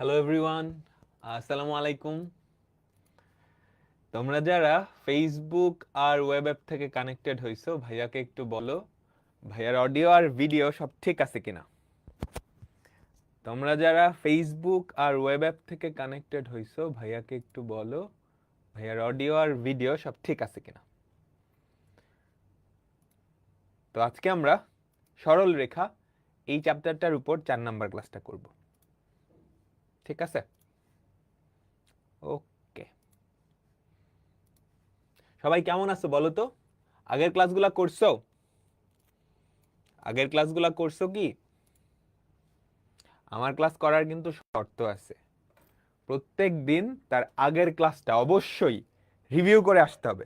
Hello everyone, আসসালামু আলাইকুম। তোমরা যারা ফেসবুক আর ওয়েব অ্যাপ থেকে কানেক্টেড হইছো, ভাইয়াকে একটু বলো ভাইয়ার অডিও আর ভিডিও সব ঠিক আছে কিনা। তোমরা যারা ফেসবুক আর ওয়েব অ্যাপ থেকে কানেক্টেড হইছো, ভাইয়াকে একটু বলো ভাইয়ার অডিও আর ভিডিও সব ঠিক আছে কিনা। তো আজকে আমরা সরল রেখা এই চ্যাপ্টারটার উপর 4 নাম্বার ক্লাসটা করব। ঠিক আছে? ওকে, সবাই কেমন আছো বলো তো? আগের ক্লাসগুলা করছো? আগের ক্লাসগুলা করছো কি? আমার ক্লাস করার কিন্তু শর্ত আছে। প্রত্যেক দিন তার আগের ক্লাসটা অবশ্যই রিভিউ করে আসতে হবে।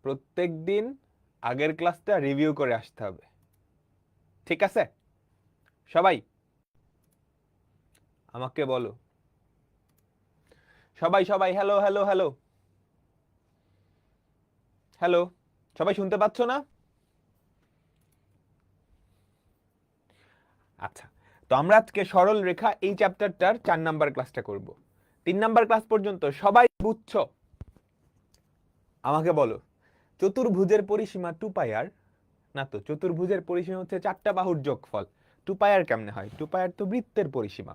প্রত্যেক দিন আগের ক্লাসটা রিভিউ করে আসতে হবে। ঠিক আছে? সবাই আমাকে বলো। সবাই সবাই হ্যালো হ্যালো হ্যালো হ্যালো, সবাই শুনতে পাচ্ছ না? আচ্ছা, তো আমরা আজকে সরল রেখা এই চ্যাপ্টারটার 4 নাম্বার ক্লাসটা করব। 3 নাম্বার ক্লাস পর্যন্ত সবাই বুঝছো? আমাকে বলো, চতুর্ভুজের পরিসীমা 2πr, না তো চতুর্ভুজের পরিসীমা হচ্ছে 4টা বাহুর যোগফল। 2πr কেমনে হয়? 2πr তো বৃত্তের পরিসীমা,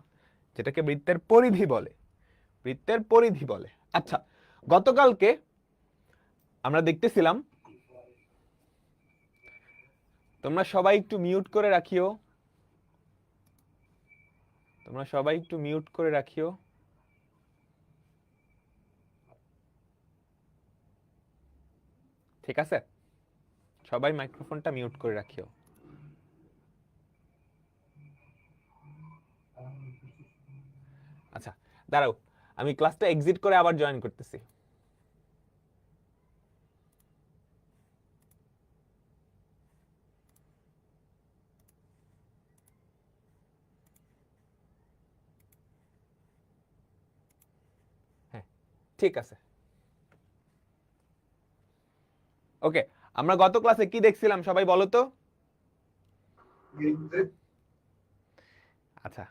যেটাকে বৃত্তের পরিধি বলে। বৃত্তের পরিধি বলে। আচ্ছা, গতকালকে আমরা দেখতেছিলাম, তোমরা সবাই একটু মিউট করে রাখিও। তোমরা সবাই একটু মিউট করে রাখিও। ঠিক আছে? সবাই মাইক্রোফোনটা মিউট করে রাখিও। আচ্ছা, দাঁড়াও, আমি ক্লাসটা এক্সিট করে আবার জয়েন করতেছি। হ্যাঁ, ঠিক আছে। ওকে, আমরা গত ক্লাসে কি দেখছিলাম সবাই বলো তো? আচ্ছা,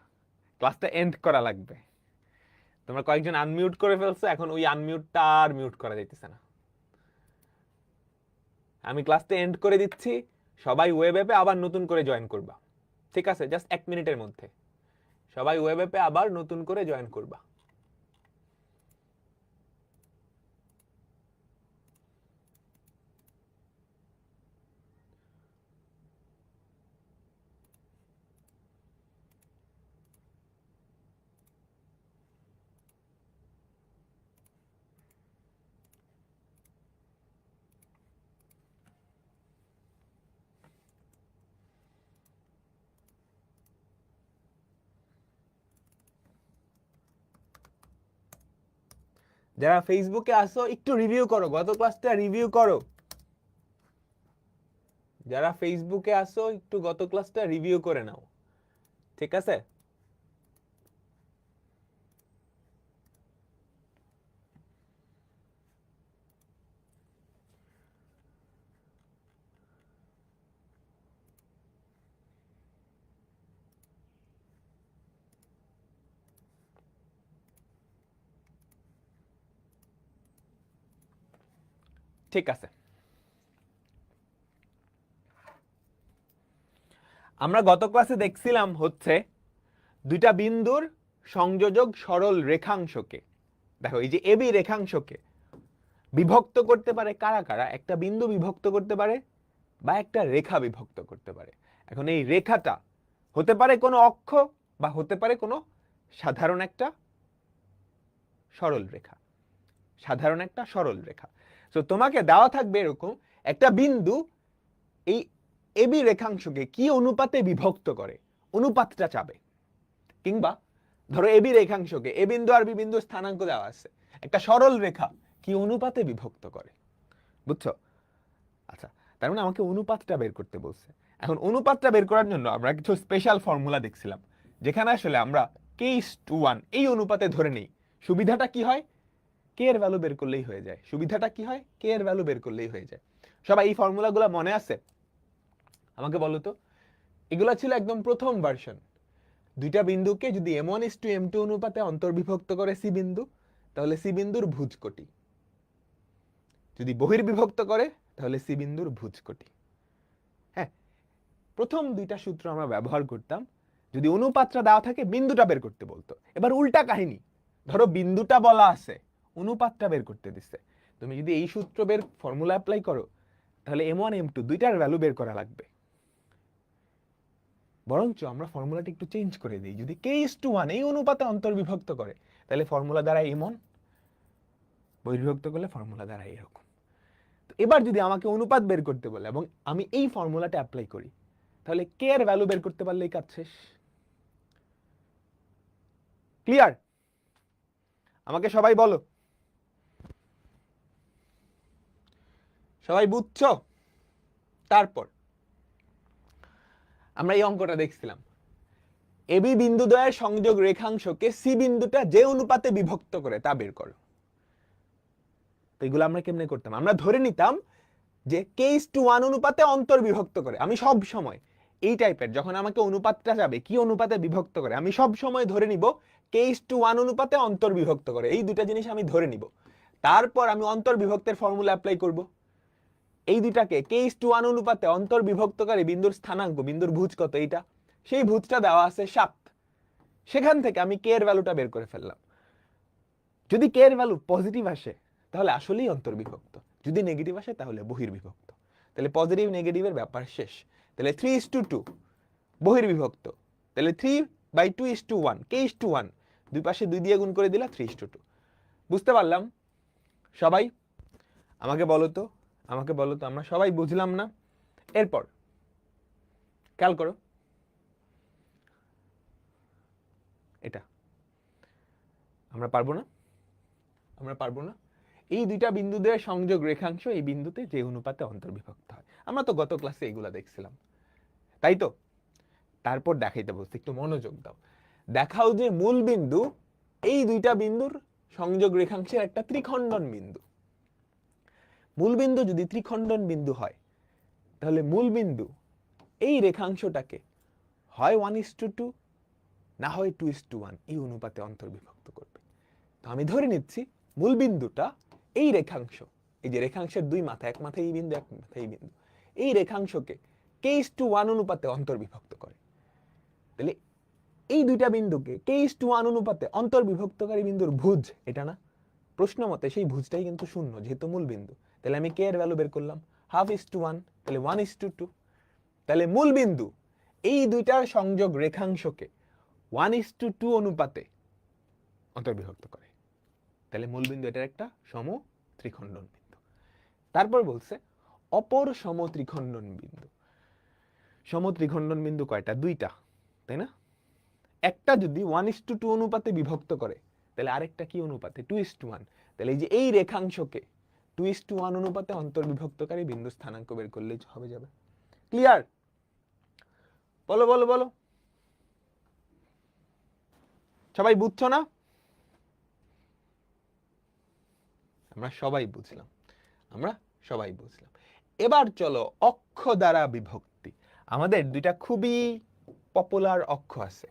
ক্লাসটা এন্ড করা লাগবে। তোমরা কয়েকজন আনমিউট করে ফেলছো, এখন ওই আনমিউটটা আর মিউট করা যাইতেছে না। আমি ক্লাসটা এন্ড করে দিচ্ছি, সবাই ওয়েব অ্যাপে আবার নতুন করে জয়েন করবা। ঠিক আছে? জাস্ট 1 মিনিটের মধ্যে সবাই ওয়েব অ্যাপে আবার নতুন করে জয়েন করবা। যারা ফেসবুকে আসো একটু রিভিউ করো, গত ক্লাসটা রিভিউ করো। যারা ফেসবুকে আসো একটু গত ক্লাসটা রিভিউ করে নাও। ঠিক আছে? ঠিক আছে, আমরা গত ক্লাসে দেখছিলাম হচ্ছে দুইটা বিন্দুর সংযোজক সরল রেখাংশকে, দেখো এই যে এবি রেখাংশকে বিভক্ত করতে পারে কারা কারা? একটা বিন্দু বিভক্ত করতে পারে বা একটা রেখা বিভক্ত করতে পারে। এখন এই রেখাটা হতে পারে কোনো অক্ষ বা হতে পারে কোনো সাধারণ একটা সরল রেখা। সাধারণ একটা সরল রেখা। তো তোমাকে দেওয়া থাকবে এরকম একটা বিন্দু এই এবি রেখাংশকে কি অনুপাতে বিভক্ত করে, অনুপাতটা চাবে। কিংবা ধরো এবি রেখাংশকে এ বিন্দু আর বি বিন্দু স্থানাঙ্ক দেওয়া আছে, একটা সরল রেখা কি অনুপাতে বিভক্ত করে। বুঝছো? আচ্ছা, তার মানে আমাকে অনুপাতটা বের করতে বলছে। এখন অনুপাতটা বের করার জন্য আমরা কিছু স্পেশাল ফর্মুলা দেখছিলাম, যেখানে আসলে আমরা k:1 এই অনুপাতে ধরে নেই। সুবিধাটা কি হয়? কে এর ভ্যালু বের করলেই হয়ে যায়। সুবিধাটা কি হয়? কে এর ভ্যালু বের করলেই হয়ে যায়। সবাই এই ফর্মুলাগুলো মনে আছে? আমাকে বলো তো, এগুলা ছিল একদম প্রথম ভার্সন। দুইটা বিন্দুকে যদি m1:m2 অনুপাতে অন্তর্বিভক্ত করে সি বিন্দু, তাহলে সি বিন্দুর ভুজকোটি। যদি বহির্বিভক্ত করে তাহলে সি বিন্দুর ভুজকোটি। হ্যাঁ, প্রথম দুইটা সূত্র আমরা ব্যবহার করতাম যদি অনুপাতটা দেওয়া থাকে বিন্দুটা বের করতে বলতো। এবার উল্টা কাহিনী, ধরো বিন্দুটা বলা আছে, অনুপাতটা বের করতে দিচ্ছে। তুমি যদি এই সূত্র বের ফর্মুলা অ্যাপ্লাই করো, তাহলে m1 m2 দুইটার ভ্যালু বের করা লাগবে। বরঞ্চ আমরা ফর্মুলাটি একটু চেঞ্জ করে দিই, যদি k:1 এই অনুপাতে অন্তর্বিভক্ত করে, তাহলে ফর্মুলা দ্বারা m1, বহির্বিভক্ত করলে ফর্মুলা দ্বারা এরকম। তো এবার যদি আমাকে অনুপাত বের করতে বলে এবং আমি এই ফর্মুলাটা অ্যাপ্লাই করি, তাহলে কে এর ভ্যালু বের করতে পারলেই কাজ শেষ। ক্লিয়ার? আমাকে সবাই বলো, সবাই বুঝছো? তারপর আমরা এই অঙ্কটা দেখছিলাম, এবি বিন্দুদ্বয়ের সংযোগ রেখাংশকে সি বিন্দুটা যে অনুপাতে বিভক্ত করে তা বের করো। তো এগুলো আমরা কেমনে করতাম? আমরা ধরে নিতাম যে k:1 অনুপাতে অন্তর্বিভক্ত করে। আমি সব সময় এই টাইপের, যখন আমাকে অনুপাতটা যাবে কি অনুপাতে বিভক্ত করে, আমি সব সময় ধরে নিব k:1 অনুপাতে অন্তর্বিভক্ত করে। এই দুটা জিনিস আমি ধরে নিব, তারপর আমি অন্তর্বিভক্তের ফর্মুলা অ্যাপ্লাই করব। এই দুটাকে k:1 অনুপাতে অন্তর্বিভক্তকারী বিন্দুর স্থানাঙ্ক, বিন্দুর ভুজ কত এইটা, সেই ভুজটা দেওয়া আছে 7। সেখান থেকে আমি k এর ভ্যালুটা বের করে ফেললাম। যদি k এর ভ্যালু পজিটিভ আসে তাহলে আসলেই অন্তর্বিভক্ত, যদি নেগেটিভ আসে তাহলে বহির্বিভক্ত। তাহলে পজিটিভ নেগেটিভের ব্যাপার শেষ। তাহলে 3:2 বহির্বিভক্ত, তাহলে 3/2:1 k:1, দুই পাশে 2 দিয়ে গুণ করে দিলা 3:2। বুঝতে পারলাম সবাই? আমাকে বলো তো, আমাকে বলো তো, আমরা সবাই বুঝলাম না? এরপর খেয়াল করো, এটা আমরা পারবো না, আমরা পারবো না। এই দুইটা বিন্দুদের সংযোগ রেখাংশ এই বিন্দুতে যে অনুপাতে অন্তর্বিভক্ত হয়, আমরা তো গত ক্লাসে এগুলা দেখছিলাম, তাই তো? তারপর দেখাইতে বলছি, একটু মনোযোগ দাও। দেখাও যে মূল বিন্দু এই দুইটা বিন্দুর সংযোগ রেখাংশের একটা ত্রিখণ্ডন বিন্দু। মূল বিন্দু যদি ত্রিখণ্ডন বিন্দু হয়, তাহলে মূল বিন্দু এই রেখাংশটাকে হয় 1:2 না হয় 2:1 এই অনুপাতে অন্তর্বিভক্ত করবে। তো আমি ধরে নিচ্ছি মূল বিন্দুটা এই রেখাংশ, এই যে রেখাংশের দুই মাথা, এক মাথায় এই বিন্দু, এক মাথায় এই বিন্দু, এই রেখাংশকে k:1 অনুপাতে অন্তর্বিভক্ত করে। তাহলে এই দুইটা বিন্দুকে k:1 অনুপাতে অন্তর্বিভক্তকারী বিন্দুর ভুজ এটা না? প্রশ্ন মতে সেই ভুজটাই কিন্তু শূন্য, যেহেতু মূল বিন্দু। তাহলে আমি k এর ভ্যালু বের করলাম 1/2:1, তাহলে 1:2। তাহলে মূল বিন্দু এই দুইটার সংযোগ রেখাংশকে 1:2 অনুপাতে অন্তর্বিভক্ত করে। তাহলে মূল বিন্দু এটার একটা সম ত্রিখণ্ডন বিন্দু। তারপর বলছে অপর সম ত্রিখণ্ডন বিন্দু। সম ত্রিখণ্ডন বিন্দু কয়টা? দুইটা, তাই না? একটা যদি 1:2 অনুপাতে বিভক্ত করে, তাহলে আরেকটা কি অনুপাতে? 2:1। তাহলে এই যে এই রেখাংশকে 2:1 অনুপাতে অন্তর্বিভক্তকারী বিন্দু স্থানাঙ্ক বের করলেই হবে, যাবে। ক্লিয়ার? বলো বলো বলো, সবাই বুঝছো না? আমরা সবাই বুঝলাম, আমরা সবাই বুঝলাম। এবার চলো অক্ষ দ্বারা বিভক্তি। আমাদের দুইটা খুবই পপুলার অক্ষ আছে,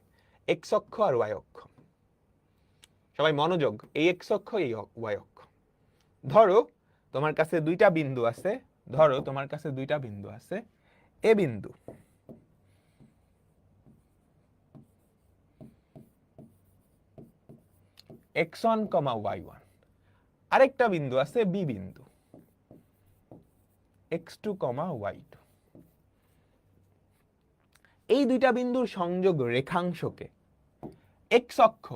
এক্স অক্ষ আর ওয়াই অক্ষ। সবাই মনোযোগ, এই এক্স অক্ষ, এই ওয়াই অক্ষ। ধরো তোমার কাছে দুইটা বিন্দু আছে, ধরো তোমার কাছে দুইটা বিন্দু আছে, এ বিন্দু x1, y1, আরেকটা বিন্দু আছে বি বিন্দু x2, y2। এই দুইটা বিন্দুর সংযোগ রেখাংশকে এক্স অক্ষ,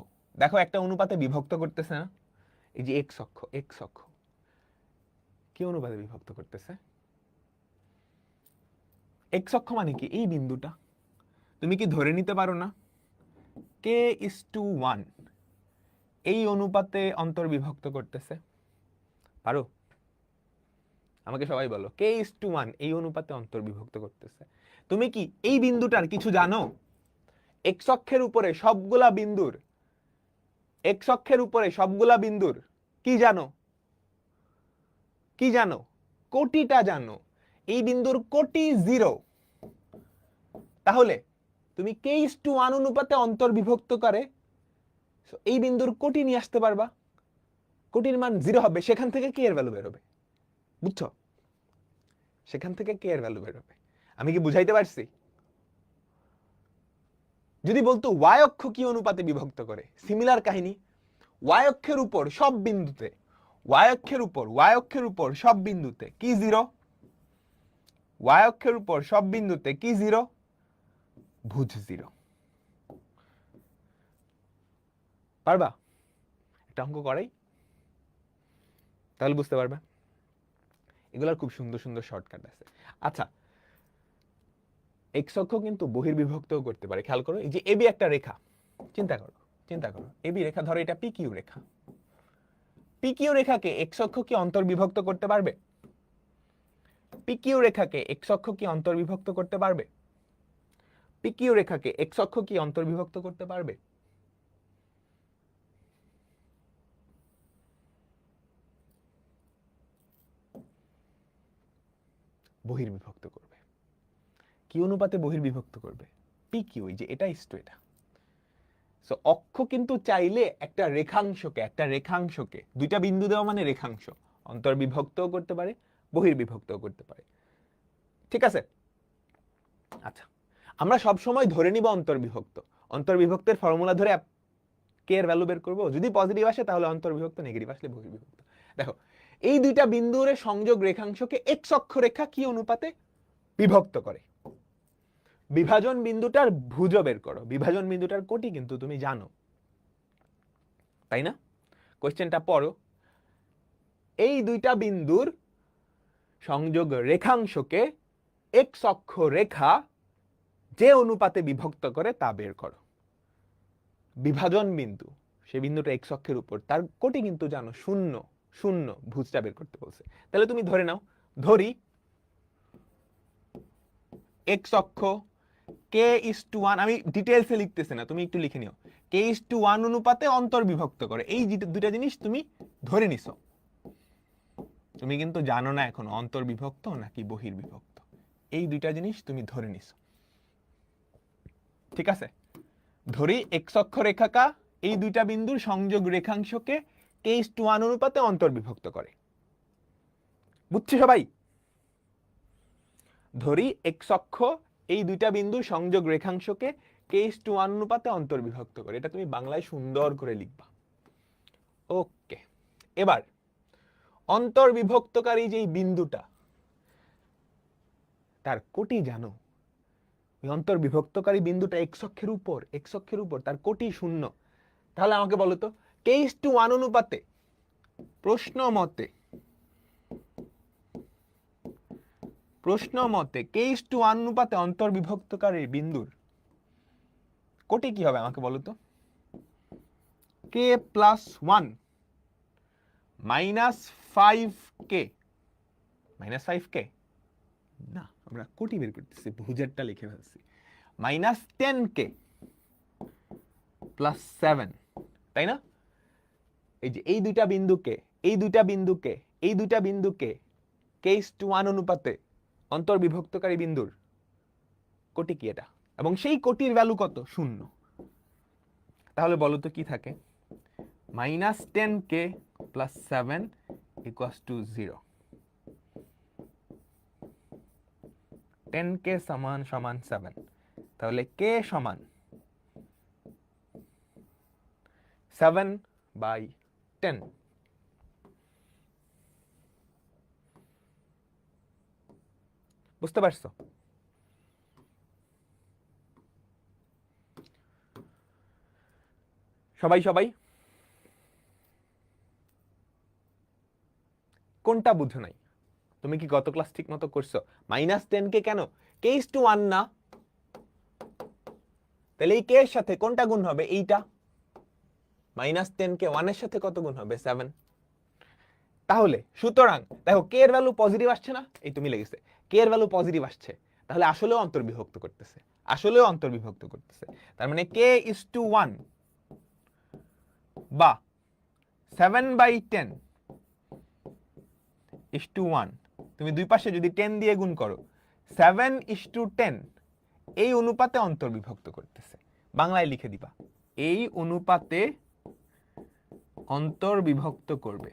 দেখো একটা অনুপাতে বিভক্ত করতেছে না? এই যে এক্স অক্ষ, এক্স অক্ষ কি অনুপাতে বিভক্ত করতেছে? এক্স অক্ষ মানে কি? এই বিন্দুটা। তুমি কি ধরে নিতে পারো না k:1 এই অনুপাতে অন্তর্বিভক্ত করতেছে? পারো? আমাকে সবাই বলো, k:1 এই অনুপাতে অন্তর্বিভক্ত করতেছে। তুমি কি এই বিন্দুটার কিছু জানো? এক্স অক্ষের উপরে সবগুলা বিন্দুর, এক্স অক্ষের উপরে সবগুলা বিন্দুর কি জানো? কি জানো? কোটিটা জানো। এই বিন্দুর কোটি 0, তাহলে তুমি k:1 অনুপাতে অন্তর্বিভক্ত করে এই বিন্দুর কোটি নিয়ে আসতে পারবা, কোটির মান 0 হবে, সেখান থেকে k এর ভ্যালু বের হবে। বুঝছো? সেখান থেকে k এর ভ্যালু বের হবে। আমি কি বুঝাইতে পারছি? যদি বলতো y অক্ষ কি অনুপাতে বিভক্ত করে, সিমিলার কাহিনী, y অক্ষের উপর সব বিন্দুতে, y অক্ষের উপর সব বিন্দুতে কি 0, y অক্ষের উপর সব বিন্দুতে কি 0, ভুজ 0। পারবা একটা অঙ্ক করাই? তাহলে বুঝতে পারবে। এগুলোর খুব সুন্দর সুন্দর শর্টকাট আছে। আচ্ছা, এক্স অক্ষ কিন্তু বহির্বিভক্তও করতে পারে। খেয়াল করো, এই যে এবি একটা রেখা, চিন্তা করো এবি রেখা, ধরো এটা পি কিউ রেখা। পি কিউ রেখাকে এক্স অক্ষ কি অন্তর্বিভক্ত করতে পারবে? পি কিউ রেখাকে এক্স অক্ষ কি অন্তর্বিভক্ত করতে পারবে? পি কিউ রেখাকে এক্স অক্ষ কি অন্তর্বিভক্ত করতে পারবে? বহির্বিভক্ত করবে। কি অনুপাতে বহির্বিভক্ত করবে? পি কিউ, এই যে এটা ইস্টু এটা। সো অক্ষ কিন্তু চাইলে একটা রেখাংশকে দুইটা বিন্দু দেওয়া মানে রেখাংশ অন্তর্বিভক্তও করতে পারে, বহির্বিভক্তও করতে পারে। ঠিক আছে? আচ্ছা, আমরা সব সময় ধরে নিব অন্তর্বিভক্তের ফর্মুলা ধরে কে এর ভ্যালু বের করব। যদি পজিটিভ আসে তাহলে অন্তর্বিভক্ত, নেগেটিভ আসলে বহির্বিভক্ত। দেখো, এই দুইটা বিন্দুর সংযোগ রেখাংশকে এক্স অক্ষরেখা কি অনুপাতে বিভক্ত করে? বিভাজন বিন্দুটার ভুজ বের করো। বিভাজন বিন্দুটার কোটি কিন্তু তুমি জানো, তাই না? কোশ্চেনটা পড়ো। এই দুইটা বিন্দুর সংযোগ রেখাংশকে এক্স অক্ষ রেখা যে অনুপাতে বিভক্ত করে তা বের করো। বিভাজন বিন্দু, সেই বিন্দুটা এক্স অক্ষের উপর, তার কোটি কিন্তু জানো, 0 0, ভুজটা বের করতে বলছে। তাহলে তুমি ধরে নাও, ধরি এক্স অক্ষ k:1, আমি ডিটেইলসে লিখতেছি না, তুমি একটু লিখে নিও, k:1 অনুপাতে অন্তর্বিভক্ত করে। এই দুইটা জিনিস তুমি ধরে নিছো। তুমি কিন্তু জানো না এখন অন্তর্বিভক্ত নাকি বহির্বিভক্ত, এই দুইটা জিনিস তুমি ধরে নিছো। ঠিক আছে? ধরি এক্স অক্ষ রেখাকা এই দুইটা বিন্দুর সংযোগ রেখাংশকে k:1 অনুপাতে অন্তর্বিভক্ত করে। বুঝছি সবাই? ধরি এক্স অক্ষ এই দুইটা বিন্দুর সংযোগ রেখাংশকে k:1 অনুপাতে অন্তর্বিভক্ত করে। এটা তুমি বাংলায় সুন্দর করে লিখবা। ওকে, এবার অন্তর্বিভক্তকারী যেই বিন্দুটা, তার কোটি জানো? অন্তর্বিভক্তকারী বিন্দুটা এক্স অক্ষের উপর, তার কোটি 0। তাহলে আমাকে বলো তো, k:1 অনুপাতে প্রশ্ন মতে k:1 অনুপাতে অন্তর্বিভক্তকারী বিন্দুর কোটি কি হবে আমাকে বলো তো? k+1 -5k, -5k না, আমরা কোটি বের করতেছি, ভুজেরটা লিখে ফেলছি, -10k + 7, তাই না? এই যে এই দুইটা বিন্দুকে k:1 অনুপাতে অন্তর্বিভক্তকারী বিন্দুর কোটি কি এটা? এবং সেই কোটির ভ্যালু কত? 0। তাহলে বলো তো কি থাকে? -10k + 7 = 0। 10k = 7, তাহলে k সমান 7/10। বুঝতে পারছো? সবাই কোনটা বুঝো নাই? তুমি কি গত ক্লাস ঠিক মতো করছো? -10k কেন? k:1 না, তাহলে এই k এর সাথে কোনটা গুণ হবে? এইটা। -10k 1 এর সাথে কত গুণ হবে? 7। তাহলে সুতরাং দেখো, k এর ভ্যালু পজিটিভ আসছে না? এই তুমি লিখেছে k এর ভ্যালু পজিটিভ আসছে, তাহলে আসলেও অন্তর্বিভক্ত করতেছে, তার মানে k:1 বা 7/10 1, তুমি দুই পাশে যদি 10 দিয়ে গুণ করো, 7:10 এই অনুপাতে অন্তর্বিভক্ত করতেছে, বাংলায় লিখে দিবা, এই অনুপাতে অন্তর্বিভক্ত করবে,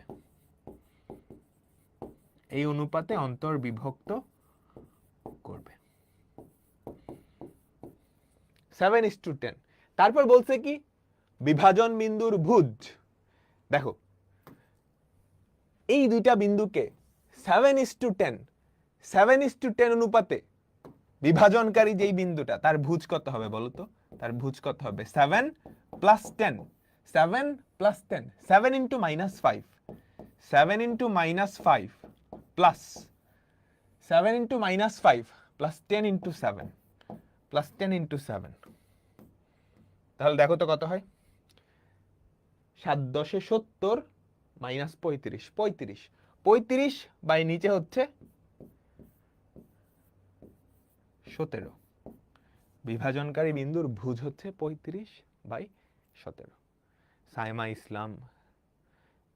এই অনুপাতে অন্তর্বিভক্ত করবে 7:10। তারপর বলছে কি বিভাজন বিন্দুর ভুজ। দেখো এই দুইটা বিন্দুকে 7:10 7:10 অনুপাতে বিভাজনকারী যেই বিন্দুটা তার ভুজ কত হবে বলো তো? তার ভুজ কত হবে? 7 + 10, 7 + 10, 7 × -5, 7 × -5 প্লাস 7 × -5 প্লাস 10 × 7 প্লাস 10 × 7। তাহলে দেখো তো কত হয়? 7 × 10 = 70 মাইনাস 35, 35, 35 বাই নিচে হচ্ছে 17। বিভাজনকারী বিন্দুর ভুজ হচ্ছে 35/17। সাইমা ইসলাম,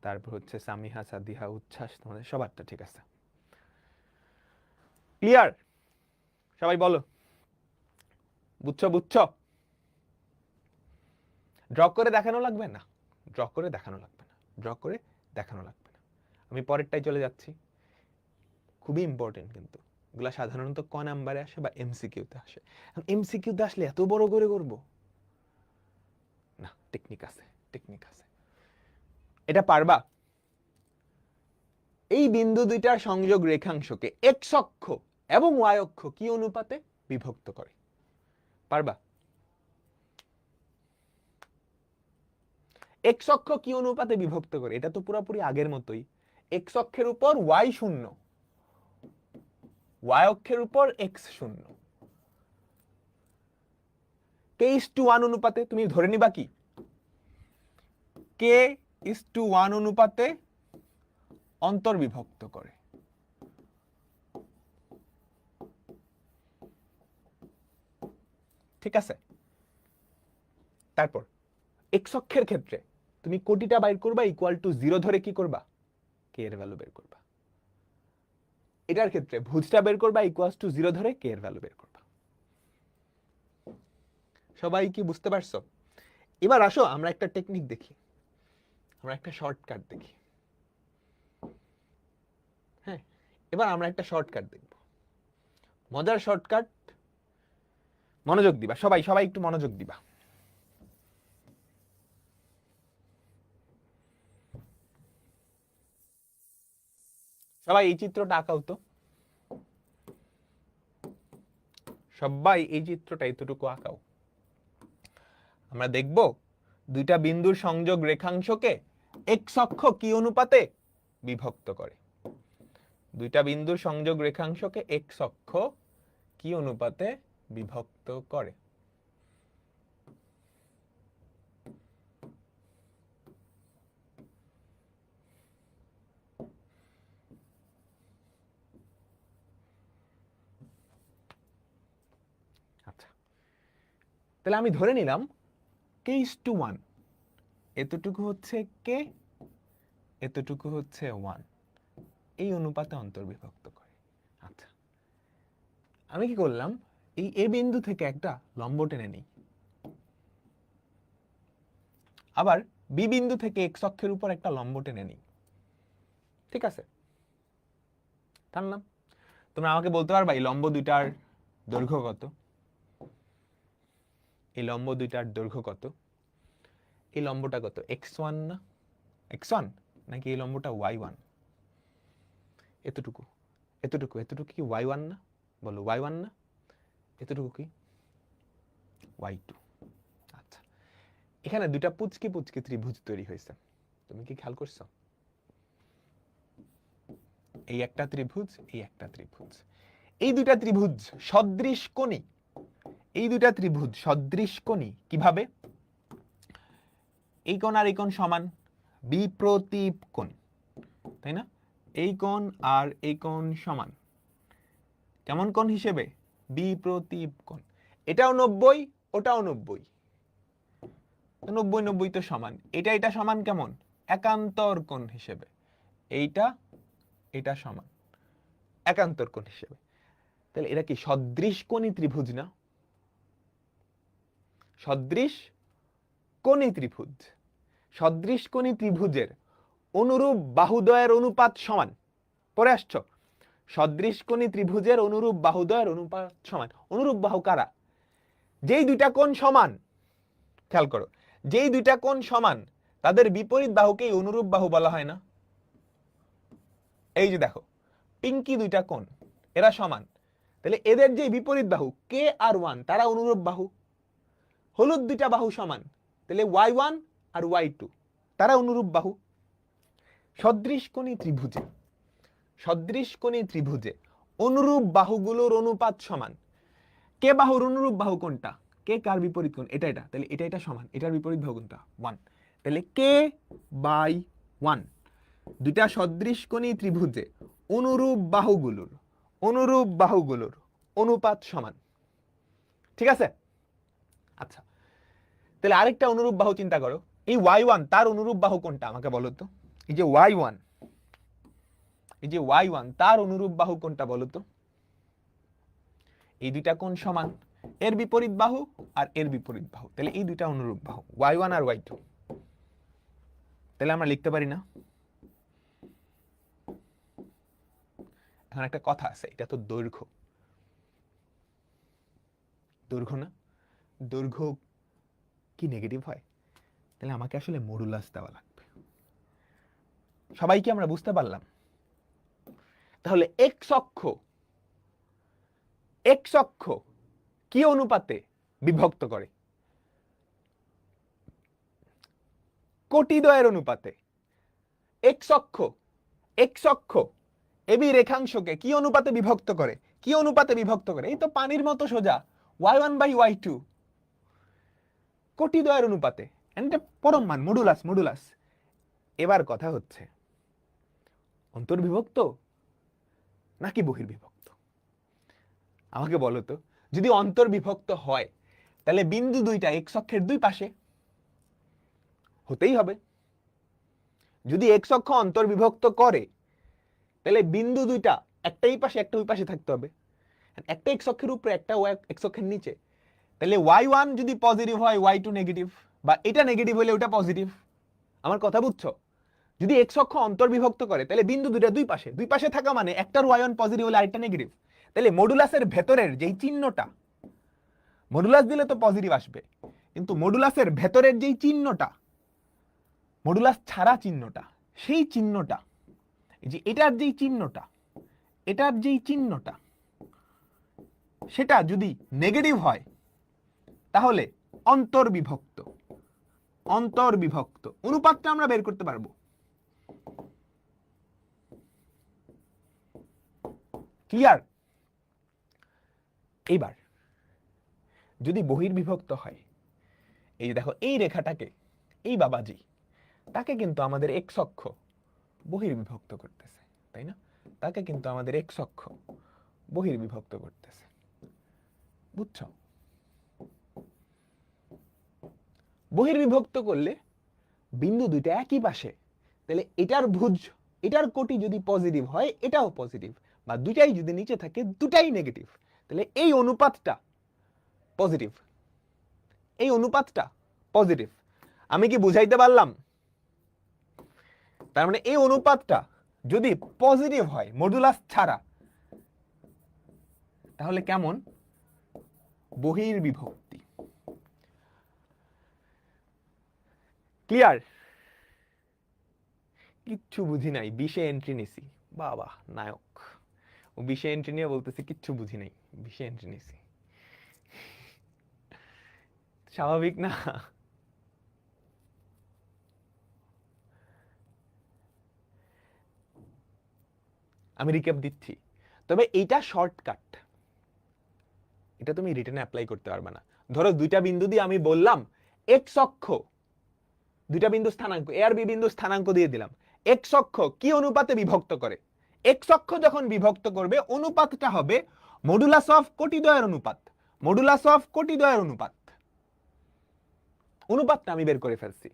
তারপর হচ্ছে সামিহা, সাদিহা, উচ্ছ্বাস, তোমাদের সবারটা ঠিক আছে? ক্লিয়ার? সবাই বলো বুঝছো? বুঝছো? ড্র করে দেখানো লাগবে না, ড্র করে দেখানো লাগবে না, ড্র করে দেখানো লাগবে না। আমি পরেরটাই চলে যাচ্ছি, খুবই ইম্পর্টেন্ট কিন্তু এগুলা সাধারণত ক নাম্বারে আসে বা এমসিকিউতে আসে। এমসিকিউতে আসলে এত বড় করে করব না, টেকনিক আছে, টেকনিক আছে। এটা পারবা? এই বিন্দু দুইটার সংযোগ রেখাংশকে এক্স অক্ষ এবং ওয়াই অক্ষ কি অনুপাতে বিভক্ত করে? পারবা? এক্স অক্ষ কি অনুপাতে বিভক্ত করে? এটা তো পুরোপুরি আগের মতোই, এক্স অক্ষের উপর ওয়াই 0, ওয়াই অক্ষের উপর এক্স 0, k:1 অনুপাতে। তুমি ধরে নিবা কি k:1 অনুপাতে অন্তর্বিভক্ত করে। ঠিক আছে? তারপর এক্স অক্ষের ক্ষেত্রে তুমি কোটিটা বাইর করবা, ইকুয়াল টু 0 ধরে কি করবা? কে এর ভ্যালু বের করবা। এটার ক্ষেত্রে ভুজটা বের করবা, ইকুয়াল টু 0 ধরে কে এর ভ্যালু বের করবা। সবাই কি বুঝতে পারছো? এবার আসো আমরা একটা টেকনিক দেখি, আমরা একটা শর্টকাট দেখি। হ্যাঁ, এবার আমরা একটা শর্টকাট দেখব, মজার শর্টকাট। মনোযোগ দিবা সবাই, সবাই একটু মনোযোগ দিবা। সবাই এই চিত্রটা আঁকাও তো, সবাই এই চিত্রটা এতটুকু আঁকাও। আমরা দেখব দুইটা বিন্দুর সংযোগ রেখাংশকে এক্স অক্ষ কি অনুপাতে বিভক্ত করে। দুইটা বিন্দুর সংযোগ রেখাংশকে এক্স অক্ষ কি অনুপাতে বিভক্ত করে। আচ্ছা, তাহলে আমি ধরে নিলাম k:1, এতটুকু হচ্ছে কে, এতটুকু হচ্ছে 1, এই অনুপাতে অন্তর্বিভক্ত করে। আচ্ছা, আমি কি করলাম, এই এ বিন্দু থেকে একটা লম্ব টেনে নিই, আবার বি বিন্দু থেকে এক্স অক্ষের উপর একটা লম্ব টেনে নিই। ঠিক আছে, টানলাম। তোমরা আমাকে বলতে পারবা এই লম্ব দুইটার দৈর্ঘ্য কত? এই লম্ব দুইটার দৈর্ঘ্য কত? এই লম্বটা কত? x1 না? x1 নাকি এই লম্বটা y1? এতটুকু, এতটুকু, এতটুকু কি y1 না? বলো y1 না? এতটুকু কি y2? আচ্ছা, এখানে দুইটা পুচকি পুচকি ত্রিভুজ তৈরি হয়েছে, তুমি কি খেয়াল করছো? এই একটা ত্রিভুজ, এই একটা ত্রিভুজ, এই দুইটা ত্রিভুজ সদৃশ কোণী। এই দুইটা ত্রিভুজ সদৃশ কোণী কিভাবে? এই কোণ আর এই কোণ সমান, বিপ্রতীপ কোণ, তাই না? এই কোণ আর এই কোণ সমান, কেমন কোণ হিসেবে? বিপ্রতীপ কোণ। এটাও 90, ওটাও 90, 90 90 তো সমান। এটা এটা সমান কেমন? একান্তর কোণ হিসেবে। এইটা এটা সমান একান্তর কোণ হিসেবে। তাহলে এটা কি সদৃশ কোণী ত্রিভুজ না? সদৃশ কোণী ত্রিভুজ, সদৃশ কোণী ত্রিভুজের অনুরূপ বাহুদ্বয়ের অনুপাত সমান। পরে আসছো, সদৃশ কোণী ত্রিভুজের অনুরূপ বাহুদ্বয়ের অনুপাত সমান। অনুরূপ বাহু কারা? যেই দুইটা কোণ সমান, খেয়াল করো, যেই দুইটা কোণ সমান তাদের বিপরীত বাহুকেই অনুরূপ বাহু বলা হয় না? এই যে দেখো, পিঙ্কি দুইটা কোণ, এরা সমান, তাহলে এদের যে বিপরীত বাহু কে আর ওয়ান তারা অনুরূপ বাহু। হলুদ দুইটা বাহু সমান, তাহলে y1 আর y2 তারা অনুরূপ বাহু। সদৃশ কোণী ত্রিভুজে, সদৃশ কোণী ত্রিভুজে অনুরূপ বাহুগুলোর অনুপাত সমান। কে বাহুর অনুরূপ বাহু কোনটা? কে কার বিপরীত কোণ? এটা এটা, তাহলে এটা এটা সমান, এটার বিপরীত বাহু কোনটা? 1, তাহলে কে বাই 1। দুইটা সদৃশ কোণী ত্রিভুজে অনুরূপ বাহুগুলোর অনুপাত সমান। ঠিক আছে? আচ্ছা, তাহলে আরেকটা অনুরূপ বাহু চিন্তা করো। এই y1 তার অনুরূপ বাহু কোনটা আমাকে বলো তো? এই যে y1, এই যে y1 তার অনুরূপ বাহু কোনটা বলো তো? এই দুইটা কোণ সমান, এর বিপরীত বাহু আর এর বিপরীত বাহু, তাহলে এই দুইটা অনুরূপ বাহু y1 আর y2। তাহলে আমরা লিখতে পারি না? এখন একটা কথা আছে, এটা তো দৈর্ঘ্য, দৈর্ঘ্য না? দৈর্ঘ্য কি নেগেটিভ হয়? তাহলে আমাকে আসলে মডুলাস দেওয়া লাগবে। সবাইকে আমরা বুঝতে পারলাম? তাহলে এক্স অক্ষ কি অনুপাতে বিভক্ত করে? কোটিদ্বয়ের অনুপাতে। এক্স অক্ষ এবি রেখাংশকে কি অনুপাতে বিভক্ত করে? কি অনুপাতে বিভক্ত করে? এই তো পানির মতো সোজা, y1 বাই y2, কোটিদ্বয়ের অনুপাতে। এটা পরম মান, মডুলাস। এবার কথা হচ্ছে অন্তর্বিভক্ত নাকি বহির্বিভক্ত? আমাকে বলো তো, যদি অন্তর্বিভক্ত হয় তাহলে বিন্দু দুইটা এক্স অক্ষের দুই পাশে হতেই হবে। যদি এক্স অক্ষ অন্তর্বিভক্ত করে তাহলে বিন্দু দুইটা একটা এই পাশে একটা ওই পাশে থাকতে হবে, একটা এক্স অক্ষের উপরে একটা এক্স অক্ষের নিচে। তাহলে y1 যদি পজিটিভ হয় y2 নেগেটিভ, বা এটা নেগেটিভ হলে ওটা পজিটিভ। আমার কথা বুঝছো? যদি এক্স অক্ষ অন্তর্বিভক্ত করে তাহলে বিন্দু দুইটা দুই পাশে থাকা মানে একটার y1 পজিটিভ হলে আরেকটা নেগেটিভ। তাহলে মডুলাসের ভেতরের যেই চিহ্নটা, মডুলাস দিলে তো পজিটিভ আসবে, কিন্তু মডুলাসের ভেতরের যেই চিহ্নটা, মডুলাস ছাড়া চিহ্নটা, সেই চিহ্নটা, এই যে এটার যেই চিহ্নটা সেটা যদি নেগেটিভ হয় তাহলে অন্তর্বিভক্ত। অনুপাতটা আমরা বের করতে পারবো। ক্লিয়ার? এইবার যদি বহির্বিভক্ত হয়, এই দেখো এই রেখাটাকে, এই বাবাজি তাকে কিন্তু আমাদের এক্স অক্ষ বহির্বিভক্ত করতেছে, তাই না? তাকে কিন্তু আমাদের এক্স অক্ষ বহির্বিভক্ত করতেছে, বুঝছো? বহির্বিভক্ত করলে বিন্দু দুইটা একই পাশে, তাহলে এটার ভুজ, এটার কোটি যদি পজিটিভ হয় এটাও পজিটিভ, বা দুটাই যদি নিচে থাকে দুটাই নেগেটিভ, তাহলে এই অনুপাতটা পজিটিভ। এই অনুপাতটা পজিটিভ। আমি কি বুঝাইতে পারলাম? তার মানে এই অনুপাতটা যদি পজিটিভ হয় মডুলাস ছাড়া, তাহলে কেমন? বহির্বিভক্তি। ক্লিয়ার? কিচ্ছু বুঝি নাই, 20-এ এন্ট্রি নিছি, বাবা নায়ক। ও 20-এ এন্ট্রি নিয়ে বলতেছে কিচ্ছু বুঝি নাই, 20-এ এন্ট্রি নিছি। স্বাভাবিক না? আমি রিক্যাপ দিচ্ছি, তবে এইটা শর্টকাট, এটা তুমি রিটেনে অ্যাপ্লাই করতে পারবে না। ধরো দুইটা বিন্দু দিয়ে আমি বললাম এক্স অক্ষ, দুইটা বিন্দু স্থানাঙ্ক এ আর বি বিন্দু স্থানাঙ্ক দিয়ে দিলাম, এক্স অক্ষ কি অনুপাতে বিভক্ত করে? এক্স অক্ষ যখন বিভক্ত করবে অনুপাতটা হবে মডুলাস অফ কোটিদ্বয়ের অনুপাত। মডুলাস অফ কোটিদ্বয়ের অনুপাতটা আমি বের করে ফেলছি।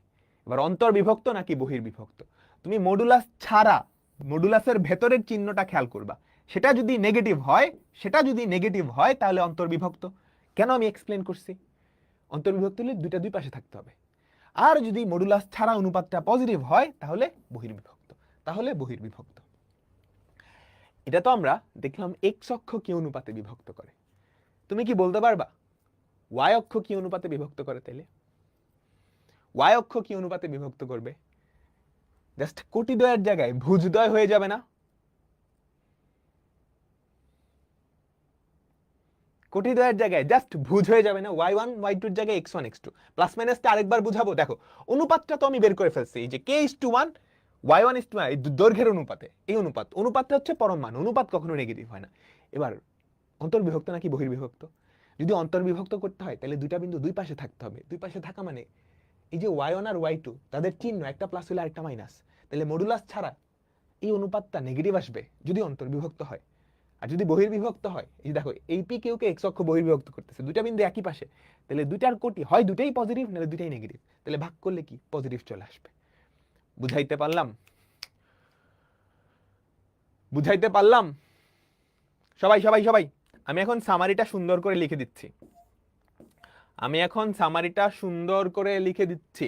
এবার অন্তর্বিভক্ত নাকি বহির্বিভক্ত, তুমি মডুলাস ছাড়া মডুলাসের ভেতরের চিহ্নটা খেয়াল করবা। সেটা যদি নেগেটিভ হয় তাহলে অন্তর্বিভক্ত। কেন? আমি এক্সপ্লেন করছি। অন্তর্বিভক্ত হলে দুইটা দুই পাশে থাকতে হবে। আর যদি মডুলাস ছাড়া অনুপাতটা পজিটিভ হয় তাহলে বহির্বিভক্ত। এটা তো আমরা দেখলাম এক্স অক্ষ কি অনুপাতে বিভক্ত করে। তুমি কি বলতে পারবা ওয়াই অক্ষ কি অনুপাতে বিভক্ত করে? তাইলে ওয়াই অক্ষ কি অনুপাতে বিভক্ত করবে? জাস্ট কোটিদ্বয়ের জায়গায় ভুজদ্বয় হয়ে যাবে না? কোটিদ্বয়ের জায়গায় জাস্ট ভুজ হয়ে যাবে না? ওয়াই ওয়ান ওয়াই টুর জায়গায় X one X two. Plus মাইনাসটা আরেকবার বুঝাবো। দেখো অনুপাতটা তো আমি বের করে ফেলছি, এই যে K is to one Y one is to দৈর্ঘ্যের অনুপাতে। এই অনুপাতটা হচ্ছে পরম মান। অনুপাত কখনো নেগেটিভ হয় না। এবার অন্তর্বিভক্ত নাকি বহির্বিভক্ত? যদি অন্তর্বিভক্ত করতে হয় তাহলে দুইটা বিন্দু দুই পাশে থাকতে হবে। দুই পাশে থাকা মানে এই যে ওয়াই ওয়ান আর ওয়াই টু তাদের চিহ্ন একটা প্লাস হলে আরেকটা মাইনাস, তাহলে মডুলাস ছাড়া এই অনুপাতটা নেগেটিভ আসবে যদি অন্তর্বিভক্ত হয়। আর যদি বহির্বিভক্ত হয়, এই দেখো এই পি কিউকে এক্স অক্ষ বহির্বিভক্ত করতেছে, দুইটা বিন্দু একই পাশে, তাহলে দুইটার কোটি হয় দুইটাই পজিটিভ নাহলে দুইটাই নেগেটিভ। তাহলে ভাগ করলে কি পজিটিভ চলে আসবে। বুঝাইতে পারলাম? সবাই সবাই সবাই আমি এখন সামারিটা সুন্দর করে লিখে দিচ্ছি।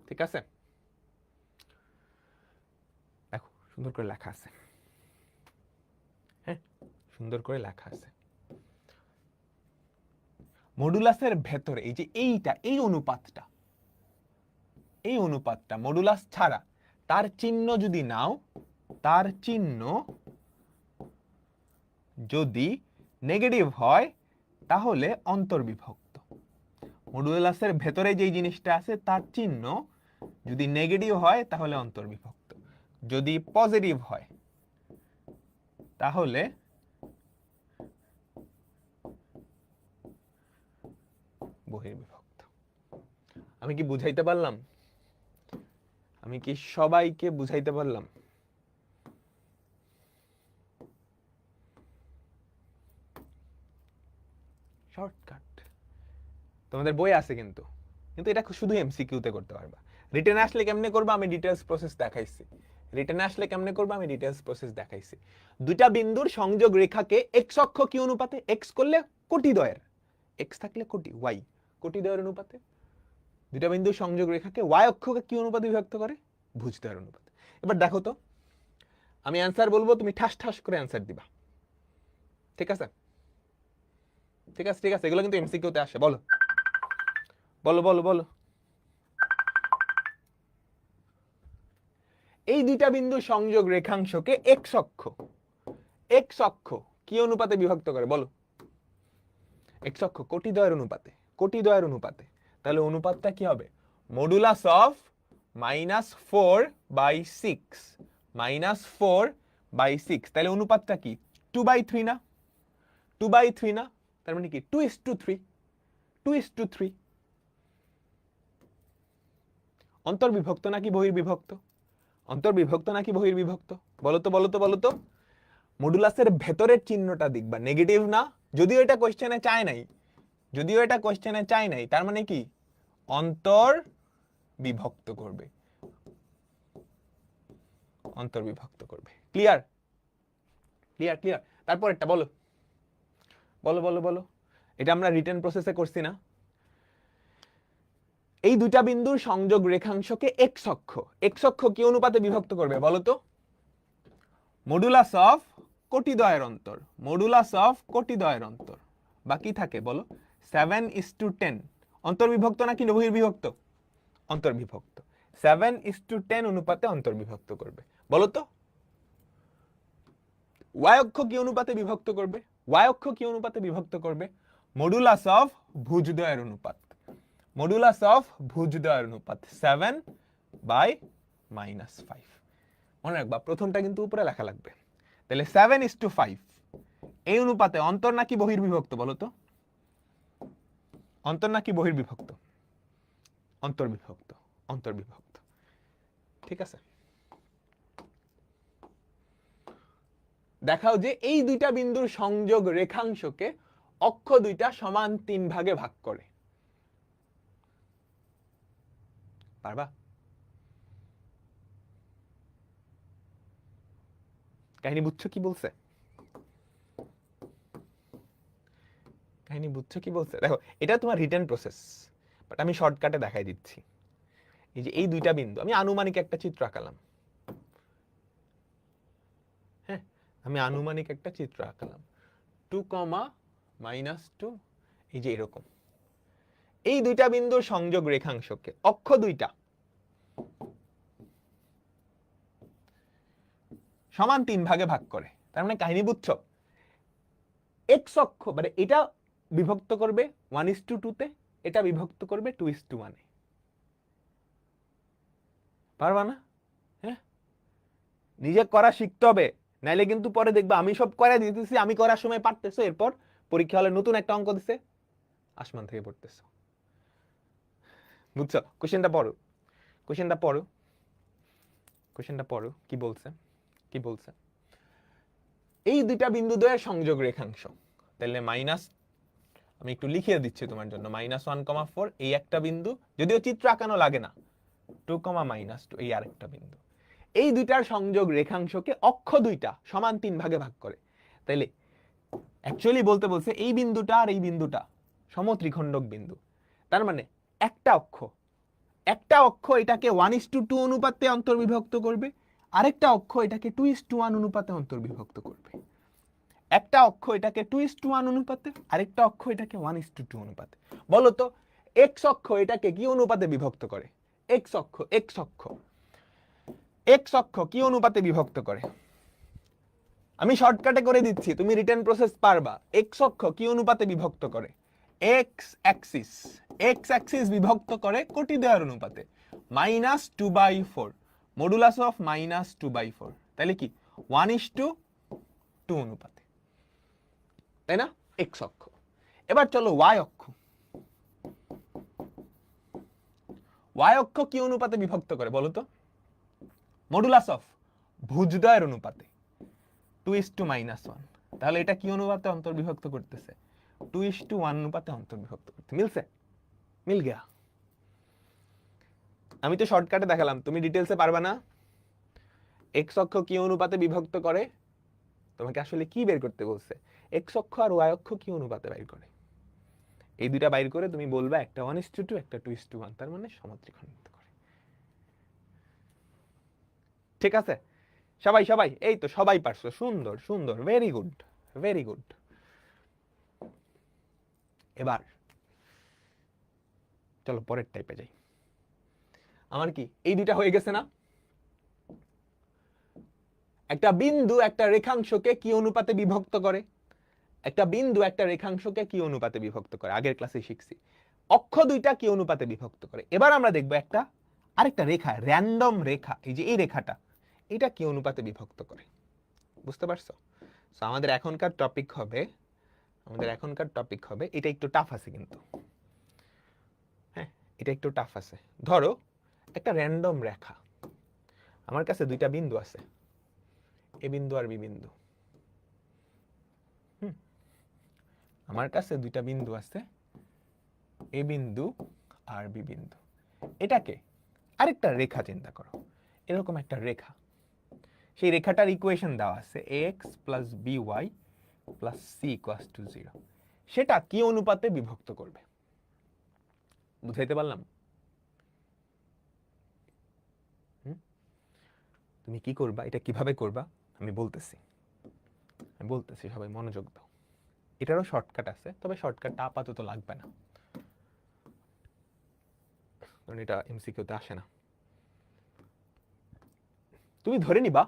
ঠিক আছে, দেখো সুন্দর করে লেখা আছে। হ্যাঁ, সুন্দর করে লেখা আছে। মডুলাসের ভেতরে এই যে এই অনুপাতটা মডুলাস ছাড়া তার চিহ্ন যদি নাও, তার চিহ্ন যদি নেগেটিভ হয় তাহলে অন্তর্বিভক্ত। মডুলাসের ভেতরে যে জিনিসটা আছে তার চিহ্ন যদি নেগেটিভ হয় তাহলে অন্তর্বিভক্ত, যদি পজিটিভ হয় তাহলে বহির্বিভক্ত। আমি কি বুঝাইতে পারলাম? আমি কি সবাইকে বুঝাইতে পারলাম? শর্টকাট তোমাদের বই আছে কিন্তু এটা শুধু এমসিকিউতে করতে পারবা। রিটেন আসলে কেমনে করবা আমি ডিটেইলস প্রসেস দেখাইছি। দুইটা বিন্দুর সংযোগ রেখাকে এক্স অক্ষ কি অনুপাতে? এক্স করলে কোটিদ্বয়ের, এক্স থাকলে কোটি, ওয়াই কোটিদ্বয়ের অনুপাতে। দুইটা বিন্দুর সংযোগ রেখাকে ওয়াই অক্ষকে কি অনুপাতে বিভক্ত করে? ভুজদ্বয়ের অনুপাতে। এবার দেখো তো, আমি অ্যান্সার বলবো, তুমি ঠাস ঠাস করে অ্যান্সার দিবা। ঠিক আছে, এগুলো কিন্তু এমসিকিউতে আসে। বলো বলো বলো বলো। এই দুইটা বিন্দু সংযোগ রেখাংশকে এক্স অক্ষ কি অনুপাতে বিভক্ত করে? বলো। এক্স অক্ষ কোটিদ্বয়ের অনুপাতে। তাহলে অনুপাতটা কি হবে? মডুলাস অফ -4/6 তাহলে অনুপাতটা কি 2/3 না? 2/3 না? তার মানে কি 2:3। অন্তর্বিভক্ত নাকি বহির্বিভক্ত? বলো তো। মডুলাসের ভেতরের চিহ্নটা দেখবা নেগেটিভ না? যদিও এটা কোশ্চেনে চায় নাই, তার মানে কি অন্তর্বিভক্ত করবে। ক্লিয়ার? তারপর এটা বলো। এটা আমরা রিটেন প্রসেসে করছি না? এই দুইটা বিন্দুর সংযোগ রেখাংশকে এক্স অক্ষ কি অনুপাতে বিভক্ত করবে? বলো তো। মডুলাস অফ কোটিদ্বয়ের অন্তর। বাকি থাকে বলো 7:10। অন্তর্বিভক্ত নাকি বহির্বিভক্ত? অন্তর্বিভক্ত। 7:10 অনুপাতে অন্তর্বিভক্ত করবে। বলো তো ওয়াই অক্ষ কি অনুপাতে বিভক্ত করবে? মডুলাস অফ ভুজদ্বয়ের অনুপাত। 7/-5। মনে রাখবা প্রথমটা কিন্তু উপরে লেখা লাগবে। তাহলে 7:5 এই অনুপাতে অন্তর নাকি বহির্বিভক্ত? বলো তো। অন্তর নাকি বহির্বিভক্ত? অন্তর্বিভক্ত। ঠিক আছে, দেখাও যে এই দুইটা বিন্দুর সংযোগ রেখাংশকে অক্ষ দুইটা সমান 3 ভাগে ভাগ করে। পারবা? কাহিনী বুঝছো কি বলছে? কাহিনী বুঝছো কি বলছে? দেখো এটা তোমার রিটেন প্রসেস, বাট আমি শর্টকাটে দেখাই দিচ্ছি। এই যে এই দুইটা বিন্দু, আমি আনুমানিক একটা চিত্র আঁকালাম। হ্যাঁ, আমি আনুমানিক একটা চিত্র আঁকালাম 2, -2, এই যে এরকম। এই দুইটা বিন্দুর সংযোগ রেখাংশকে অক্ষ দুইটা সমান 3 ভাগে ভাগ করে। তার মানে কাহিনী বুঝছো? এক্স অক্ষ মানে এটা বিভক্ত করবে 1:2 তে, এটা বিভক্ত করবে 2:1 এ। পারবা না? হ্যাঁ, নিজে করা শিখতে হবে, নাইলে কিন্তু পরে দেখবা আমি সব করে দিতেছি, আমি করার সময় পারতেছো, এরপর পরীক্ষা হলে নতুন একটা অঙ্ক দিছে, আসমান থেকে পড়তেছো। বুঝছো? কোশ্চেনটা পড়ো, কোশ্চেনটা পড়ো, কোশ্চেনটা পড়ো। কি বলছে, কি বলছে? এই দুইটা বিন্দু দ্বয়ের সংযোগ রেখাংশ, তাহলে মাইনাস, আমি একটু লিখিয়ে দিচ্ছি তোমার জন্য, -1,4 এই একটা বিন্দু, যদিও চিত্র আঁকানো লাগে না, 2, -2 এই আরেকটা বিন্দু। এই দুইটার সংযোগ রেখাংশকে অক্ষ দুইটা সমান 3 ভাগে ভাগ করে। তাইলে অ্যাকচুয়ালি বলতে বলছে এই বিন্দুটা আর এই বিন্দুটা সমত্রিখণ্ডক বিন্দু। তার মানে একটা অক্ষ এটাকে 1:2 অনুপাতে অন্তর্বিভক্ত করবে, আরেকটা অক্ষ এটাকে 2:1 অনুপাতে অন্তর্বিভক্ত করবে। একটা অক্ষ এটাকে 2:1 অনুপাতে, আরেকটা অক্ষ এটাকে 1:2 অনুপাতে। বলো তো এক্স অক্ষ এটাকে কি অনুপাতে বিভক্ত করে? এক্স অক্ষ কি অনুপাতে বিভক্ত করে? আমি শর্টকাটে করে দিচ্ছি, তুমি রিটেন প্রসেস পারবা। এক্স অক্ষ কি অনুপাতে বিভক্ত করে? এক্স অ্যাক্সিস বিভক্ত করে কোটি দ্বয়ের অনুপাতে, -2/4, মডুলাস অফ -2/4। তাহলে কি 1:2 অনুপাতে, তাই না? এক্স অক্ষ। এবার চলো ওয়াই অক্ষ। ওয়াই অক্ষ কি অনুপাতে বিভক্ত করে বলো তো? মডুলাস অফ ভুজদ্বয়ের অনুপাতে, 2:1। তাহলে এটা কি অনুপাতে অন্তর্বিভক্ত করতেছে? 2:1 অনুপাতে অন্তর্বিভক্ত করতে। মিলছে? মিল গিয়া? আমি তো শর্টকাটে দেখালাম, তুমি ডিটেলসে পারবা না। এক্স অক্ষ কি অনুপাতে বিভক্ত করে, তোমাকে আসলে কি বের করতে বলছে? এক্স অক্ষ আর ওয়াই অক্ষ কি অনুপাতে বাইর করে, এই দুইটা বাইর করে তুমি বলবা একটা 1:2 একটা 2:1, তার মানে সমত্রিখণ্ডিত করে। ঠিক আছে? সবাই এই তো সবাই পারছো, সুন্দর সুন্দর, ভেরি গুড ভেরি গুড। এবার চলো পরের টাইপে যাই। আমার কি এই দুইটা হয়ে গেছে না? একটা বিন্দু একটা রেখাংশকে কি অনুপাতে বিভক্ত করে? একটা বিন্দু একটা রেখাংশকে কি অনুপাতে বিভক্ত করে? আগের ক্লাসে শিখছি। অক্ষ দুইটা কি অনুপাতে বিভক্ত করে? এবার আমরা দেখব একটা আরেকটা রেখা, র্যান্ডম রেখা, এই যে এই রেখাটা, এটা কি অনুপাতে বিভক্ত করে। বুঝতে পারছো? সো আমাদের এখনকার টপিক হবে, এটা একটু টাফ আছে কিন্তু, হ্যাঁ এটা একটু টাফ আছে। ধরো একটা র্যান্ডম রেখা, আমার কাছে দুইটা বিন্দু আছে, এ বিন্দু আর বি বিন্দু। আমার কাছে দুইটা বিন্দু আছে, এ বিন্দু আর বি বিন্দু। এটাকে আরেকটা রেখা চিন্তা করো, এরকম একটা রেখা, সেই রেখাটার ইকুয়েশন দেওয়া আছে ax + by + c = 0। সেটা কি অনুপাতে বিভক্ত করবে? বুঝাইতে পারলাম? তুমি কি করবা, এটা কিভাবে করবা আমি বলতেছি, সবাই মনোযোগ দাও। এটারও শর্টকাট আছে, তবে শর্টকাটটা আপাতত লাগবে না, কারণ এটা এমসিকিউতে আসে না। তুমি ধরে নিবা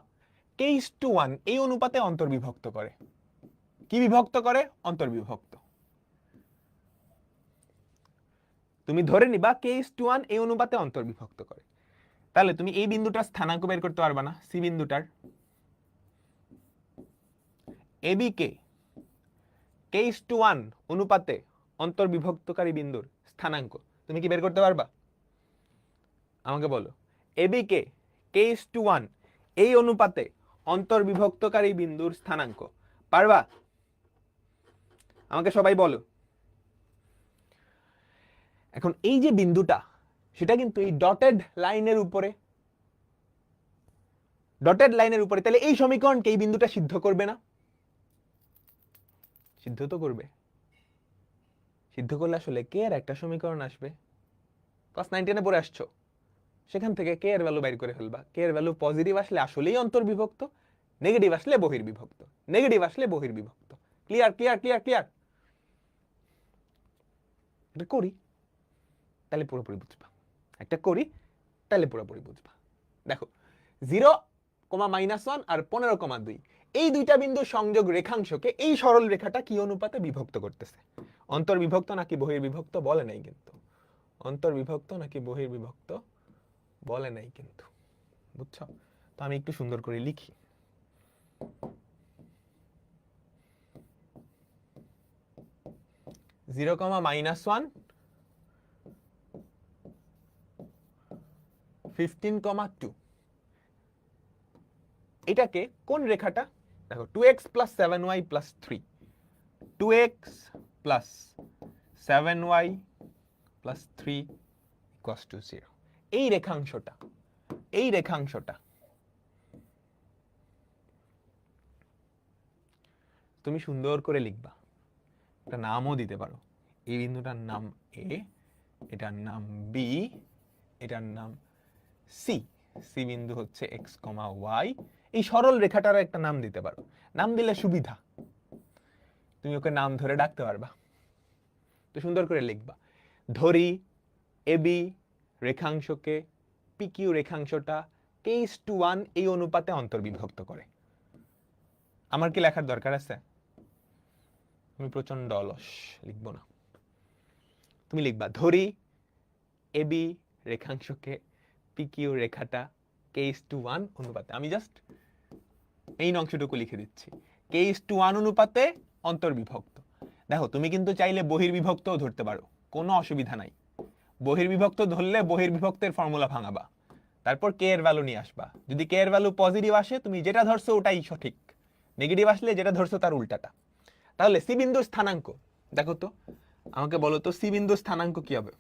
k:1 এই অনুপাতে অন্তর্বিভক্ত করে। কি বিভক্ত করে? অন্তর্বিভক্ত। তুমি ধরে নিবা k:1 এই অনুপাতে অন্তর্বিভক্ত করে। তাহলে তুমি এই বিন্দুটার স্থানাঙ্ক বের করতে পারবা না, সি বিন্দুটার, এবি কে k:1 অনুপাতে অন্তর্বিভক্তকারী বিন্দুর স্থানাঙ্ক তুমি কি বের করতে পারবা? আমাকে বলো, এবি কে k:1 এই অনুপাতে অন্তর্বিভক্তকারী বিন্দুর স্থানাঙ্ক পারবা? আমাকে সবাই বলো। এখন এই যে বিন্দুটা, সেটা কিন্তু এই ডটেড লাইনের উপরে, তাহলে এই সমীকরণকে এই বিন্দুটা সিদ্ধ করবে না? সিদ্ধ তো করবে। সিদ্ধ করলে আসলে কে এর একটা সমীকরণ আসবে, ক্লাস 9-10 পড়ে আসছো, সেখান থেকে কে এর ভ্যালু বাইর করে ফেলবা। কে এর ভ্যালু পজিটিভ আসলে আসলেই অন্তর্বিভক্ত, নেগেটিভ আসলে বহির্বিভক্ত, নেগেটিভ আসলে বহির্বিভক্ত। Clear clear clear clear. এটা করি তাহলে পুরোপুরি বুঝবা, একটা করি তাহলে পুরোপুরি বুঝবা। দেখো 0,-1 আর 15,2 এই দুইটা বিন্দু সংযোগ রেখাংশকে এই সরল রেখাটা কি অনুপাতে বিভক্ত করতেছে? অন্তর্বিভক্ত নাকি বহির্বিভক্ত বলে নাই কিন্তু, অন্তর্বিভক্ত নাকি বহির্বিভক্ত বলে নাই কিন্তু, বুঝছো? তো আমি একটু সুন্দর করে লিখি। (0,-1) 15,2 এটাকে কোন রেখাটা? দেখো 2x + 7y + 3, 2x + 7y + 3 = 0। এই রেখাংশটা, এই রেখাংশটা তুমি সুন্দর করে লিখবা, একটা নামও দিতে পারো। এই বিন্দুটার নাম এ, এটার নাম বি, এটার নাম সি। সি বিন্দু হচ্ছে x, y। এই সরল রেখাটারও একটা নাম দিতে পারো, নাম দিলে সুবিধা, তুমি ওকে নাম ধরে ডাকতে পারবা। তো সুন্দর করে লিখবা, ধরি এবি রেখাংশকে পিকিউ রেখাংশটা k:1 এই অনুপাতে অন্তর্বিভক্ত করে। আমার কি লেখার দরকার আছে? আমি প্রচন্ড অলস, লিখবো না। তুমি লিখবা ধরি এবি রেখাংশকে পিকিউ রেখাটা k:1 অনুপাতে। আমি জাস্ট এই অংশটুকু লিখে দিচ্ছি, k:1 অনুপাতে অন্তর্বিভক্ত। দেখো তুমি কিন্তু চাইলে বহির্বিভক্তও ধরতে পারো, কোনো অসুবিধা নাই। বহির্বিভক্ত ধরলে বহির্বিভক্তের ফর্মুলা ভাঙাবা, তারপর কে এর ভ্যালু নিয়ে আসবা। যদি কে এর ভ্যালু পজিটিভ আসে তুমি যেটা ধরছো ওটাই সঠিক, নেগেটিভ আসলে যেটা ধরছো তার উল্টাটা। তাহলে সি বিন্দুর স্থানাঙ্ক দেখো তো, আমাকে বলো তো সি বিন্দুর স্থানাঙ্ক কি হবে?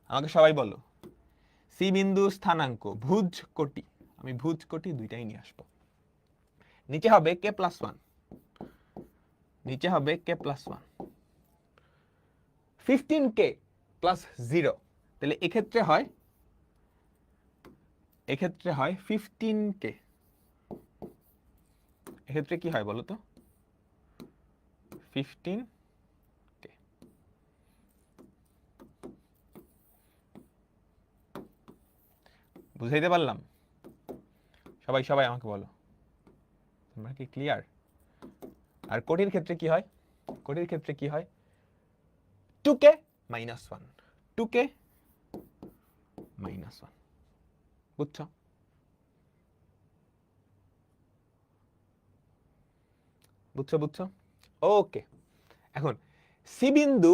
আমাকে সবাই বলো, সি বিন্দু স্থানাঙ্ক ভুজ কোটি। আমি ভুজ কোটি দুইটাই নিয়ে আসবো। নিচে হবে k+1, নিচে হবে k+1, 15k + 0। তাহলে এক্ষেত্রে হয় 15k। এক্ষেত্রে কি হয় বলো তো? 15k। বুঝাইতে পারলাম? সবাই সবাই আমাকে বলো, তোমরা কি ক্লিয়ার? আর কোটির ক্ষেত্রে কি হয়? কোটির ক্ষেত্রে কি হয়? 2k - 1, 2k - 1। বুঝছো? বুঝছো বুঝছো? ওকে। এখন সি বিন্দু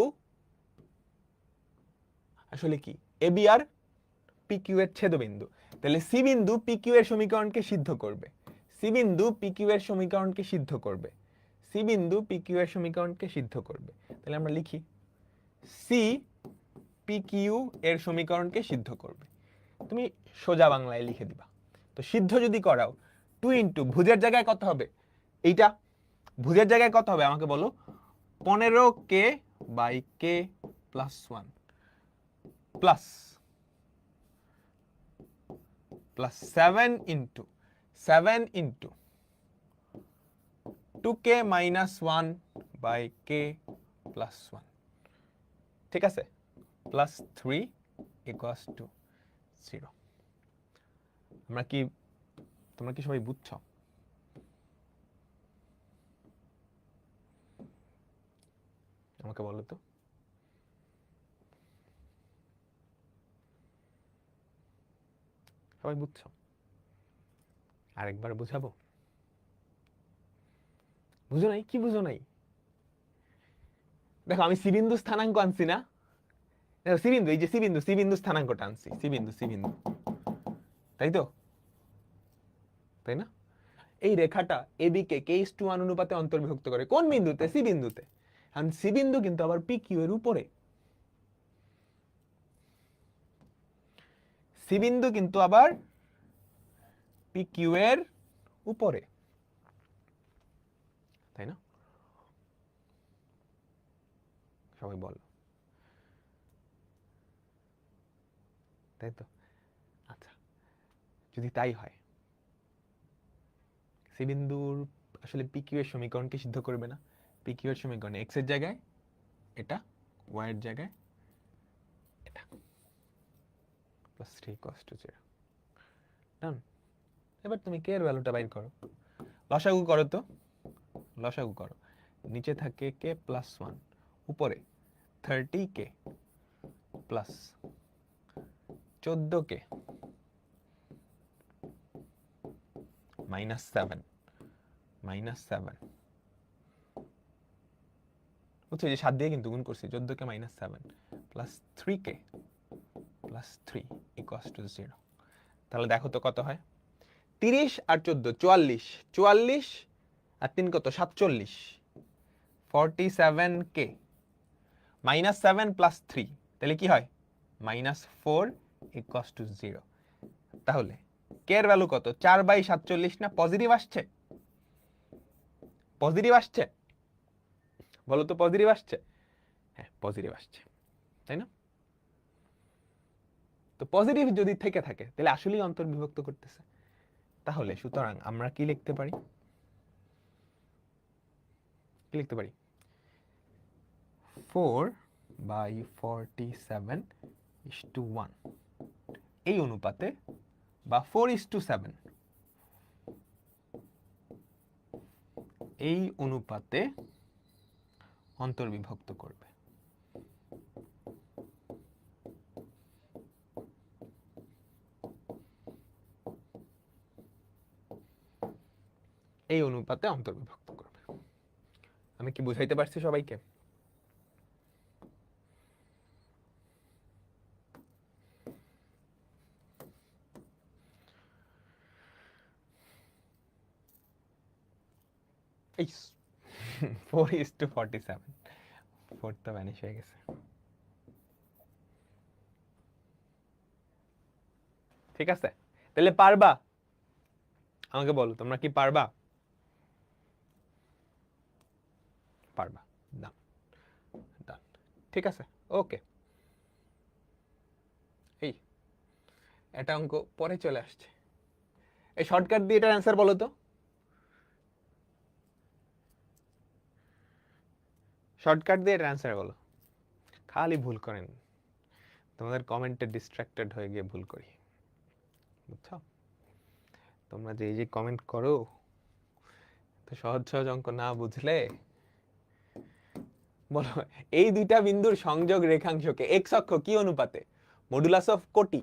আসলে কি? এবি আর পিকিউ এর ছেদবিন্দু। তাহলে সি বিন্দু পিকিউ এর সমীকরণকে সিদ্ধ করবে, সি বিন্দু পিকিউ এর সমীকরণকে সিদ্ধ করবে, সি বিন্দু পিকিউ এর সমীকরণকে সিদ্ধ করবে। তাহলে আমরা লিখি সি পিকিউ এর সমীকরণকে সিদ্ধ করবে। তুমি সোজা বাংলায় লিখে দিবা। তো সিদ্ধ যদি করাও 2 * ভুজের জায়গায় কত হবে? এইটা ভুজের জায়গায় কত হবে আমাকে বলো? 15k / k+1 plus 7 * 2k - 1 / k+1, ঠিক আছে? +3 = 0। তোমরা কি সবাই বুঝছো? আমাকে বলো তো। সবাই বুঝছো? আরেকবার বুঝাবো? বুঝো নাই? কি বুঝো নাই? দেখো আমি সি বিন্দু স্থানাঙ্ক আনছি না, দেখো সি বিন্দু, এই যে সি বিন্দু স্থানাঙ্কটা আনছি, সি বিন্দু, তাই তো? তাই না? এই রেখাটা এবি কে k:1 অনুপাতে অন্তর্বিভক্ত করে কোন বিন্দুতে? সি বিন্দুতে। কারণ সি বিন্দু কিন্তু আবার পি কিউ এর উপরে, সি বিন্দু কিন্তু আবার পি কিউ এর উপরে, তাই না? সবাই বলো। তাই তো? আচ্ছা, যদি তাই হয়, সি বিন্দুর আসলে পিকিউ এর সমীকরণকে সিদ্ধ করবে না। পিকিউ এর সমীকরণে এক্স এর জায়গায় এটা, ওয়াই এর জায়গায় এটা, প্লাস 3 cos 0। ডান। এবার তুমি কে এর ভ্যালুটা বাইর করো, লসাগু করো তো, লসাগু করো। নিচে থাকে কে প্লাস 1, উপরে 30k প্লাস 14k মাইনাস 7 বুঝছো, যে 7 দিয়ে কিন্তু গুণ করছি, 14k minus 7 plus 3k plus 3 equals to 0। তাহলে দেখো তো কত হয়, 30 আর 14 44, 44 আর 3 কত 47, 47k মাইনাস 7 প্লাস 3, তাহলে কি হয় মাইনাস 4 ইকুয়ালস টু 0। তাহলে কে এর ভ্যালু কত, 4/47 না? পজিটিভ আসছে, পজিটিভ আসছে, বলো তো পজিটিভ আসছে? হ্যাঁ পজিটিভ আসছে, তাই না? তো পজিটিভ যদি থেকে থাকে তাহলে আসলেই অন্তর্বিভক্ত করতেছে। তাহলে সুতরাং আমরা কি লিখতে পারি, কি লিখতে পারি, 4/47:1 এই অনুপাতে, বা 4:7 এই অনুপাতে অন্তর্বিভক্ত করবে। এই অনুপাতে অন্তর্বিভক্ত করবে। আমি কি বুঝাইতে পারছি সবাইকে? এই 4:47, 4 তো ভ্যানিশ হয়ে গেছে। ঠিক আছে, তাহলে পারবা? আমাকে বলো তোমরা কি পারবা? পারবা, ডান ডান, ঠিক আছে, ওকে। এই এটা অঙ্ক পরে চলে আসছে, এই শর্টকাট দিয়ে এটার অ্যান্সার বলো তো, শর্টকাট দিয়ে এটার অ্যান্সার বলো। খালি ভুল করেন, তোমাদের কমেন্টে ডিস্ট্রাক্টেড হয়ে গিয়ে ভুল করি, বুঝছো? তোমরা যে এই যে কমেন্ট করো, তো সহজ সহজ অঙ্ক না বুঝলে বলো, এই দুইটা বিন্দুর সংযোগ রেখাংশকে এক্স অক্ষ কি অনুপাতে, মডুলাস অফ কোটি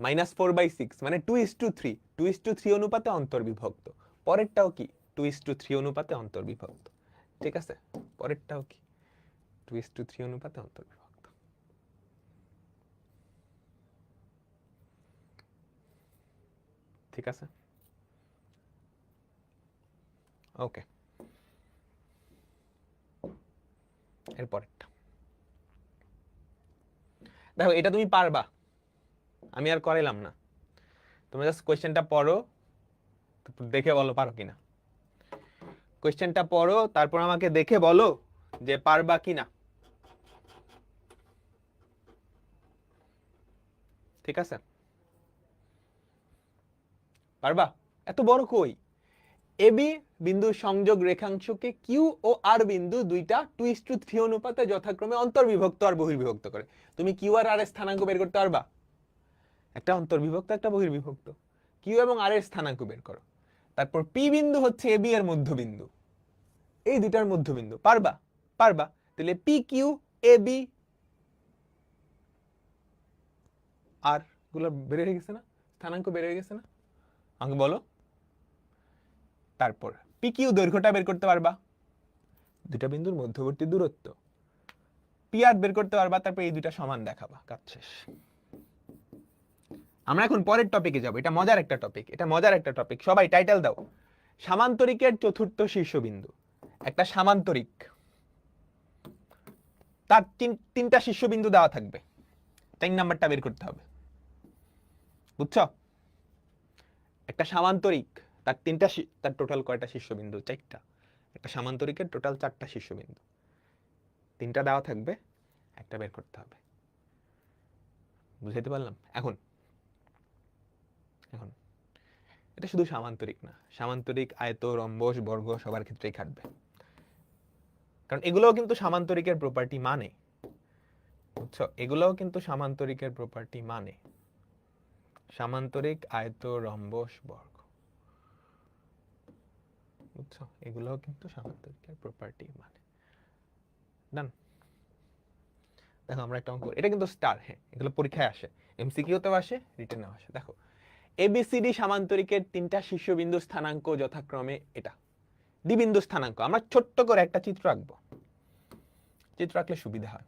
-4/6 মানে 2:3, 2:3 অনুপাতে অন্তর্বিভক্ত। পরেরটাও কি 2:3 অনুপাতে অন্তর্বিভক্ত, ঠিক আছে? পরেরটাও কি 2:3 অনুপাতে অন্তর্বিভক্ত। ঠিক আছে, ওকে। এরপরেরটা দেখো, এটা তুমি পারবা, আমি আর করাইলাম না, তোমরা জাস্ট কোয়েশ্চেনটা পড়ো, দেখে বলো পারো কিনা। কোয়েশ্চেনটা পড়ো, তারপর আমাকে দেখে বলো যে পারবা কিনা। ঠিক আছে, পারবা? এত বড় কই, এবি বিন্দু সংযোগ রেখাংশকে কিউ ও আর বিন্দু দুইটা 2:3 অনুপাতে যথাক্রমে অন্তর্বিভক্ত আর বহির্বিভক্ত করে। তুমি কিউ আর আর এর স্থানাঙ্ক বের করতে পারবা? একটা অন্তর্বিভক্ত একটা বহির্বিভক্ত, কিউ এবং আর এর স্থানাঙ্ক বের করো। তারপর পি বিন্দু হচ্ছে এবি এর মধ্যবিন্দু, এই দুইটার মধ্যবিন্দু, পারবা? পারবা। তাহলে পি কিউ এ বি আর গুলো বের হয়ে গেছে না, স্থানাঙ্ক বের হয়ে গেছে না, আমাকে বলো। তারপর পি কিউ দৈর্ঘ্যটা বের করতে পারবা, দুটা বিন্দুর মধ্যবর্তী দূরত্ব। পি আর বের করতে পারবা, তারপর এই দুটা সমান দেখাবা, কাজ শেষ। আমরা এখন পরের টপিকে যাব, এটা মজার একটা টপিক, এটা মজার একটা টপিক, সবাই টাইটেল দাও, সামান্তরিকের চতুর্থ শীর্ষবিন্দু। একটা সামান্তরিক, তার তিনটা শীর্ষবিন্দু দেওয়া থাকবে, 3 নাম্বারটা বের করতে হবে, বুঝছো? একটা সামান্তরিক, তার তার টোটাল কয়টা শীর্ষবিন্দু, 4টা। একটা সামান্তরিকের টোটাল 4টা শীর্ষবিন্দু, 3টা দেওয়া থাকবে, একটা বের করতে হবে। বুঝাইতে পারলাম? এখন এখন এটা শুধু সামান্তরিক না, সামান্তরিক, আয়ত, রম্বস, বর্গ সবার ক্ষেত্রেই খাটবে, কারণ এগুলোও কিন্তু সামান্তরিকের প্রপার্টি মানে, বুঝছো? এগুলোও কিন্তু সামান্তরিকের প্রপার্টি মানে, সামান্তরিক, আয়ত, রম্বস, বর্গ, বুঝছো? এগুলোও কিন্তু সামান্তরিকের প্রপার্টি মানে। ডান। দেখো আমরা একটা অঙ্ক, এটা কিন্তু স্টার, হ্যাঁ এগুলো পরীক্ষায় আসে, এমসিকিউতেও আসে, রিটেনেও আসে। দেখো এবিসিডি সামান্তরিকের তিনটা শীর্ষবিন্দু স্থানাঙ্ক যথাক্রমে এটা, ডি বিন্দু স্থানাঙ্ক। আমরা ছোট্ট করে একটা চিত্র আঁকবো, চিত্র আঁকলে সুবিধা হয়।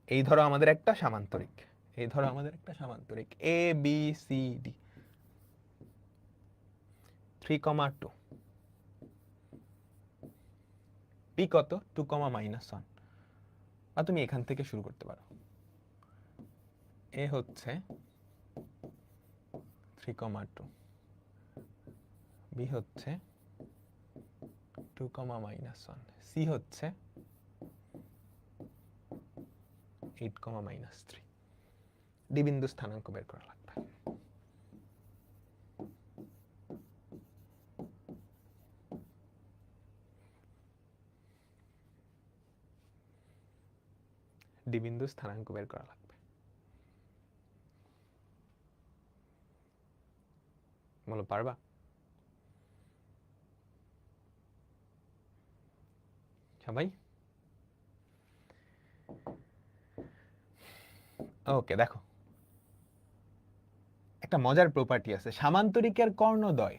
এই ধরো আমাদের একটা সামান্তরিক, এই ধরো আমাদের একটা সামান্তরিক A B C D, 3,2, B কত 2, -1, বা তুমি এখান থেকে শুরু করতে পারো। এ হচ্ছে 3,2, বি হচ্ছে 2, -1, সি হচ্ছে 8, -3। ডি বিন্দু স্থানাঙ্ক বের করা লাগবে। ডি বিন্দু স্থানাঙ্ক বের করা লাগবে। বলো পারবা? সবাই ওকে। দেখো একটা মজার প্রপার্টি আছে, সামান্তরিকের কর্ণদ্বয়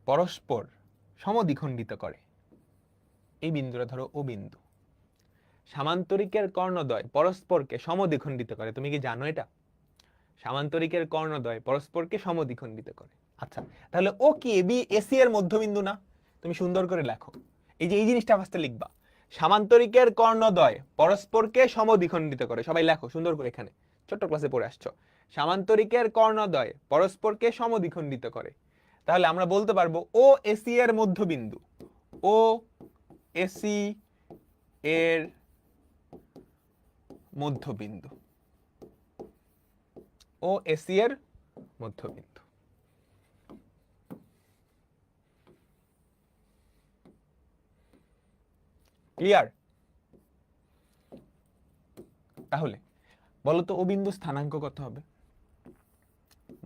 পরস্পর সমদ্বিখণ্ডিত করে। এই বিন্দুটা ধরো ও বিন্দু, সামান্তরিকের কর্ণদ্বয় পরস্পরকে সমদ্বিখণ্ডিত করে। তুমি কি জানো এটা? সামান্তরিকের কর্ণদ্বয় পরস্পরকে সমদ্বিখণ্ডিত করে। আচ্ছা তাহলে ও কি এবি এসি এর মধ্যবিন্দু না? তুমি সুন্দর করে লেখো, এই যে এই জিনিসটা ফার্স্টে লিখবা, সামান্তরিকের কর্ণদ্বয় পরস্পরকে সমদ্বিখণ্ডিত করে। সবাই লেখো সুন্দর করে, এখানে ছোট্ট ক্লাসে পড়ে আসছো, সামান্তরিকের কর্ণদ্বয় পরস্পরকে সমদ্বিখণ্ডিত করে। তাহলে আমরা বলতে পারবো ও এসি এর মধ্যবিন্দু, ও এসি এর মধ্যবিন্দু, ও এসি এর মধ্যবিন্দু। ক্লিয়ার? তাহলে বলতো ও বিন্দু স্থানাঙ্ক কত হবে?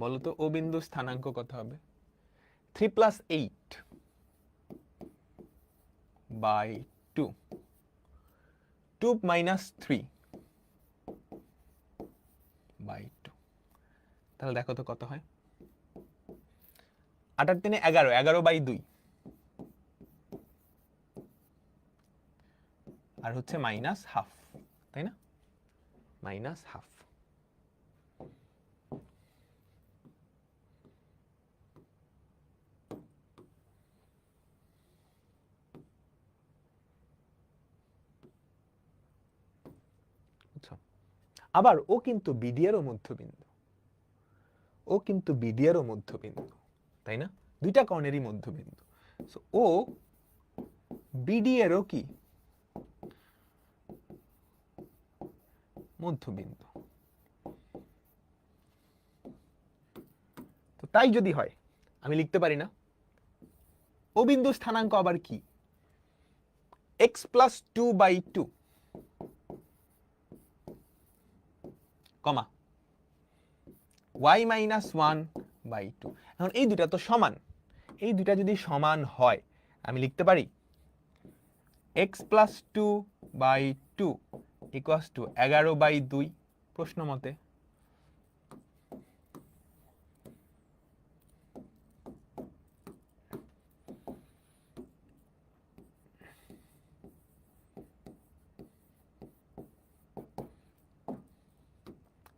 বলতো ও বিন্দু স্থানাঙ্ক কত হবে? 3 + 8/2, 2 - 3/2। তাহলে দেখো তো কত হয়? 8 আর 3 11, 11/2, আর হচ্ছে -½ তাই না? -½ আবার ও কিন্তু বিডি এরও মধ্যবিন্দু, ও কিন্তু বিডি এরও মধ্যবিন্দু, তাই না? দুইটা কর্ণেরই মধ্যবিন্দু। সো ও বিডি এরও কি মধ্যবিন্দু। তো তাই যদি হয় আমি লিখতে পারি না ও বিন্দু স্থানাঙ্ক আবার কি? x + 2/2, কমা y - 1/2। এখন এই দুটা তো সমান, এই দুটা যদি সমান হয় আমি লিখতে পারি x + 2/2 = 11/2 প্রশ্ন মতে।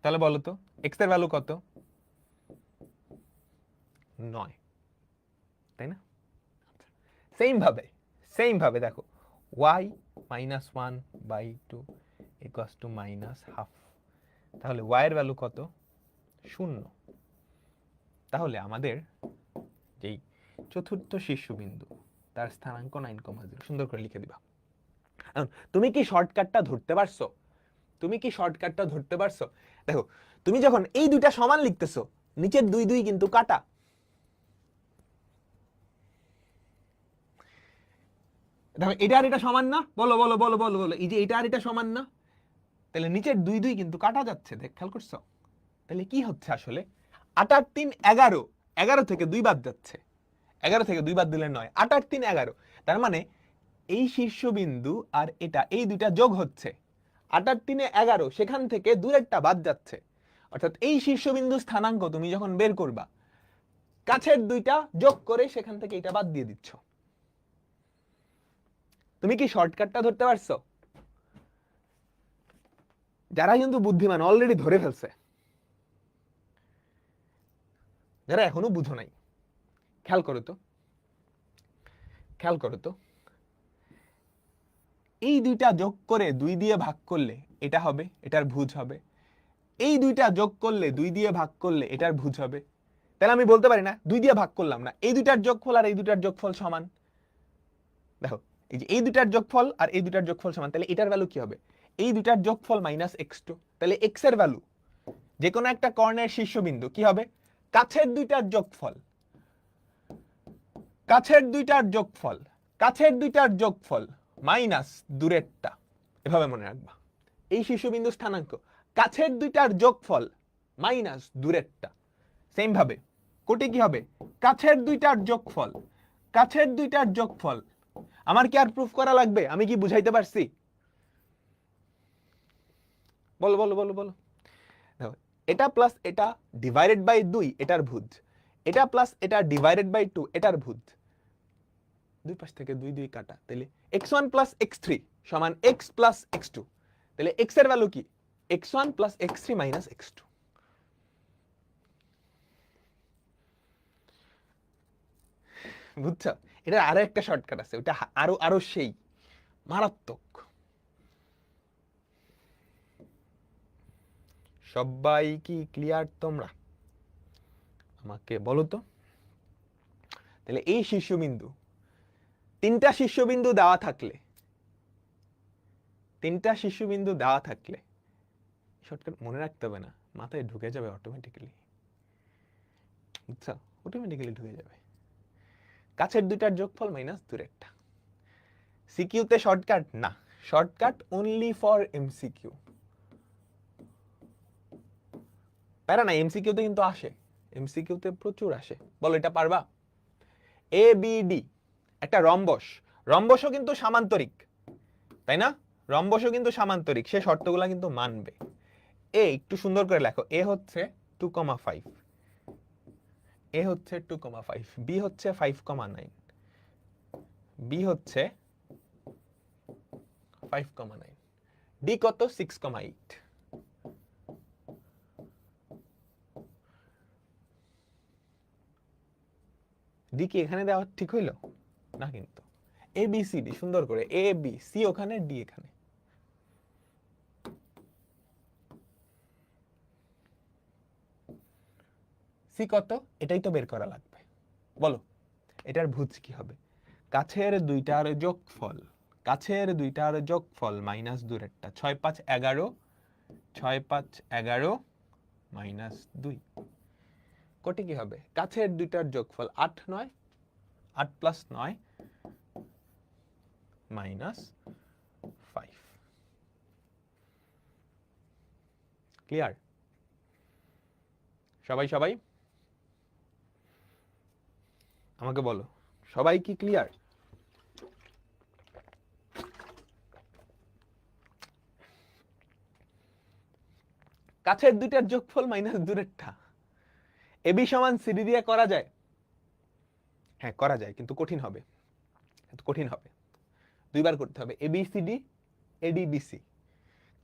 তাহলে বলো তো x এর ভ্যালু কত? 9, তাই না? সেম ভাবে দেখো y - 1/2 = -½ তাহলে y এর ভ্যালু কত? 0। তাহলে আমাদের যেই চতুর্থ শীর্ষবিন্দু তার স্থানাঙ্ক 9,0। সুন্দর করে লিখে দিবা। তুমি কি শর্টকাটটা ধরতে পারছো? তুমি কি শর্টকাটটা ধরতে পারছো? দেখো তুমি যখন এই দুইটা সমান লিখতেছো, নিচের দুই দুই কিন্তু কাটা। দেখো এটা আর এটা সমান না, বলো বলো বলো বলো বলো, এই যে এটা আর এটা সমান না, তাহলে নিচের দুই দুই কিন্তু কাটা যাচ্ছে, দেখ খেয়াল করছো? তাহলে কি হচ্ছে আসলে, ৮ আর ৩ ১১, ১১ থেকে ২ বাদ যাচ্ছে, ১১ থেকে ২ বাদ দিলে ৯, ৮ আর ৩ ১১, তার মানে এই শীর্ষবিন্দু আর এটা এই দুইটা যোগ হচ্ছে, ৮ আর ৩ ১১, সেখান থেকে দূরেরটা বাদ যাচ্ছে, অর্থাৎ এই শীর্ষবিন্দু স্থানাঙ্ক তুমি যখন বের করবা, কাছের দুইটা যোগ করে সেখান থেকে এটা বাদ দিয়ে দিচ্ছ। তুমি কি শর্টকাটটা ধরতে পারছো? যারা কিন্তু বুদ্ধিমান অলরেডি ধরে ফেলছে, যারা এখনো বুঝো নাই খেয়াল করো তো, খেয়াল করো তো, এই দুইটা যোগ করে ২ দিয়ে ভাগ করলে এটা হবে, এটার ভুজ হবে, এই দুইটা যোগ করলে ২ দিয়ে ভাগ করলে এটার ভুজ হবে। তাহলে আমি বলতে পারি না ২ দিয়ে ভাগ করলাম না, এই দুইটার যোগফল আর এই দুইটার যোগফল সমান। দেখো এই যে এই দুইটার যোগফল আর এই দুইটার যোগফল সমান, তাহলে এটার ভ্যালু কি হবে, এই দুইটার যোগফল মাইনাস x2, তাহলে x এর ভ্যালু যে কোনো একটা কর্ণের শীর্ষবিন্দু কি হবে, কাছের দুইটার যোগফল, কাছের দুইটার যোগফল, কাছের দুইটার যোগফল মাইনাস দূরেরটা, এভাবে মনে রাখবা। এই শীর্ষবিন্দু স্থানাঙ্ক, কাছের দুইটার যোগফল মাইনাস দূরেরটা। সেম ভাবে কোটি কি হবে, কাছের দুইটার যোগফল, কাছের দুইটার যোগফল। আমার কি আর প্রুফ করা লাগবে? আমি কি বুঝাইতে পারছি? বলো বলো বলো বলো। দেখো এটা প্লাস এটা ডিভাইডেড বাই 2 এটার ভুজ, এটা প্লাস এটা ডিভাইডেড বাই 2 এটার ভুজ, দুই পাশ থেকে ২ ২ কাটা, তাহলে x1 প্লাস x3 সমান x প্লাস x2, তাহলে x এর ভ্যালু কি, x1 plus x3 minus x2। বুঝছো? এটা আরো একটা শর্টকাট আছে, ওটা আরো আরো সেই মারাত্মক। সবাই কি ক্লিয়ার তোমরা? আমাকে বলো তো। তাহলে এই শীর্ষবিন্দু, তিনটা শীর্ষবিন্দু দেওয়া থাকলে, তিনটা শীর্ষবিন্দু দেওয়া থাকলে, শর্টকাট মনে রাখতে হবে না, মাথায় ঢুকে যাবে অটোমেটিক্যালি। বুঝছো? অটোমেটিক্যালি ঢুকে যাবে। কাছের দুইটার যোগফল মাইনাস দূরেরটা। সিকিউতে শর্টকাট না, শর্টকাট অনলি ফর এমসিকিউ। প্যারা না, এমসিকিউতে কিন্তু আসে, এমসিকিউতে প্রচুর আসে। বলো এটা পারবা? এ বি ডি একটা রম্বস, রম্বসও কিন্তু সামান্তরিক, তাই না? রম্বসও কিন্তু সামান্তরিক, সে শর্তগুলা কিন্তু মানবে। এ একটু সুন্দর করে লেখো, এ হচ্ছে 2,5, এ হচ্ছে 2,5, বি হচ্ছে 5,9, বি হচ্ছে 5,9, ডি কত 6,8। ডি কি এখানে দেওয়া ঠিক হইল না? কিন্তু এ বি সি ডি, সুন্দর করে এ বি সি ওখানে, ডি এখানে। সি কত, এটাই তো বের করা লাগবে। বলো এটার ভুজ কি হবে, কাছের দুইটার যোগফল, কাছের দুইটার যোগফল মাইনাস দূরেরটা, 6 5 11, 6 5 11 মাইনাস 2, কোটি কি হবে, কাছের দুইটার যোগফল 8 9, 8 প্লাস 9 মাইনাস 5। ক্লিয়ার? সবাই সবাই আমাকে বলো, সবাই কি ক্লিয়ার? কাছের দুইটার যোগফল মাইনাস দূরেরটা, এবি সমান সিডি দিয়ে করা যায়? হ্যাঁ করা যায়, কিন্তু কঠিন হবে, কঠিন হবে, দুইবার করতে হবে। এবিসিডি এডিবিসি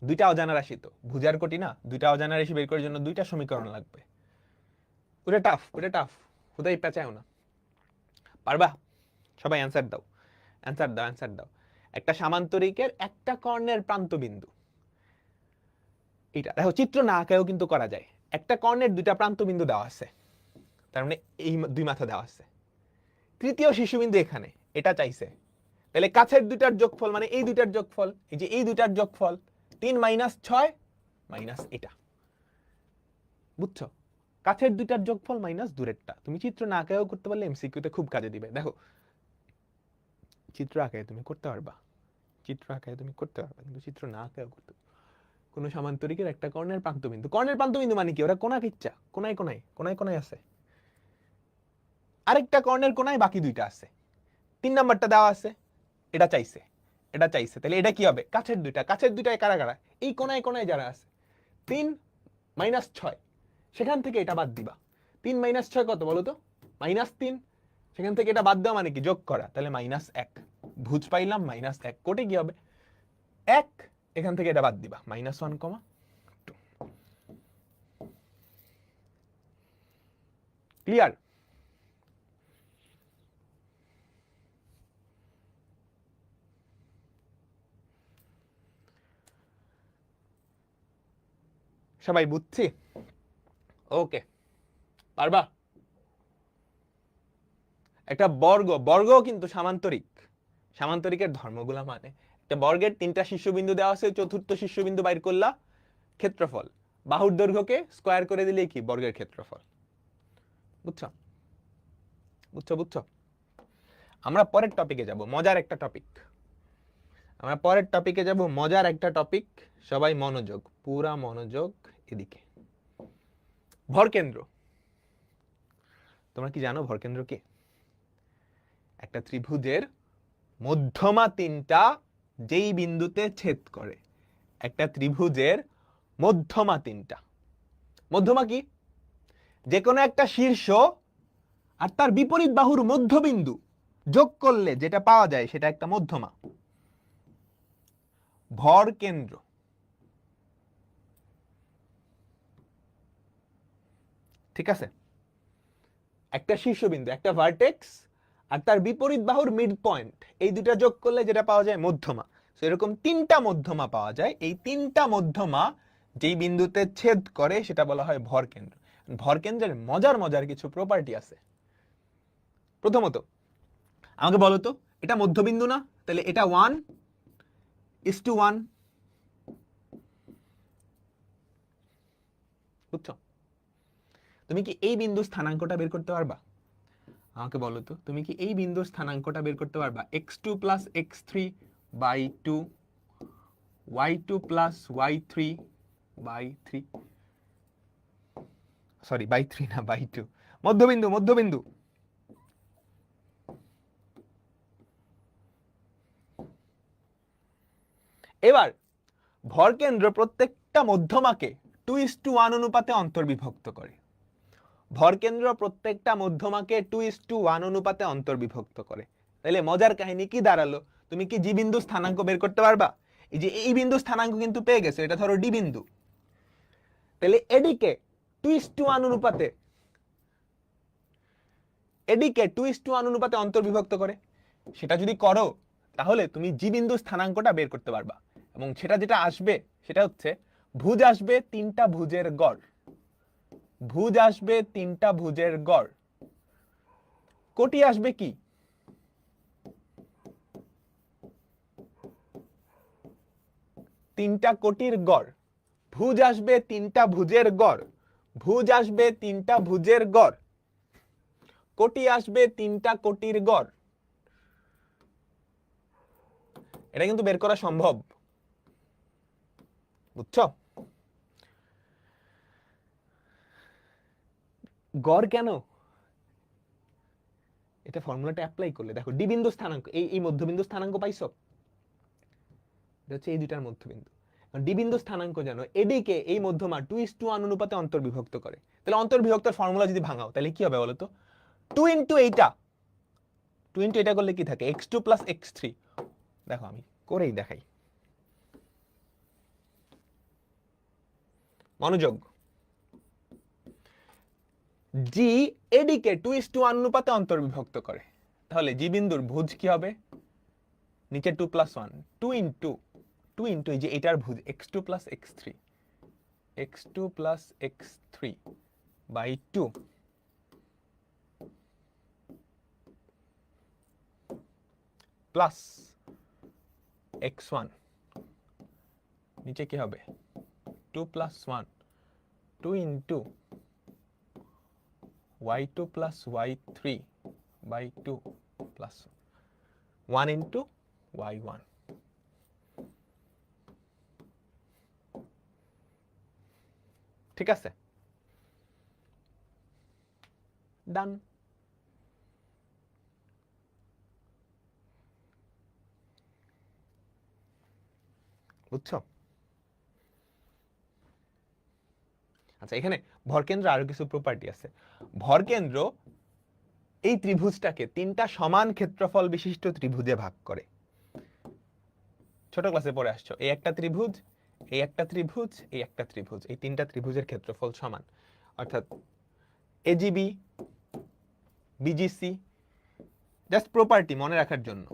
দুইটা অজানা রাশি, তো ভুজার কোটি না, দুইটা অজানা রাশি বের করার জন্য দুইটা সমীকরণ লাগবে। ওটা টাফ, ওটা টাফ, হুদাই পেঁচাও না। পারবা? সবাই অ্যান্সার দাও, অ্যান্সার দাও, অ্যান্সার দাও। একটা সামান্তরিকের একটা কর্ণের প্রান্তবিন্দু, এটা দেখো চিত্র না আঁকায়ও কিন্তু করা যায়। একটা কর্ণের দুইটা প্রান্তবিন্দু দেওয়া আছে, তার মানে এই দুই মাথা দেওয়া আছে, তৃতীয় শীর্ষবিন্দু এখানে, এটা চাইছে। তাহলে কাছের দুইটার যোগফল মানে এই দুইটার যোগফল, এই যে এই দুইটার যোগফল, 3 মাইনাস 6 মাইনাস এটা, বুঝছো? কাছের দুইটার যোগফল মাইনাস দূরেরটা। তুমি চিত্র না আঁকাও করতে পারলে এমসিকিউতে খুব কাজে দিবে। দেখো চিত্র আঁকায় তুমি করতে পারবা, চিত্র আঁকায় তুমি করতে পারবা, কিন্তু চিত্র না আঁকাও করতে পারবা। কোন সামান্তরিকের একটা কর্ণের প্রান্তবিন্দু, কর্ণের প্রান্তবিন্দু মানে কি? ওরা কোনা কিচ্ছা, কোনায় কোনায় কোনায় কোনায় আছে, আরেকটা কর্ণের কোনায় বাকি দুইটা আছে, 3 নাম্বারটা দেওয়া আছে, এটা চাইছে, এটা চাইছে, তাহলে এটা কি হবে? কাছের দুইটা, কাছের দুইটায় কারা কারা? এই কোনায় কোনায় যারা আছে। 3 মাইনাস 6, সেখান থেকে এটা বাদ দিবা। 3 মাইনাস 6 কত বলো তো? মাইনাস 3, সেখান থেকে এটা বাদ দেওয়া মানে কি? যোগ করা, তাহলে মাইনাস 1। ভুজ পাইলাম মাইনাস 1, কোটে কি হবে? 1, এখান থেকে এটা বাদ দিবা, মাইনাস 1, 2। ক্লিয়ার? সবাই বুঝছি? ওকে, পারবা? একটা বর্গ, বর্গ কিন্তু সামান্তরিক, সামান্তরিকের ধর্মগুলা মানে একটা বর্গের 3টা শীর্ষবিন্দু দেওয়া আছে, চতুর্থ শীর্ষবিন্দু বাইর করলা, ক্ষেত্রফল, বাহুর দৈর্ঘ্যকে স্কয়ার করে দিলেই কি? বর্গের ক্ষেত্রফল। বুঝছো? বুঝছো? বুঝছো? আমরা পরের টপিকে যাব, মজার একটা টপিক। আমরা পরের টপিকে যাব, মজার একটা টপিক। সবাই মনোযোগ, পুরা মনোযোগ এদিকে। ভরকেন্দ্র। তোমরা কি জানো ভরকেন্দ্র কি? একটা ত্রিভুজের মধ্যমা 3টা যেই বিন্দুতে ছেদ করে, একটা ত্রিভুজের মধ্যমা 3টা। মধ্যমা কি? যে কোনো একটা শীর্ষ আর তার বিপরীত বাহুর মধ্যবিন্দু যোগ করলে যেটা পাওয়া যায় সেটা একটা মধ্যমা। ভরকেন্দ্র। ঠিক আছে? একটা শীর্ষবিন্দু, একটা ভার্টেক্স আর তার বিপরীত বাহুর মিড পয়েন্ট, এই দুটা যোগ করলে যেটা পাওয়া যায় মধ্যমা। তো এরকম 3টা মধ্যমা পাওয়া যায়। এই 3টা মধ্যমা যেই বিন্দুতে ছেদ করে সেটা বলা হয় ভরকেন্দ্র। ভরকেন্দ্রের মজার মজার কিছু প্রপার্টি আছে। প্রথমত আমাকে বলো তো, এটা মধ্যবিন্দু না? তাহলে এটা 1:1, বুঝছো? তুমি কি এই বিন্দুর স্থানাঙ্কটা বের করতে পারবা? আমাকে বলো তো, তুমি কি এই বিন্দুর স্থানাঙ্কটা বের করতে পারবা? x2 plus x3 by 2, y2 plus y3 by 3, sorry by 3 না, by 2। মধ্যবিন্দু, মধ্যবিন্দু। এবার ভরকেন্দ্র প্রত্যেকটা মধ্যমাকে 2:1 অনুপাতে অন্তর্বিভক্ত করে। ভরকেন্দ্র প্রত্যেকটা মধ্যমাকে 2:1 অনুপাতে অন্তর্বিভক্ত করে। তাহলে মজার কাহিনী কি দাঁড়ালো? তুমি কি জি বিন্দু স্থানাঙ্ক বের করতে পারবা? এই যে এই বিন্দু স্থানাঙ্ক কিন্তু পেয়ে গেছে, এটা ধরো ডি বিন্দু। তাহলে এডিকে 2:1 অনুপাতে, এডিকে 2:1 অনুপাতে অন্তর্বিভক্ত করে। সেটা যদি করো তাহলে তুমি জি বিন্দু স্থানাঙ্কটা বের করতে পারবা, এবং সেটা যেটা আসবে সেটা হচ্ছে ভুজ আসবে 3টা ভুজের গড়। ভুজ আসবে 3টা ভুজের গড়। কোটি আসবে কি? 3টা কোটির গড়। ভুজ আসবে 3টা ভুজের গড়। ভুজ আসবে 3টা ভুজের গড়। কোটি আসবে 3টা কোটির গড়। এটা কিন্তু বের করা সম্ভব, বুঝছো? গড় কেন? এটা ফর্মুলাটা অ্যাপ্লাই করলে দেখো, ডি বিন্দু স্থানাঙ্ক, এই মধ্যবিন্দু স্থানাঙ্ক পাইছো? এটা হচ্ছে এই দুইটার মধ্যবিন্দু। ডি বিন্দু স্থানাঙ্ক জানো, এডিকে এই মধ্যমা 2:1 অনুপাতে অন্তর্বিভক্ত করে। তাহলে অন্তর্বিভক্তের ফর্মুলা যদি ভাঙাও তাহলে কি হবে বলো তো? 2 ইন্টু এইটা, 2 ইন্টু এটা করলে কি থাকে? x2 plus x3। দেখো আমি করেই দেখাই, মনোযোগ। জি এডিকে 2:1 অনুপাতে অন্তর্বিভক্ত করে, তাহলে জি বিন্দুর ভুজ কি হবে? নিচে 2 প্লাস 1, 2 ইন্টু এই যে এটার ভুজ x2 plus x3, x2 plus x3 by 2 plus x1 নিচে কি হবে 2 + 1 2 into y2 + y3 by 2 plus 1 into y1. ঠিক আছে, ডান। বুঝছো? আচ্ছা, এখানে ভরকেন্দ্র আরো কিছু প্রপার্টি আছে। ভরকেন্দ্র এই ত্রিভুজটাকে তিনটা সমান ক্ষেত্রফল বিশিষ্ট ত্রিভুজে ভাগ করে। ছোট ক্লাসে পড়ে আসছো, এই একটা ত্রিভুজ, এই একটা ত্রিভুজ, এই একটা ত্রিভুজ, এই তিনটা ত্রিভুজের ক্ষেত্রফল সমান। অর্থাৎ এজিবি, বিজিসি, জাস্ট প্রপার্টি মনে রাখার জন্য,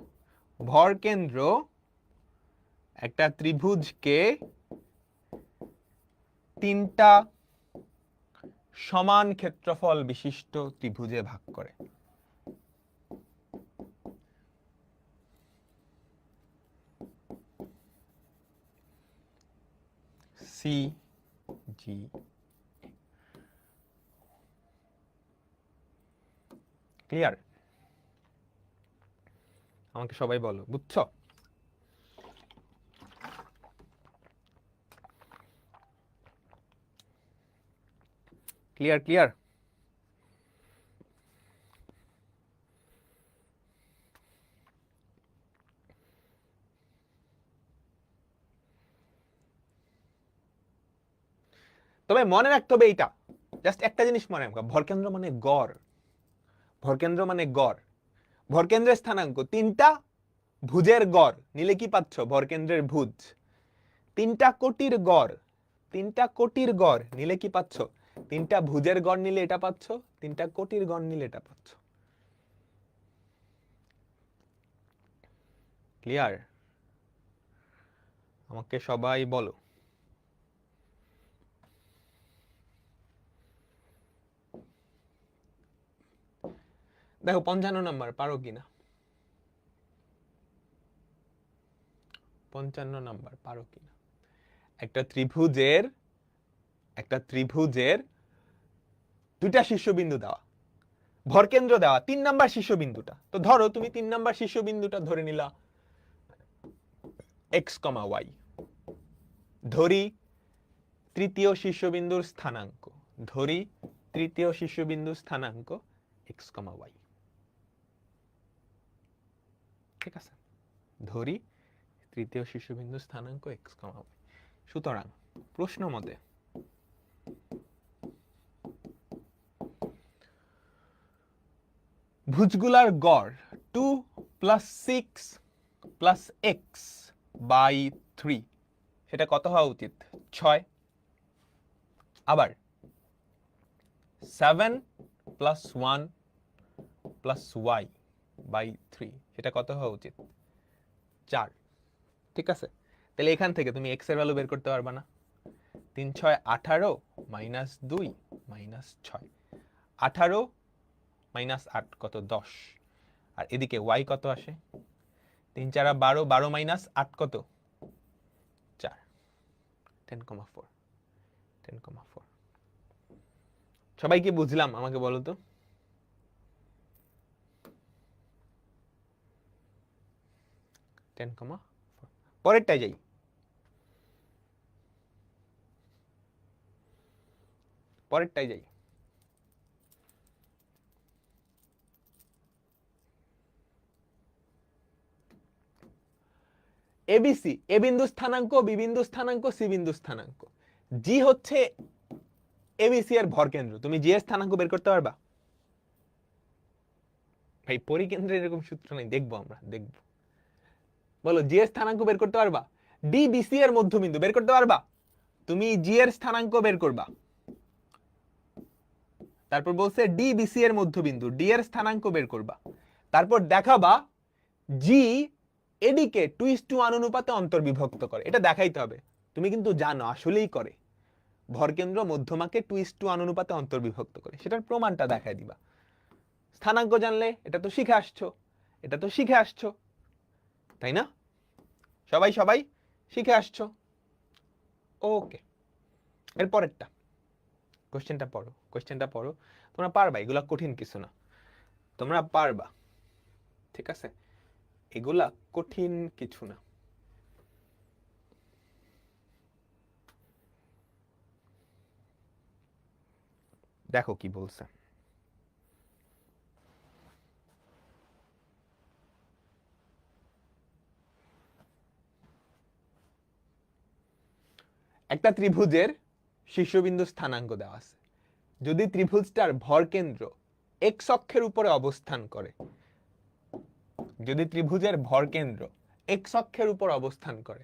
ভরকেন্দ্র একটা ত্রিভুজকে তিনটা সমান ক্ষেত্রফল বিশিষ্ট ত্রিভুজে ভাগ করে। সি জি, ক্লিয়ার? আমাকে সবাই বলো, বুঝছো? Clear clear? তবে মনে রাখতে হবে এইটা, জাস্ট একটা জিনিস মনে রাখবা, ভরকেন্দ্র মানে গড়। ভরকেন্দ্র মানে গড়। ভরকেন্দ্রের স্থানাঙ্ক তিনটা ভুজের গড় নিলে কি পাচ্ছ? ভরকেন্দ্রের ভুজ। তিনটা কোটির গড়, তিনটা কোটির গড় নিলে কি পাচ্ছ? তিনটা ভুজের গড় নিলে এটা পাচ্ছ, তিনটা কোটির গড় নিলে এটা পাচ্ছ। ক্লিয়ার? আমাকে সবাই বলো। দেখো 55 নাম্বার পারো কিনা, 55 নাম্বার পারো কিনা। একটা ত্রিভুজের দুইটা শীর্ষবিন্দু দেওয়া, ভরকেন্দ্র দেওয়া 3 নাম্বার শীর্ষবিন্দুটা। তো ধরো তুমি 3 নাম্বার শীর্ষবিন্দুটা ধরে নিলা x, y। ধরি তৃতীয় শীর্ষবিন্দুর স্থানাঙ্ক, ধরি তৃতীয় শীর্ষবিন্দুর স্থানাঙ্ক x, y। ঠিক আছে, ধরি তৃতীয় শীর্ষবিন্দুর স্থানাঙ্ক x, y। সুতরাং প্রশ্ন মতে ভুজগুলার গড় 2 + 6 + x by 3, সেটা কত হওয়া উচিত? 6। আবার 7 + 1 + y by 3, সেটা কত হওয়া উচিত? 4। ঠিক আছে, তাহলে এখান থেকে তুমি x এর ভ্যালু বের করতে পারবা না? 3 × 6 = 18 - 2 - 6, 18 - 8 কত? 10। আর এদিকে y কত আসে? 3 × 4 = 12, 12 - 8 কত? 4, 10,4, 10,4। সবাই কি বুঝলাম? আমাকে বলো তো। পরেরটাই যাই। পরেরটাই যাই। এবিসি, এ বিন্দু স্থানাঙ্ক, বি বিন্দু স্থানাঙ্ক, সি বিন্দু স্থানাঙ্ক। জি হচ্ছে এবিসি এর ভরকেন্দ্র। তুমি জি এর স্থানাঙ্ক বের করতে পারবা? ভাই পরিকেন্দ্রের এরকম সূত্র নেই, দেখবো আমরা, দেখবো। বলো জি এর স্থানাঙ্ক বের করতে পারবা? ডি বিসি এর মধ্যবিন্দু বের করতে পারবা? তুমি জি এর স্থানাঙ্ক বের করবা, তারপর বলছে ডি বিসি এর মধ্যবিন্দু, ডি এর স্থানাঙ্ক বের করবা, তারপর দেখাবা জি এদিকে 2:1 অনুপাতে অন্তর্বিভক্ত করে। এটা দেখাইতে হবে। তুমি কিন্তু জানো আসলেই করে, ভরকেন্দ্র মধ্যমাকে 2:1 অনুপাতে অন্তর্বিভক্ত করে। সেটার প্রমাণটা দেখাই দিবা। স্থানাঙ্ক জানলে এটা তো শিখে আসছো, এটা তো শিখে আসছো, তাই না? সবাই সবাই শিখে আসছো। ওকে, এর পরেরটা কোশ্চেনটা পড়ো, তোমরা পারবা, এগুলা কঠিন কিছু না, তোমরা পারবা, ঠিক আছে, এগুলা কঠিন কিছু না। দেখো কি বলছে, একটা ত্রিভুজের শীর্ষবিন্দু স্থানাঙ্ক দেওয়া আছে, যদি ত্রিভুজটার ভরকেন্দ্র এক্স অক্ষের উপরে অবস্থান করে, যদি ত্রিভুজের ভরকেন্দ্র এক্স অক্ষের উপর অবস্থান করে,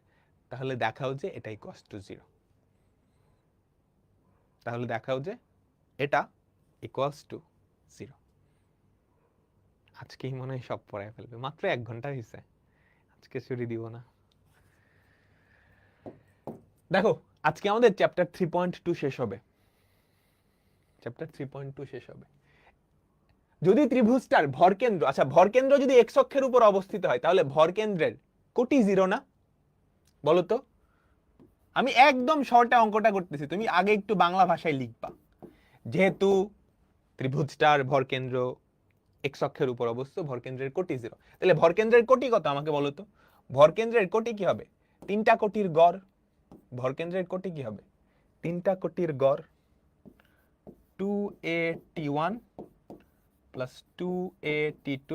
তাহলে দেখাও যে এটা ইকুয়ালস টু 0, তাহলে দেখাও যে এটা ইকুয়ালস টু 0। আজকেই মনে হয় সব পড়ায় ফেলবে, মাত্র 1 ঘন্টা হয়েছে, আজকে ছুটি দিব না। দেখো আজকে আমাদের চ্যাপ্টার 3.2 শেষ হবে, চ্যাপ্টার 3.2 শেষ হবে। যদি ত্রিভুজটার ভরকেন্দ্র, আচ্ছা ভরকেন্দ্র যদি এক্স অক্ষের উপর অবস্থিত হয়, তাহলে ভরকেন্দ্রের কোটি 0 না? বলো তো, আমি একদম শর্টে অঙ্কটা করতেছি, তুমি আগে একটু বাংলা ভাষায় লিখবা। যেহেতু ত্রিভুজটার ভরকেন্দ্র এক্স অক্ষের উপর অবস্থিত, ভরকেন্দ্রের কোটি 0, তাহলে ভরকেন্দ্রের কোটি কত আমাকে বলো তো? ভরকেন্দ্রের কোটি কি হবে? 3টা কোটির গড়। ভরকেন্দ্রের কোটি কি হবে? 3টা কোটির গড়, 2a_t1 plus 2a_t2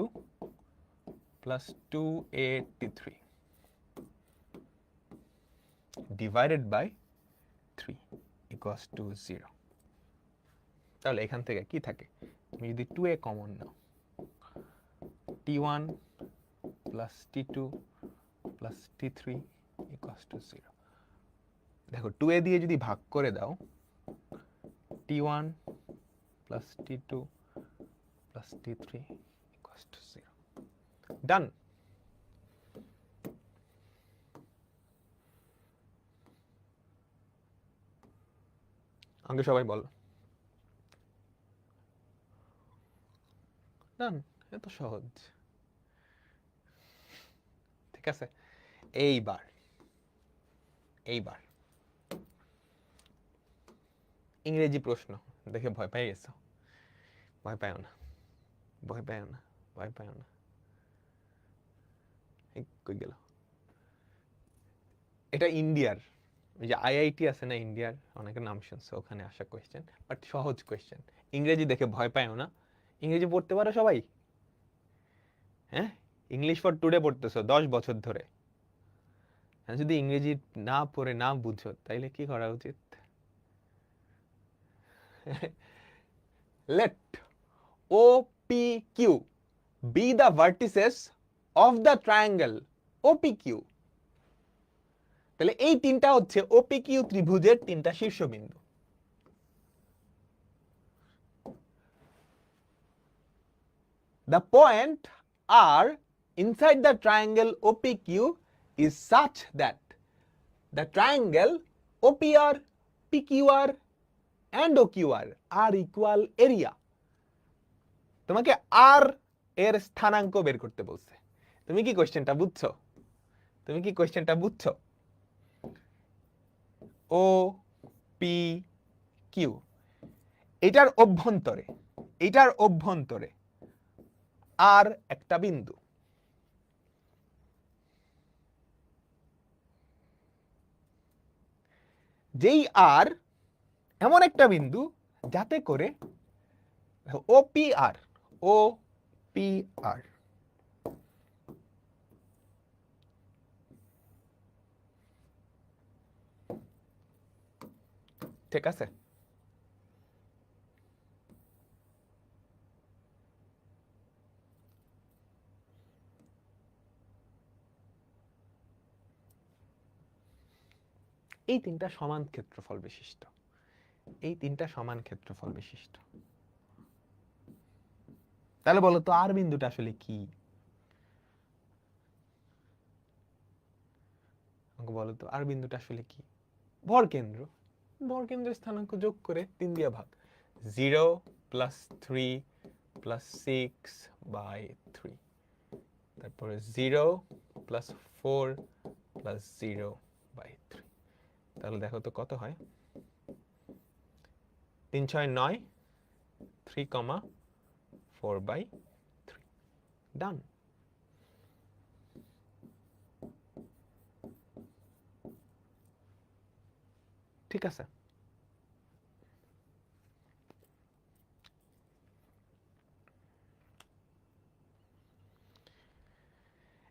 plus 2a_t3 divided by 3 equals to 0। তাহলে এখান থেকে কি থাকে, তুমি যদি 2a কমন নাও, t1 plus t2 plus t3 equals to 0। দেখো 2a দিয়ে যদি ভাগ করে দাও, t1 plus t2 plus t3 equals to 0। Done. আগে সবাই বলো ডান, এত সহজ। ঠিক আছে, এইবার ইংরেজি প্রশ্ন দেখে ভয় পেয়ে গেছো? ভয় পাও না, ভয় পাও না, ভয় পাও না। কই গেল? এটা ইন্ডিয়ার, ওই যে আইআইটি আছে না ইন্ডিয়ার, অনেকের নাম শুনছে, ওখানে আসা কোয়েশ্চেন, বাট সহজ কোয়েশ্চেন। ইংরেজি দেখে ভয় পাও না। ইংরেজি পড়তে পারো সবাই? হ্যাঁ, ইংলিশ ফর টুডে পড়তেছো 10 বছর ধরে, যদি ইংরেজি না পড়ে না বুঝো, তাইলে কি করা উচিত? let OPQ be the vertices of the triangle OPQ। তাহলে এই 3টা হচ্ছে OPQ ত্রিভুজের 3টা শীর্ষবিন্দু। The point R inside the triangle OPQ is such that the triangle OPR, PQR and OQR are equal area। তোমাকে আর এর স্থানাঙ্ক বের করতে বলছে। তুমি কি কোশ্চেনটা বুঝছো? তুমি কি কোশ্চেনটা বুঝছো? ও পি কিউ, এটার অভ্যন্তরে আর একটা বিন্দু, যেই আর এমন একটা বিন্দু যাতে করে OPR ঠিক আছে? এই 3টা সমান ক্ষেত্রফল বিশিষ্ট, এই 3টা সমান ক্ষেত্রফল বিশিষ্ট। তাহলে বলো তো আর বিন্দুটা আসলে কি? আমাকে বলো তো আর বিন্দুটা আসলে কি? ভরকেন্দ্র, ভরকেন্দ্রের স্থানাঙ্ক যোগ করে 3 দিয়ে ভাগ, 0 প্লাস 3 প্লাস 6 বাই 3, তারপরে 0 প্লাস 4 প্লাস 0 বাই 3, তাহলে দেখো তো কত হয়, 3 6 9, 3,4/3, ডান। ঠিক আছে,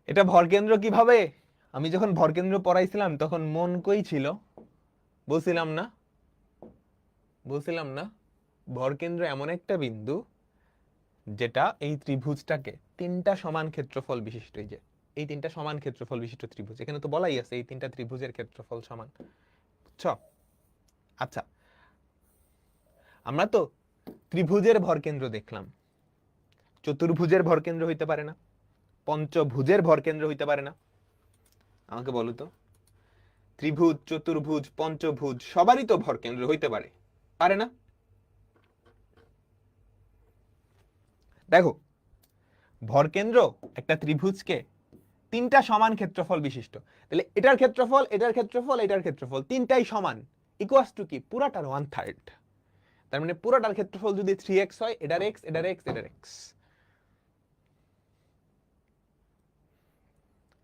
এটা ভরকেন্দ্র কিভাবে, আমি যখন ভরকেন্দ্র পড়াইছিলাম তখন মন কই ছিল, বলছিলাম না ভরকেন্দ্র এমন একটা বিন্দু যেটা এই ত্রিভুজটাকে 3টা সমান ক্ষেত্রফল বিশিষ্ট, এই 3টা সমান ক্ষেত্রফল বিশিষ্ট ত্রিভুজ, এখানে তো বলাই আছে এই 3টা ত্রিভুজের ক্ষেত্রফল সমান, বুঝছো? আচ্ছা, আমরা তো ত্রিভুজের ভরকেন্দ্র দেখলাম, চতুর্ভুজের ভরকেন্দ্র হইতে পারে না, পঞ্চভুজের ভরকেন্দ্র হইতে পারে না? আমাকে বলো তো, ত্রিভুজ, চতুর্ভুজ, পঞ্চভুজ সবারই তো ভরকেন্দ্র হইতে পারে, পারে না? দেখো, ভরকেন্দ্র একটা ত্রিভুজকে 3টা সমান ক্ষেত্রফল বিশিষ্ট, তাহলে এটার ক্ষেত্রফল, এটার ক্ষেত্রফল, এটার ক্ষেত্রফল 3টাই সমান, ইকুয়ালস টু কি, পুরাটার 1/3। তার মানে পুরাটার ক্ষেত্রফল যদি 3x হয়, এটার x, এটার x, এটার x।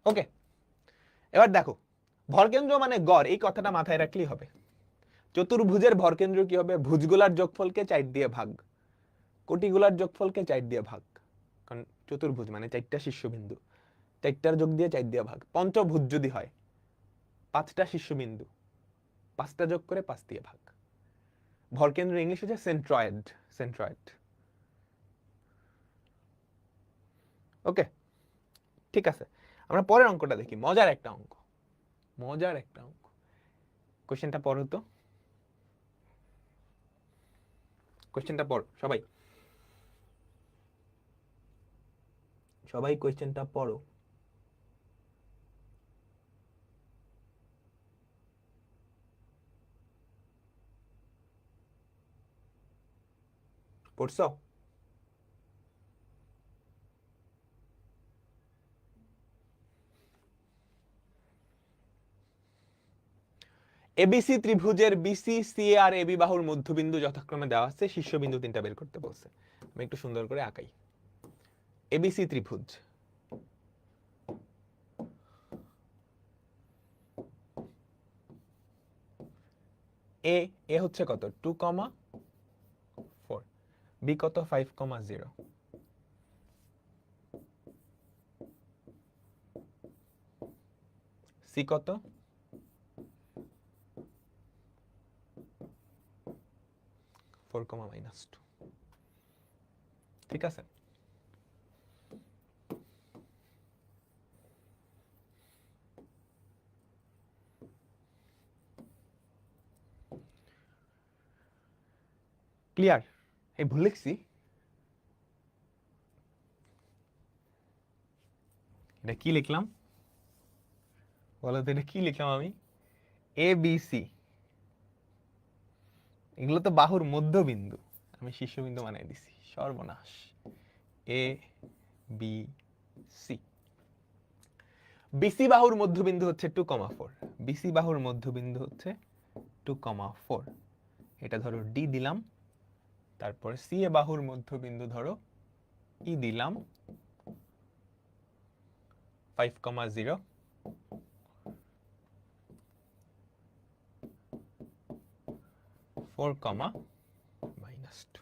ওকে, এবার দেখো, ভরকেন্দ্র মানে গড়, এই কথাটা মাথায় রাখলেই হবে। চতুর্ভুজের ভরকেন্দ্র কি হবে, ভুজগুলার যোগফলকে 4 দিয়ে ভাগ, কোটিগুলার যোগফলকে 4 দিয়ে ভাগ, কারণ চতুর্ভুজ মানে 4টা শীর্ষবিন্দু, 4টার যোগ দিয়ে 4 দিয়ে ভাগ। পঞ্চভুজ যদি হয়, 5টা শীর্ষবিন্দু, 5টা যোগ করে 5 দিয়ে ভাগ। ভরকেন্দ্র ইংলিশ হচ্ছে সেন্ট্রয়েড, সেন্ট্রয়েড। ওকে, ঠিক আছে, আমরা পরের অঙ্কটা দেখি, মজার একটা অঙ্ক, মজার একটা অঙ্ক। কোশ্চেনটা পড়ো তো, কোশ্চেনটা পড়ো সবাই, সবাই কোশ্চেনটা পড়ো। পড়ছো? এবিসি ত্রিভুজের বিসি, সি আর এবি বাহুর মধ্যবিন্দু যথাক্রমে দেওয়া আছে, শীর্ষবিন্দু 3টা বের করতে বলছে। আমি একটু সুন্দর করে আঁকাই। এবিসি ত্রিভুজ, এ হচ্ছে কত, 2,4, বি কত, 5,0, সি কত, 4,-2। ঠিক আছে, ক্লিয়ার? এই ভুল লিখছি, এটা কি লিখলাম বলো তো, এটা কি লিখলাম আমি, এ বি সি, এগুলো তো বাহুর মধ্যবিন্দু, আমি শীর্ষবিন্দু বানাই দিছি, সর্বনাশ। এ বি সি, বিসি বাহুর মধ্যবিন্দু হচ্ছে 2,4, বিসি বাহুর মধ্যবিন্দু হচ্ছে 2,4, এটা ধরো ডি দিলাম, তারপরে সি এ বাহুর মধ্যবিন্দু ধরো ই দিলাম, 5,0, 4,-2।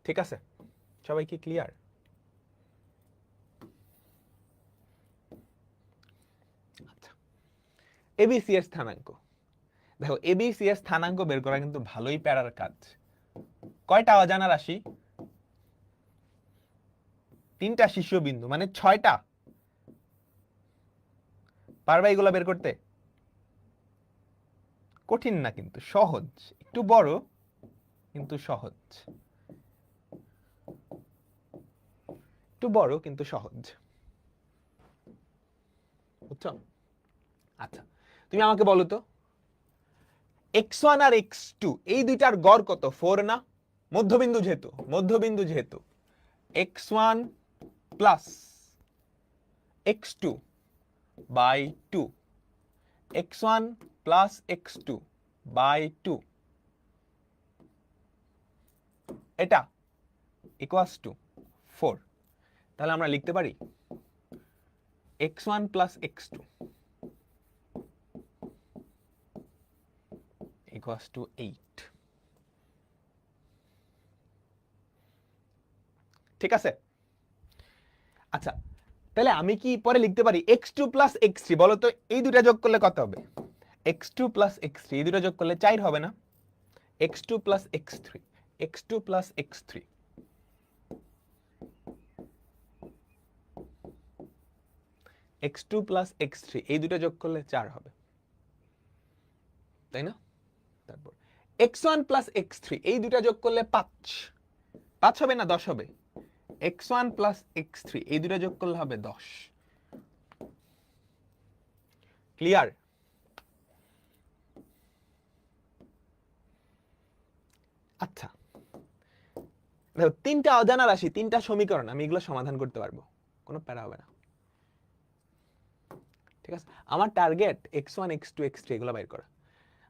ঠিক আছে, সবাই কি ক্লিয়ার? আচ্ছা, এবিসি এর স্থানাঙ্ক দেখো, এবিসি এর স্থানাঙ্ক বের করা কিন্তু ভালোই প্যারার কাজ। কয়টা অজানা রাশি, 3টা শীর্ষবিন্দু মানে 6টা, পারবা এগুলা বের করতে? কঠিন না কিন্তু সহজ, একটু বড় কিন্তু সহজ, একটু বড় কিন্তু সহজ, বুঝছো? আচ্ছা, তুমি আমাকে বলো তো, x1 আর x2 এই দুইটার গড় কত, 4 না? মধ্যবিন্দু যেহেতু x1 plus x2 by 2, x1 plus X two by two, এটা ইকুয়ালস টু 4। তাহলে আমরা লিখতে পারি x1 plus x2 equals to 8। ঠিক আছে? আচ্ছা, তাহলে আমি কি পরে লিখতে পারি x2 প্লাস x3? বলো তো এই দুটা যোগ করলে কত হবে? x2 প্লাস x3 এই দুটো যোগ করলে 4 হবে না? x2 plus x3, x2 plus x3, x2 plus x3 এই দুটো যোগ করলে 4 হবে, তাই না? তারপর x1 প্লাস x3 এই দুটো যোগ করলে 5 হবে না 10 হবে? x1 প্লাস x3 এই দুটো যোগ করলে হবে 10। ক্লিয়ার? আচ্ছা, দেখো তিনটা অজানা রাশি, তিনটা সমীকরণ, আমি এগুলো সমাধান করতে পারবো, কোনো প্যারা হবে না। ঠিক আছে, আমার টার্গেট x1 x2 x3 এগুলো বের করা।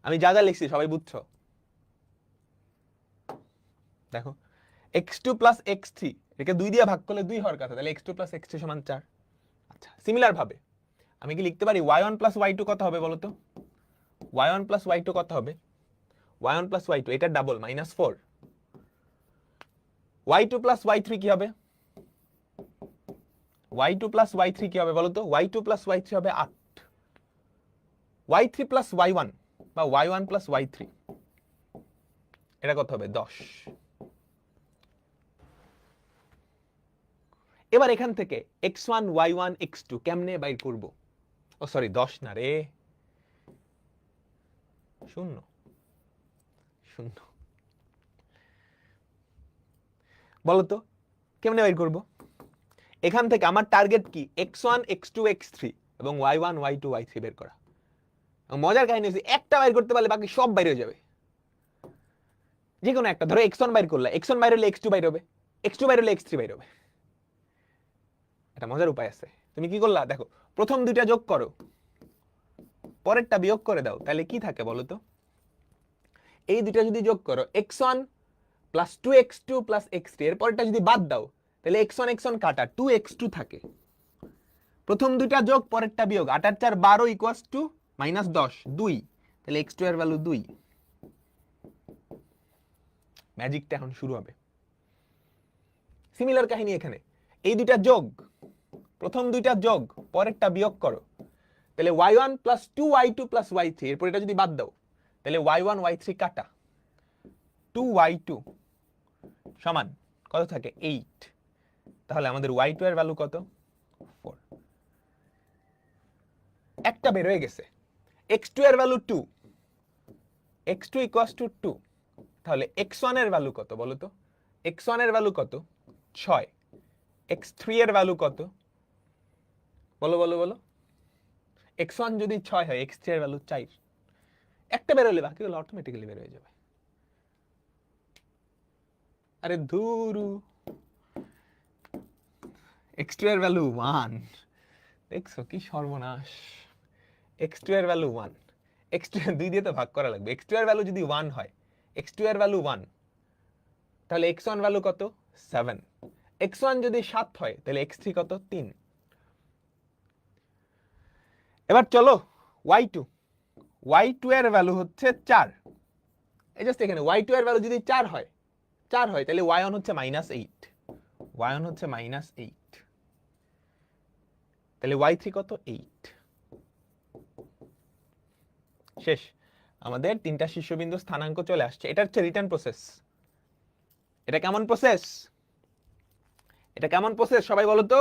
আমি যা যা লিখছি সবাই বুঝছো? দেখো x2 প্লাস x3 একে 2 দিয়ে ভাগ করলে 2 হওয়ার কথা, তাহলে x2 প্লাস x3 সমান 4। আচ্ছা, সিমিলার ভাবে আমি কি লিখতে পারি y1 প্লাস y2 কত হবে বলো তো? y1 প্লাস y2 কত হবে? y1 প্লাস y2 এটা ডাবল -4। y2 প্লাস y3 কি হবে? y2 প্লাস y3 কি হবে বলো তো? y2 প্লাস y3 হবে 8। y3 প্লাস y1 বা y1 প্লাস y3 এটা কত হবে? 10। এবার এখান থেকে x1 y1 x2 কেমনে বাইর করব? ও সরি 10 না রে, 0 0। বলো তো কেমনে বাইর করব? এখান থেকে আমার টার্গেট কি? x1 x2 x3 এবং y1 y2 y3 বের করা। মজার কাহিনী হচ্ছে একটা বাইর করতে পারলে বাকি সব বাইরে হয়ে যাবে। যে কোনো একটা, ধরো x1 বাইর করলে, x1 বাইর হলে x2 বাইর হবে, x2 বাইর হলে x3 বাইর হবে। এটা মজার উপায় আছে। তুমি কি করলা দেখো, প্রথম দুইটা যোগ করো, পরেরটা বিয়োগ করে দাও, তাহলে কি থাকে বলো তো? এই দুইটা যদি যোগ করো x1 plus 2x2 plus x3, এর পরেরটা যদি বাদ দাও তাহলে x1 x1 কাটা 2x2 থাকে। প্রথম দুইটা যোগ পরেরটা বিয়োগ, 8 আর 4 12 ইকুয়ালস টু -10 2, তাহলে x2 এর ভ্যালু 2। ম্যাজিকটা এখন শুরু হবে। সিমিলার কাহিনী এখানে, এই দুইটা যোগ, প্রথম দুইটা যোগ পরেরটা বিয়োগ করো, তাহলে y1 plus 2y2 plus y3, এরপর এটা যদি বাদ দাও তাহলে y1 y3 কাটা 2y2 সমান কত থাকে? 8। তাহলে আমাদের y2 এর ভ্যালু কত? 4। একটা বের হয়ে গেছে। x2 এর ভ্যালু 2, x2 ইকুয়ালস টু 2। তাহলে x1 এর ভ্যালু কত বলো তো? x1 এর ভ্যালু কত? 6। x3 এর ভ্যালু কত বলো বলো বলো? x1 যদি 6 হয়, x3 এর ভ্যালু 4। একটা বের হলে বাকিগুলো অটোমেটিক্যালি বের হয়ে যাবে। আরে ধুরু, x2 এর ভ্যালু 1। দেখছো কি সর্বনাশ? x2 এর ভ্যালু 1, x2 2 দিয়ে তো ভাগ করা লাগবে। x2 এর ভ্যালু যদি 1 হয়, x2 এর ভ্যালু 1, তাহলে x1 ভ্যালু কত? 7। x1 যদি 7 হয় তাহলে x3 কত? 3। এবার চলো y2 এর ভ্যালু হচ্ছে 4। এই জাস্ট এখানে y2 এর ভ্যালু যদি 4 হয় তাহলে y1 হচ্ছে -8, y1 হচ্ছে -8, তাহলে y3 কত? 8। শেষ, আমাদের তিনটা শীর্ষবিন্দু স্থানাঙ্ক চলে আসছে। এটা হচ্ছে রিটার্ন প্রসেস। এটা কেমন প্রসেস? এটা কেমন প্রসেস সবাই বলো তো?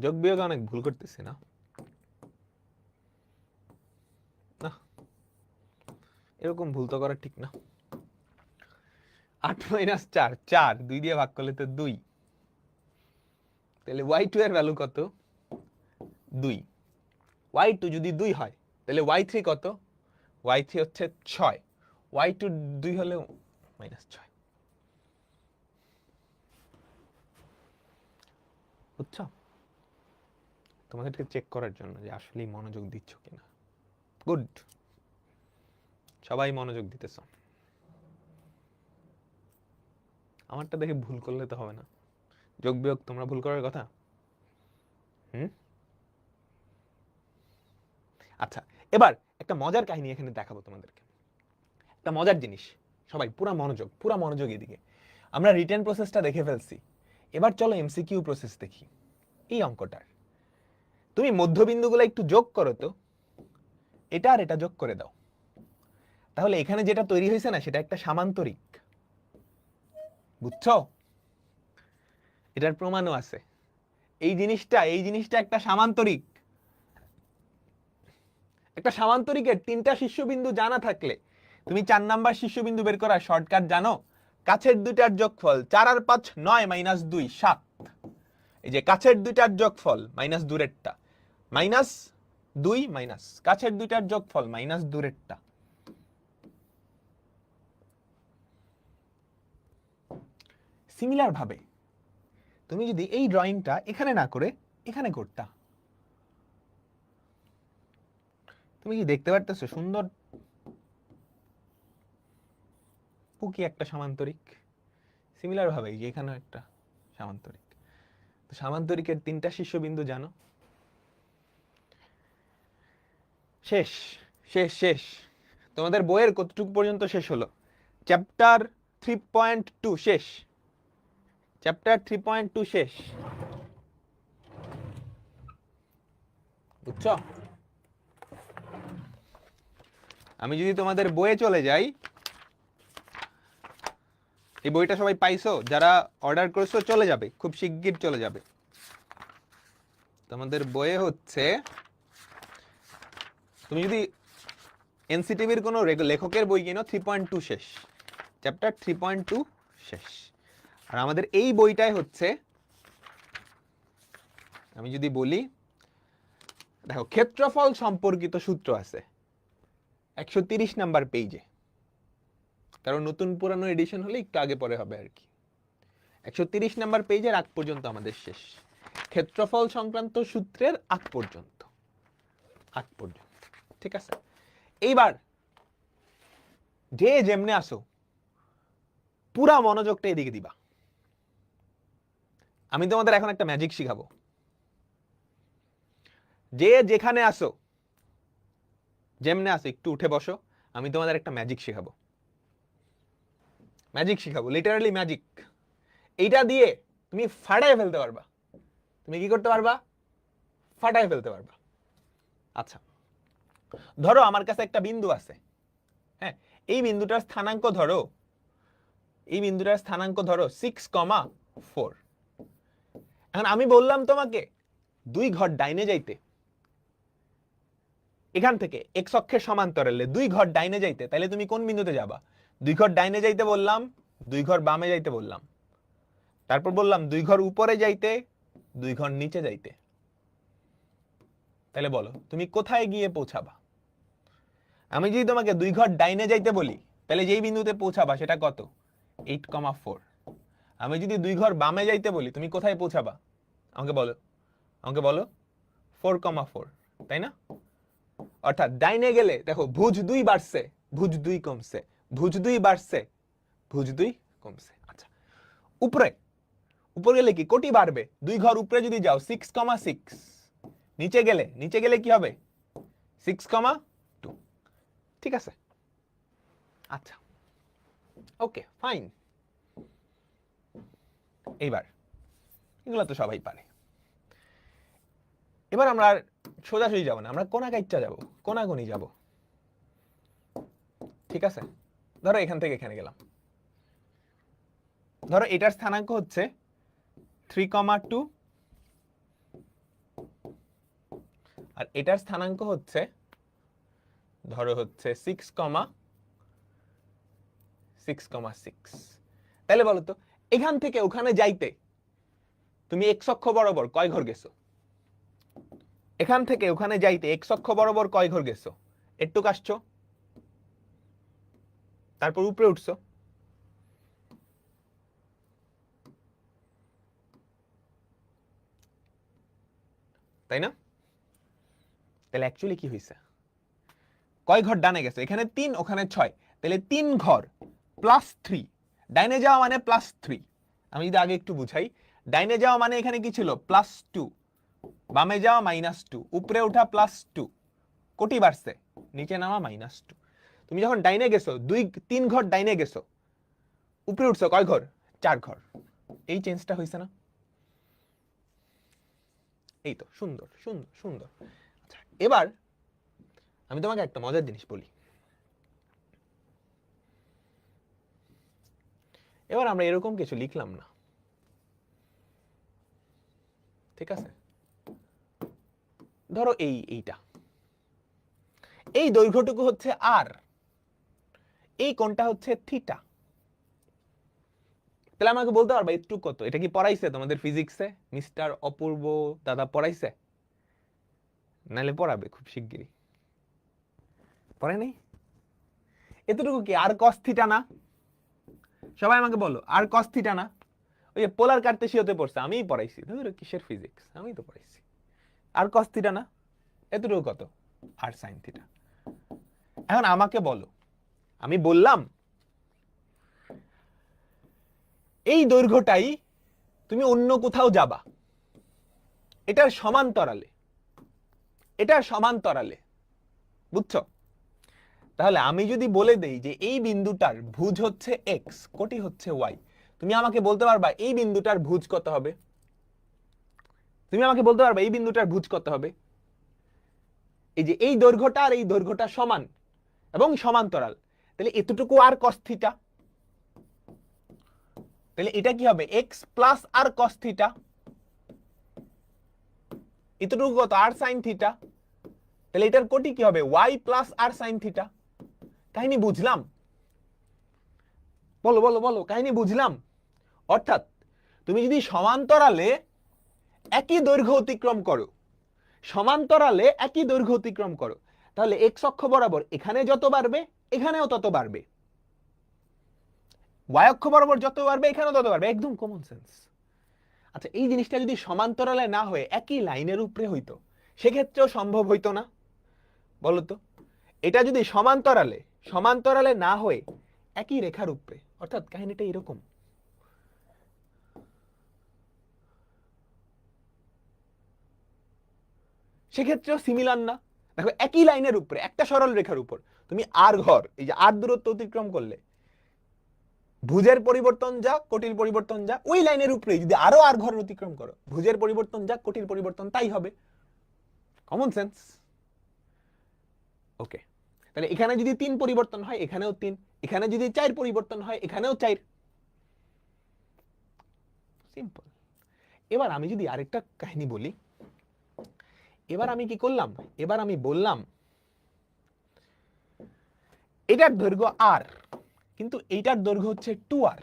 যোগ বিয়োগ অনেক ভুল করতেছি না? এরকম ভুল তো করা ঠিক না। 8 - 4, 4 2 দিয়ে ভাগ করলে তো 2, তাহলে y2 এর ভ্যালু কত? 2। y2 যদি 2 হয় তাহলে y3 কত? y3 হচ্ছে 6। y2 2 হলে -6, বুঝছো? তোমাদেরকে চেক করার জন্য যে আসলেই মনোযোগ দিচ্ছ কিনা। গুড, সবাই মনোযোগ দিতেছ। আমারটা দেখে ভুল করলে তো হবে না। যোগ বিয়োগ তোমরা ভুল করার কথা। আচ্ছা, এবার একটা মজার কাহিনী এখানে দেখাবো তোমাদেরকে, একটা মজার জিনিস। সবাই পুরা মনোযোগ এদিকে। আমরা রিটেন প্রসেসটা দেখে ফেলছি, এবার চলো এমসিকিউ প্রসেস দেখি। এই অঙ্কটার তুমি মধ্যবিন্দুগুলো একটু যোগ করো তো, এটা আর এটা যোগ করে দাও, তাহলে এখানে যেটা তৈরি হয়েছে না সেটা একটা সামান্তরিক, বুঝছো? এটার প্রমাণও আছে। এই জিনিসটা একটা সামান্তরিক। একটা সামান্তরিকের 3টা শীর্ষবিন্দু জানা থাকলে তুমি 4 নাম্বার শীর্ষবিন্দু বের করার শর্টকাট জানো। কাছের দুইটার যোগফল 4 আর 5 9 - 2 7। এই যে কাছের দুইটার যোগফল মাইনাস দূরেরটা, -2 মাইনাস কাছের দুইটার যোগফল মাইনাস দূরেরটা। সিমিলার ভাবে তুমি যদি এই ড্রয়িংটা এখানে না করে এখানে করতা, তুমি কি দেখতে পারতেছো সুন্দর পুকি একটা সামান্তরিক? সিমিলার ভাবে এখানে একটা সামান্তরিক। তো সামান্তরিকের 3টা শীর্ষবিন্দু জানো। শেষ শেষ শেষ। তোমাদের বইয়ের কতটুকু পর্যন্ত শেষ হলো? চ্যাপ্টার 3.2 শেষ। চ্যাপ্টার 3.2 শেষ, বুঝছো? আমি যদি তোমাদের বইয়ে চলে যাই, এই বইটা সবাই পাইছো? যারা অর্ডার করেছো চলে যাবে, খুব শিগগির চলে যাবে। তোমাদের বইয়ে হচ্ছে, তুমি যদি এনসিটিভির কোনো লেখকের বই কিনো 3.2 শেষ, চ্যাপ্টার 3.2 শেষ। আর আমাদের এই বইটাই হচ্ছে, আমি যদি বলি, দেখো ক্ষেত্রফল সম্পর্কিত সূত্র আছে 130 নাম্বার পেজে, কারণ নতুন পুরানো এডিশন হলে একটু আগে পরে হবে আর কি। 130 নাম্বার পেজের আগ পর্যন্ত আমাদের শেষ, ক্ষেত্রফল সংক্রান্ত সূত্রের আগ পর্যন্ত। ঠিক আছে? এইবার যে যেমনে আসো পুরা মনোযোগটা এদিকে দিবা। আমি তোমাদের এখন একটা ম্যাজিক শিখাবো। যে যেখানে আসো, যেমনে আসো, একটু উঠে বসো। আমি তোমাদের একটা ম্যাজিক শিখাবো, লিটারালি ম্যাজিক। এইটা দিয়ে তুমি ফাটায় ফেলতে পারবা। তুমি কি করতে পারবা? ফাটায় ফেলতে পারবা। আচ্ছা, ধরো আমার কাছে একটা বিন্দু আছে, হ্যাঁ, এই বিন্দুটার স্থানাঙ্ক ধরো, 6,4। এখন আমি বললাম তোমাকে 2 ঘর ডাইনে যাইতে, এখান থেকে এক্স অক্ষের সমান্তরালে 2 ঘর ডাইনে যাইতে, তাহলে তুমি কোন বিন্দুতে যাবা? 2 ঘর ডাইনে যাইতে বললাম, 2 ঘর বামে যাইতে বললাম, তারপর বললাম 2 ঘর উপরে যাইতে, 2 ঘর নিচে যাইতে। তাহলে বলো তুমি কোথায় গিয়ে পৌঁছাবা? আমি যদি তোমাকে 2 ঘর ডাইনে যাইতে বলি, তাহলে যেই বিন্দুতে পৌঁছাবা সেটা কত? 8,4। আমি যদি 2 ঘর বামে যাইতে বলি, তুমি কোথায় পৌঁছাবা? আমাকে বলো 4,4, তাই না? অর্থাৎ ডাইনে গেলে দেখো ভুজ 2 বাড়ছে, ভুজ 2 কমছে, ভুজ 2 বাড়ছে, ভুজ 2 কমছে। আচ্ছা, উপরে গেলে কি কোটি বাড়বে? 2 ঘর উপরে যদি যাও 6,6, নিচে গেলে কি হবে? 6,2। ঠিক আছে? আচ্ছা, ওকে ফাইন। এইবার এগুলো তো সবাই পারে। এবার আমরা সোজাসুজি যাব না, আমরা কোনাকাইচ্চা যাব, কোনাগুনি যাব। ঠিক আছে? ধরো এখান থেকে এখানে গেলাম, ধরো এটার স্থানাঙ্ক হচ্ছে 3,2 আর এটার স্থানাঙ্ক হচ্ছে ধরো হচ্ছে 6,6,6। তাহলে বলো তো এখান থেকে ওখানে যাইতে তুমি এক্স অক্ষ বরাবর কয় ঘর গেছো? এখান থেকে ওখানে যাইতে এক্স অক্ষ বরাবর কয় ঘর গেছো? একটু আসছো, তারপর উপরে উঠছো, তাই না? তাহলে অ্যাকচুয়ালি কি হয়েছে? কয় ঘর ডানে গেছে? এখানে 3, ওখানে 6, তাহলে 3 ঘর প্লাস 3। ডাইনে যাওয়া মানে প্লাস 3। আমি যদি আগে একটু বুঝাই, ডাইনে যাওয়া মানে এখানে কি ছিল? +2, বামে যাওয়া -2, উপরে ওঠা +2, কোটি বাড়ছে, নিচে নামা -2। তুমি যখন ডাইনে গেছো 3 ঘর ডাইনে গেছো, উপরে উঠছো কয় ঘর? 4 ঘর। এই চেঞ্জটা হয়েছে না? এই তো, সুন্দর সুন্দর সুন্দর। আচ্ছা, এবার আমি তোমাকে একটা মজার জিনিস বলি। এবার আমরা এরকম কিছু লিখলাম না, ঠিক আছে? ধরো এইটা, এই দৈর্ঘ্যটুকু হচ্ছে আর, এই কোণটা হচ্ছে থিটা। তাহলে আমাকে বলতে পারবা একটু কত? এটা কি পড়াইছে তোমাদের ফিজিক্সে মিস্টার অপূর্ব দাদা? পড়াইছে? নাহলে পড়াবে খুব শিগগিরই। পড়ে নাই? এতটুকু কি আর কস থিটা না? সবাই আমাকে বলো, আর কস থিটা না? ওই যে পোলার কার্তেশিয়াতে পড়ছে, আমিই পড়াইছি। ধরো কিসের ফিজিক্স, আমি তো পড়াইছি। আর কস থিটা না? এতটুকু কত? আর সাইন থিটা। এখন আমাকে বলো, আমি বললাম এই দৈর্ঘ্যটাই তুমি অন্য কোথাও যাবা, এটার সমান্তরালে, এটার সমান্তরালে, বুঝছো? তাহলে আমি যদি বলে দেই যে এই বিন্দুটার ভুজ হচ্ছে এক্স, কোটি হচ্ছে ওয়াই, তুমি আমাকে বলতে পারবা এই বিন্দুটার ভুজ কত হবে? তুমি আমাকে বলতে পারবা এই বিন্দুটার ভুজ কত হবে? এই যে এই দৈর্ঘ্যটা আর এই দৈর্ঘ্যটা সমান এবং সমান্তরাল, তাহলে এতটুকু আর কস থিটা, তাহলে এটা কি হবে? এক্স প্লাস আর কস থিটা। এতটুকু কত? আর সাইন থিটা। তাহলে এটার কোটি কি হবে? ওয়াই প্লাস আর সাইন থিটা। কাহিনী বুঝলাম? বলো বলো বলো, কাহিনী বুঝলাম? অর্থাৎ তুমি যদি সমান্তরালে একই দৈর্ঘ্য অতিক্রম করো, সমান্তরালে একই দৈর্ঘ্য অতিক্রম করো, তাহলে এক্স অক্ষ বরাবর এখানে যত বাড়বে এখানেও তত বাড়বে, ওয়াই অক্ষ বরাবর যত বাড়বে এখানেও তত বাড়বে। একদম কমন সেন্স। আচ্ছা, এই জিনিসটা যদি সমান্তরালে না হয়ে একই লাইনের উপরে হইতো, সেক্ষেত্রেও সম্ভব হইতো না? বলতো, এটা যদি সমান্তরালে সমান্তরালে না হয়ে একই রেখার উপরে, অর্থাৎ কাহিনীটা এরকম, সেক্ষেত্রেও সিমিলার না? দেখো, একই লাইনের উপরে একটা সরল রেখার উপর তুমি আর ঘর, এই যে আর দূরত্ব অতিক্রম করলে, ভুজের পরিবর্তন যা, কোটির পরিবর্তন যা, ওই লাইনের উপরে যদি আরো আর ঘর অতিক্রম করো, ভুজের পরিবর্তন যা, কোটির পরিবর্তন তাই হবে। Common sense. ওকে, তাহলে এখানে যদি 3 পরিবর্তন হয় এখানেও 3, এখানে যদি 4 পরিবর্তন হয় এখানেও 4। সিম্পল। এবার আমি যদি আরেকটা কাহিনী বলি, এবার আমি কি করলাম? এবার আমি বললাম এটার দৈর্ঘ্য আর, কিন্তু এইটার দৈর্ঘ্য হচ্ছে 2r।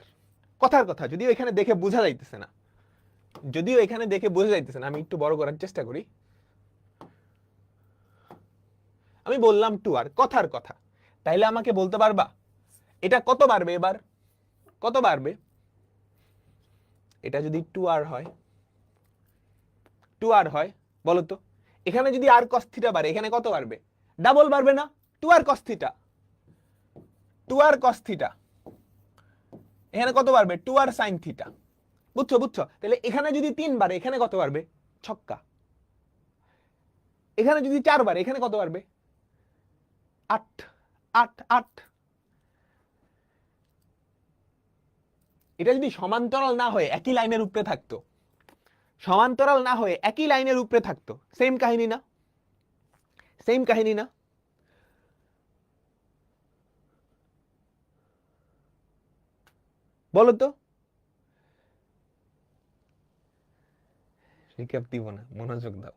কথার কথা, যদিও এখানে দেখে বোঝা যাইতেছে না, যদিও এখানে দেখে বোঝা যাইতেছে না, আমি একটু বড় করার চেষ্টা করি। আমি বললাম 2r, কথার কথা। তাইলে আমাকে বলতে পারবা এটা কত বাড়বে? এবার কত বাড়বে? এটা যদি 2r হয়, 2r হয়, বলো তো, এখানে যদি আর cos থিটা বাড়ে, এখানে কত বাড়বে? ডাবল বাড়বে না? 2r cos theta, 2r cos theta. এখানে কত বাড়বে? 2r sin theta. বুঝছো বুঝছো? তাহলে এখানে যদি 3 বাড়ে এখানে কত বাড়বে? ছক্কা। এখানে যদি 4 বাড়ে এখানে কত বাড়বে? 8 8 8। এটা যদি সমান্তরাল না হয়ে একই লাইনের উপরে থাকতো, সমান্তরাল না হয়ে একই লাইনের উপরে থাকতো, সেম কাহিনী না? সেম কাহিনী না? বলো তো। রিক্যাপ দিব না, মনোযোগ দাও।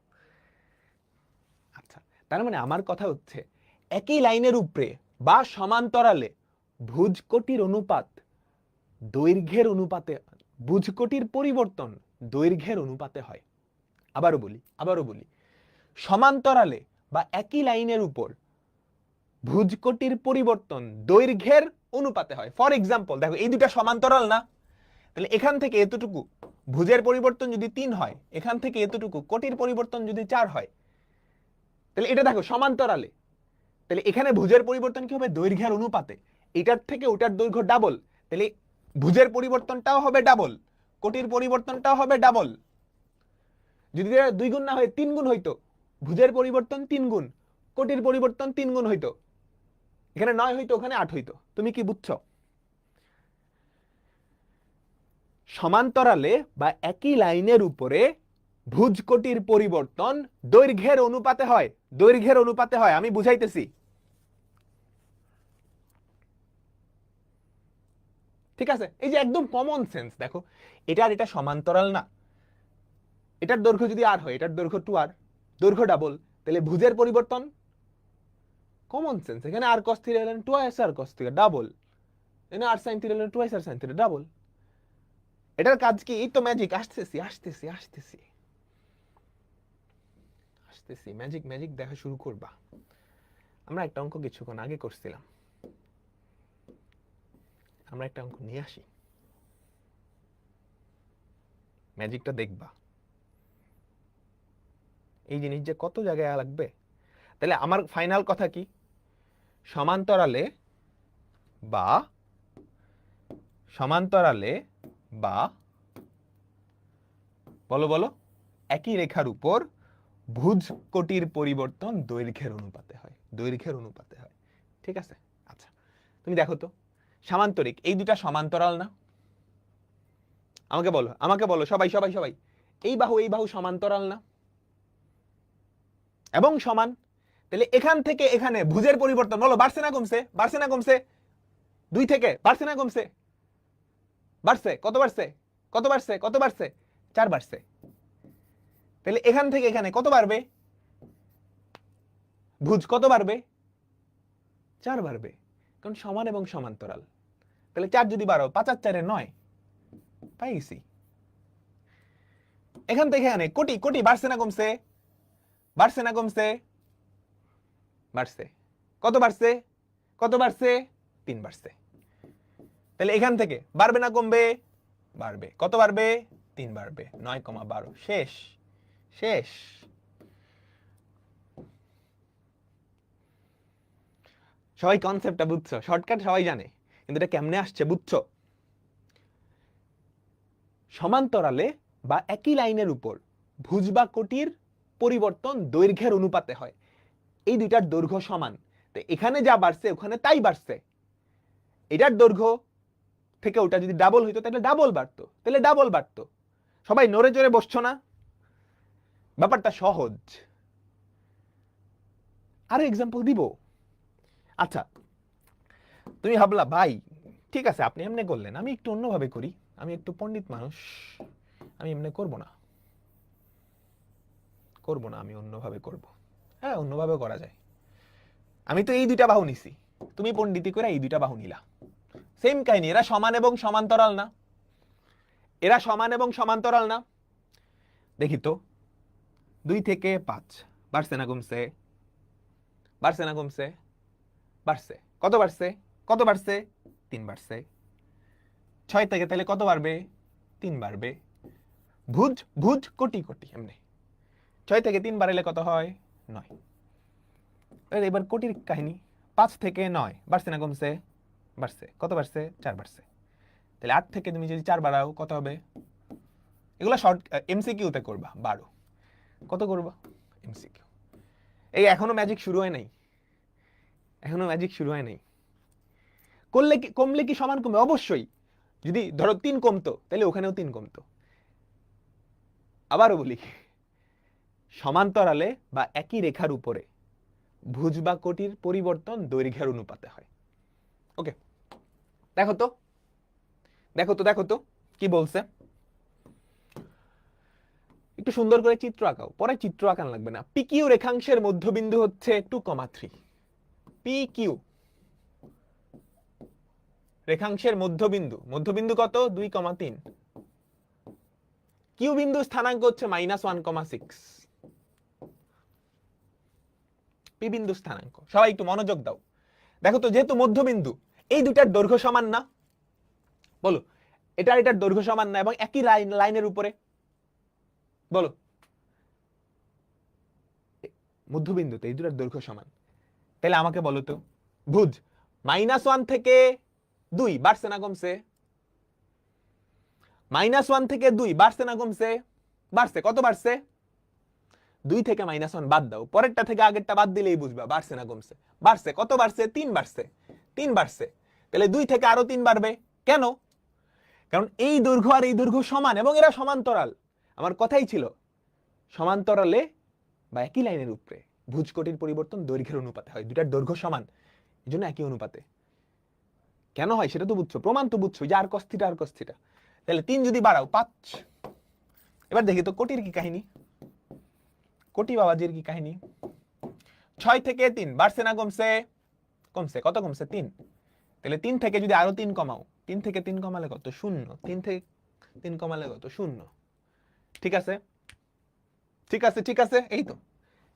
আচ্ছা, তার মানে আমার কথা হচ্ছে একই লাইনের উপরে বা সমান্তরালে ভুজকোটির অনুপাত দৈর্ঘ্যের অনুপাতে, ভুজকোটির পরিবর্তন দৈর্ঘ্যের অনুপাতে হয়। আবারও বলি, সমান্তরালে বা একই লাইনের উপর ভুজকোটির পরিবর্তন দৈর্ঘ্যের অনুপাতে হয়। ফর এক্সাম্পল দেখো এই দুটা সমান্তরাল না, তাহলে এখান থেকে এতটুকু ভুজের পরিবর্তন যদি 3 হয়, এখান থেকে এতটুকু কোটির পরিবর্তন যদি 4 হয়, তাহলে এটা দেখো সমান্তরালে, তাহলে এখানে ভুজের পরিবর্তন কি হবে? দৈর্ঘ্যের অনুপাতে। এটার থেকে ওটার দৈর্ঘ্য ডাবল, তাহলে ভুজের পরিবর্তনটাও হবে ডাবল, কোটির পরিবর্তনটাও হবে ডাবল। যদি 2 গুণ না হয় 3 গুণ হইতো, ভুজের পরিবর্তন 3 গুণ, কোটির পরিবর্তন 3 গুণ হইতো। এখানে 9 হইতো, ওখানে 8 হইতো। তুমি কি বুঝছো? সমান্তরালে বা একই লাইনের উপরে ভুজ কোটির পরিবর্তন দৈর্ঘ্যের অনুপাতে হয়, দৈর্ঘ্যের অনুপাতে হয়। আমি বুঝাইতেছি, ঠিক আছে? এই যে একদম কমন সেন্স, দেখো এটার এটা সমান্তরাল না, এটার দৈর্ঘ্য যদি আর হয়, এটার দৈর্ঘ্য 2r, দৈর্ঘ্য ডাবল, তাহলে ভুজের পরিবর্তন কমন সেন্স, এখানে আর cos থিটা হলেন 2s আর cos থিটা ডাবল, এখানে আর sin থিটা হলেন 2s আর sin থিটা ডাবল। এটার কাজ কি? এই তো ম্যাজিক, আসতেছি আসতেছি আসতেছি আসতেছি, ম্যাজিক ম্যাজিক দেখা শুরু করবা। আমরা একটা অঙ্ক কিছুক্ষণ আগে করছিলাম, আমরা একটা অঙ্ক নিয়ে আসি, ম্যাজিকটা দেখবা। এই জিনিস যে কত জায়গায় লাগবে। তাহলে আমার ফাইনাল কথা কি? সমান্তরালে বা বলো বলো একই রেখার উপর ভুজ কোটির পরিবর্তন দৈর্ঘ্যের অনুপাতে হয়, দৈর্ঘ্যের অনুপাতে হয়। ঠিক আছে? আচ্ছা, তুমি দেখো তো সামান্তরিক, এই দুটা সমান্তরাল না? আমাকে বলো সবাই সবাই সবাই, এই বাহু সমান্তরাল না এবং সমান? তাহলে এখান থেকে এখানে ভুজের পরিবর্তন বলো বাড়ছে না কমছে? বাড়ছে না কমছে? 2 থেকে বাড়ছে না কমছে? বাড়ছে। কত বাড়ছে? কত বাড়ছে? কত বাড়ছে? 4 বাড়ছে। তাহলে এখান থেকে এখানে কত বাড়বে? ভুজ কত বাড়বে? 4 বাড়বে, কারণ সমান এবং সমান্তরাল। তাহলে 4 যদি বাড়ো, 5 আর 4 9, পাই গেছি। এখান থেকে এখানে কোটি কোটি বাড়ছে না কমছে? বাড়ছে না কমছে? বাড়ছে। কত বাড়ছে? কত বাড়ছে? 3 বাড়ছে। তাহলে এখান থেকে বাড়বে না কমবে? বাড়বে। কত বাড়বে? 3 বাড়বে। 9,12 শেষ। শেষ। সবাই কনসেপ্টটা বুঝছো? শর্টকাট সবাই জানে, কিন্তু এটা কেমনে আসছে বুঝছো? সমান্তরালে বা একই লাইনের উপর ভুজ বা কোটির পরিবর্তন দৈর্ঘ্যের অনুপাতে হয়। এই দুইটার দৈর্ঘ্য সমান, তো এখানে যা বাড়ছে ওখানে তাই বাড়ছে। এটার দৈর্ঘ্য থেকে ওটা যদি ডাবল হইতো তাহলে ডাবল বাড়তো, তাহলে ডাবল বাড়তো। সবাই নড়ে চড়ে বসছো না? ব্যাপারটা সহজ। আরো এক্সাম্পল দিব। আচ্ছা, তুমি ভাবলা ভাই ঠিক আছে আপনি এমনি করলেন, আমি একটু অন্যভাবে করি, আমি একটু পণ্ডিত মানুষ, আমি এমনি করব না, আমি অন্যভাবে করব। হ্যাঁ, অন্যভাবে করা যায়। আমি তো এই দুইটা বাহু নিছি, তুমি পণ্ডিতি করে এই দুইটা বাহু নিলা, সেম কাহিনী। এরা সমান এবং সমান্তরাল না? এরা সমান এবং সমান্তরাল না? দেখি তো, 2 থেকে 5 বাড়ছে না কমছে? বাড়ছে না কমছে? বাড়ছে। কত বাড়ছে? কত বাড়ছে? 3 বাড়ছে। 6 থেকে তাহলে কত বাড়বে? 3 বাড়বে। ভুজ ভুজ কোটি কোটি এমনি। 6 থেকে 3 বাড়াইলে কত হয়? 9। এবার কোটির কাহিনী। 5 থেকে 9 বাড়ছে না কমছে? বাড়ছে। কত বাড়ছে? 4 বাড়ছে। তাহলে 8 থেকে তুমি যদি 4 বাড়াও কত হবে? এগুলো শর্ট এমসিকিউতে করবা। 12। কত করবা? এমসিকিউ। এই এখনো ম্যাজিক শুরু হয় নাই, এখনো ম্যাজিক শুরু হয় নাই। করলে কি কমলে কি সমান কমবে? অবশ্যই। যদি ধরো 3 কমতো তাহলে ওখানেও 3 কমতো। আবারও বলি, সমান্তরালে বা একই রেখার উপরে ভুজ বা কোটির পরিবর্তন দৈর্ঘ্যের অনুপাতে হয়। ওকে, দেখো তো দেখো তো দেখো তো কি বলছে। একটু সুন্দর করে চিত্র আঁকাও, পরে চিত্র আঁকান লাগবে না। পি কিউ রেখাংশের মধ্যবিন্দু হচ্ছে 2,3। পি কিউ রেখাংশের মধ্যবিন্দু, মধ্যবিন্দু কত? 2,3। কিউ বিন্দু স্থানাঙ্ক হচ্ছে -1,6। পি বিন্দু স্থানাঙ্ক, সবাই একটু মনোযোগ দাও। দেখো তো, যেহেতু মধ্যবিন্দু, এই দুটার দৈর্ঘ্য সমান না? বলো, এটার দৈর্ঘ্য সমান না এবং একই লাইনের উপরে? বলো, মধ্যবিন্দুতে এই দুটার দৈর্ঘ্য সমান। তাহলে আমাকে বলো তো, ভুজ -1 থেকে 2 বাড়ছে না কমছে? -1 থেকে 2 বাড়ছে না কমছে? বাড়ছে। কত বাড়ছে? 2 থেকে -1 বাদ দাও, পরেরটা থেকে আগেরটা বাদ দিলেই বুঝবা বাড়ছে না কমছে। বাড়ছে। কত বাড়ছে? 3 বাড়ছে। 3 বাড়ছে। তাহলে 2 থেকে আরো 3 বাড়বে কেন? কারণ এই দৈর্ঘ্য আর এই দৈর্ঘ্য সমান এবং এরা সমান্তরাল। আমার কথাই ছিল সমান্তরালে বা একই লাইনের উপরে ভুজকোটির পরিবর্তন দৈর্ঘ্যের অনুপাতে হয়। দুটার দৈর্ঘ্য সমান, এজন্য একই অনুপাতে। কেন হয় সেটা তো বুঝছো, প্রমাণ তো বুঝছো, যে আর cos θ আর cos θ। তাহলে 3 যদি বাড়াও 5। এবার দেখি তো কোটির কি কাহিনী, কোটি বাবাজির কি কাহিনী। 6 থেকে 3 বাড়ছে না কমছে? কমছে। কত কমছে? 3। তাহলে 3 থেকে যদি আরো 3 কমাও, 3 থেকে 3 কমালে কত? 0। 3 থেকে 3 কমালে কত? 0। ঠিক আছে, ঠিক আছে, ঠিক আছে। এই তো,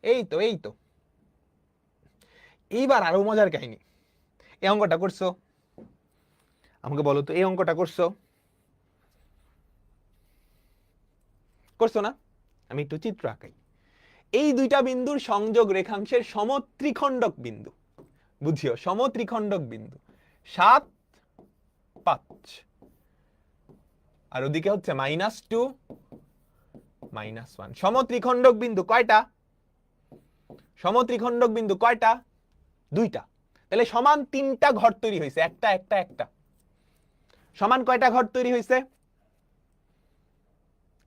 এই তো, এই তো। এইবার আরো মজার কাহিনী। এই অঙ্কটা করছো? আমাকে বলো তো, এই অঙ্কটা করছো? করছো না? আমি একটু চিত্র আঁকাই। এই দুইটা বিন্দুর সংযোগ রেখাংশের সমত্রিখণ্ডক বিন্দু, বুঝিও সমত্রিখণ্ডক বিন্দু 7, 5। আর ওদিকে হচ্ছে -2, -1। সমত্রিখণ্ডক বিন্দু কয়টা? সমত্রিখণ্ডক বিন্দু কয়টা? 2টা। তাহলে সমান 3টা ঘর তৈরি হয়েছে। একটা একটা একটা। সমান কয়টা ঘর তৈরি হয়েছে?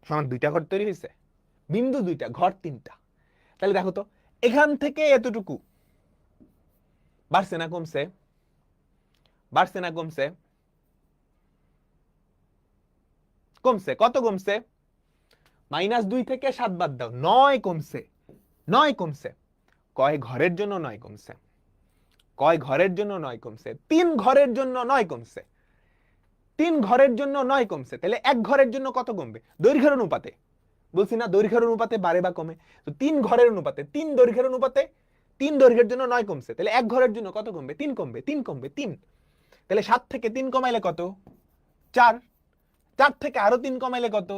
সমান 2টা ঘর তৈরি হয়েছে। বিন্দু 2টা, ঘর 3টা। তাহলে দেখো তো, এখান থেকে এতটুকু বাড়ছে না কমছে? বাড়ছে না কমছে? কমছে। কত কমছে? -2 থেকে 7 বাদ দাও, 9 কমছে। 9 কমছে। কয় ঘরের জন্য 9 কমছে? কয় ঘরের জন্য 9 কমছে? 3 ঘরের জন্য 9 কমছে। 3 ঘরের জন্য 9 কমছে। তাহলে এক ঘরের জন্য কত কমবে? দৈর্ঘ্যের অনুপাতে। বলছি না দৈর্ঘ্যের অনুপাতে বাড়ে বা কমে? তো 3 ঘরের অনুপাতে, 3 দৈর্ঘ্যের অনুপাতে 3 দৈর্ঘ্যের জন্য 9 কমছে। তাহলে এক ঘরের জন্য কত কমবে? 3 কমবে। 3 কমবে। 3। তাহলে 7 থেকে 3 কমাইলে কত? 4। 4 থেকে আরো 3 কমাইলে কত?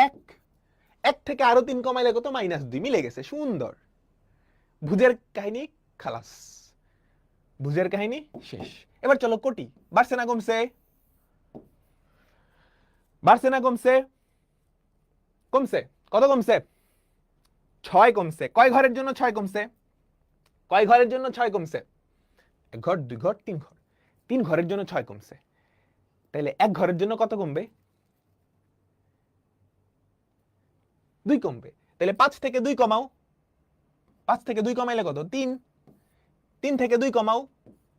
1। 1 থেকে আরো 3 কমাইলে কত? -2। মিলে গেছে। সুন্দর। ভুজের কাহিনী খালাস। ভুজের কাহিনী শেষ। এবার চলো কোটি। বাড়ছে না কমছে? বাড়ছে না কমছে? কমছে। কত কমছে? 6 কমছে। কয় ঘরের জন্য 6 কমছে? কয় ঘরের জন্য 6 কমছে? 1 ঘর, 2 ঘর, 3 ঘর। 3 ঘরের জন্য 6 কমছে। তাহলে এক ঘরের জন্য কত কমবে? 2 কমবে। তাহলে 5 থেকে 2 কমাও। 5 থেকে 2 কমাইলে কত? 3। 3 থেকে 2 কমাও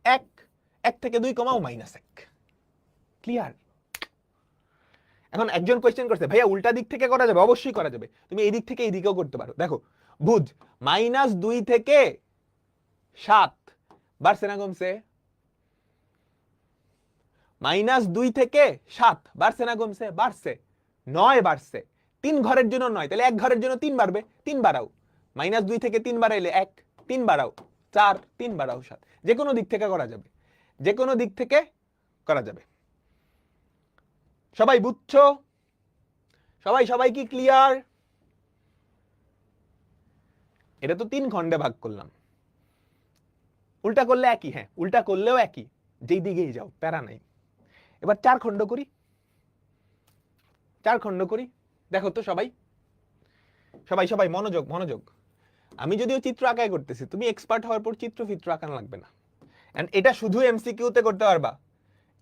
1। 1 থেকে 2 কমাও -1। ক্লিয়ার? এখন একজন কোয়েশ্চেন করছে, ভাইয়া উল্টা দিক থেকে করা যাবে? অবশ্যই করা যাবে। তুমি এই দিক থেকে এই দিকেও করতে পারো। দেখো, বুঝ -2 থেকে 7 বাড়ছে না কমছে? -2 থেকে 7 বাড়ছে না কমছে? বাড়ছে। 9 বাড়ছে। 3 ঘরের জন্য 9। তাহলে এক ঘরের জন্য 3 বাড়বে। 3 বাড়াও। -2 থেকে 3 বাড়াইলে 1। 3 বাড়াও 4। 3 বাড়াও 7। যে কোনো দিক থেকে করা যাবে। যে কোনো দিক থেকে করা যাবে। সবাই বুঝছো? সবাই কি ক্লিয়ার? এটা তো 3 খণ্ডে ভাগ করলাম। উল্টা করলে একই। হ্যাঁ, উল্টা করলেও একই। যেই দিকেই যাও, প্যারা নাই। এবার 4 খণ্ড করি। 4 খণ্ড করি। দেখো তো সবাই সবাই মনোযোগ মনোযোগ। আমি যদিও চিত্র আঁকাই করতেছি, তুমি এক্সপার্ট হওয়ার পর চিত্র আঁকানো লাগবে না। এন্ড এটা শুধু এমসিকিউতে করতে পারবা।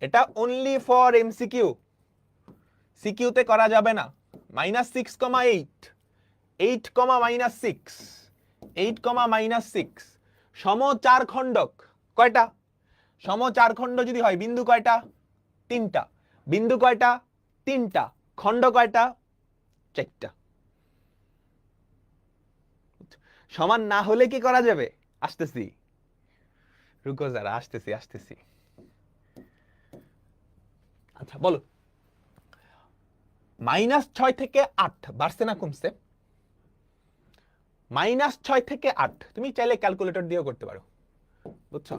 এটা অনলি ফর এমসিকিউ। সিকিউতে করা যাবে না। -6,8 8, -6 8, -6 সম 4 খণ্ডক। কয়টা? সম 4 খণ্ড যদি হয়, বিন্দু কয়টা? 3টা। বিন্দু কয়টা? 3টা। খণ্ড কয়টা? 4টা। সমান না হলে কি করা যাবে? আসতেছি, রুকো যারা, আসতেছি। আচ্ছা বলো, -6 থেকে 8 বাড়ছে না কমছে? -6 থেকে 8 তুমি চাইলে ক্যালকুলেটর দিয়েও করতে পারো, বুঝছো?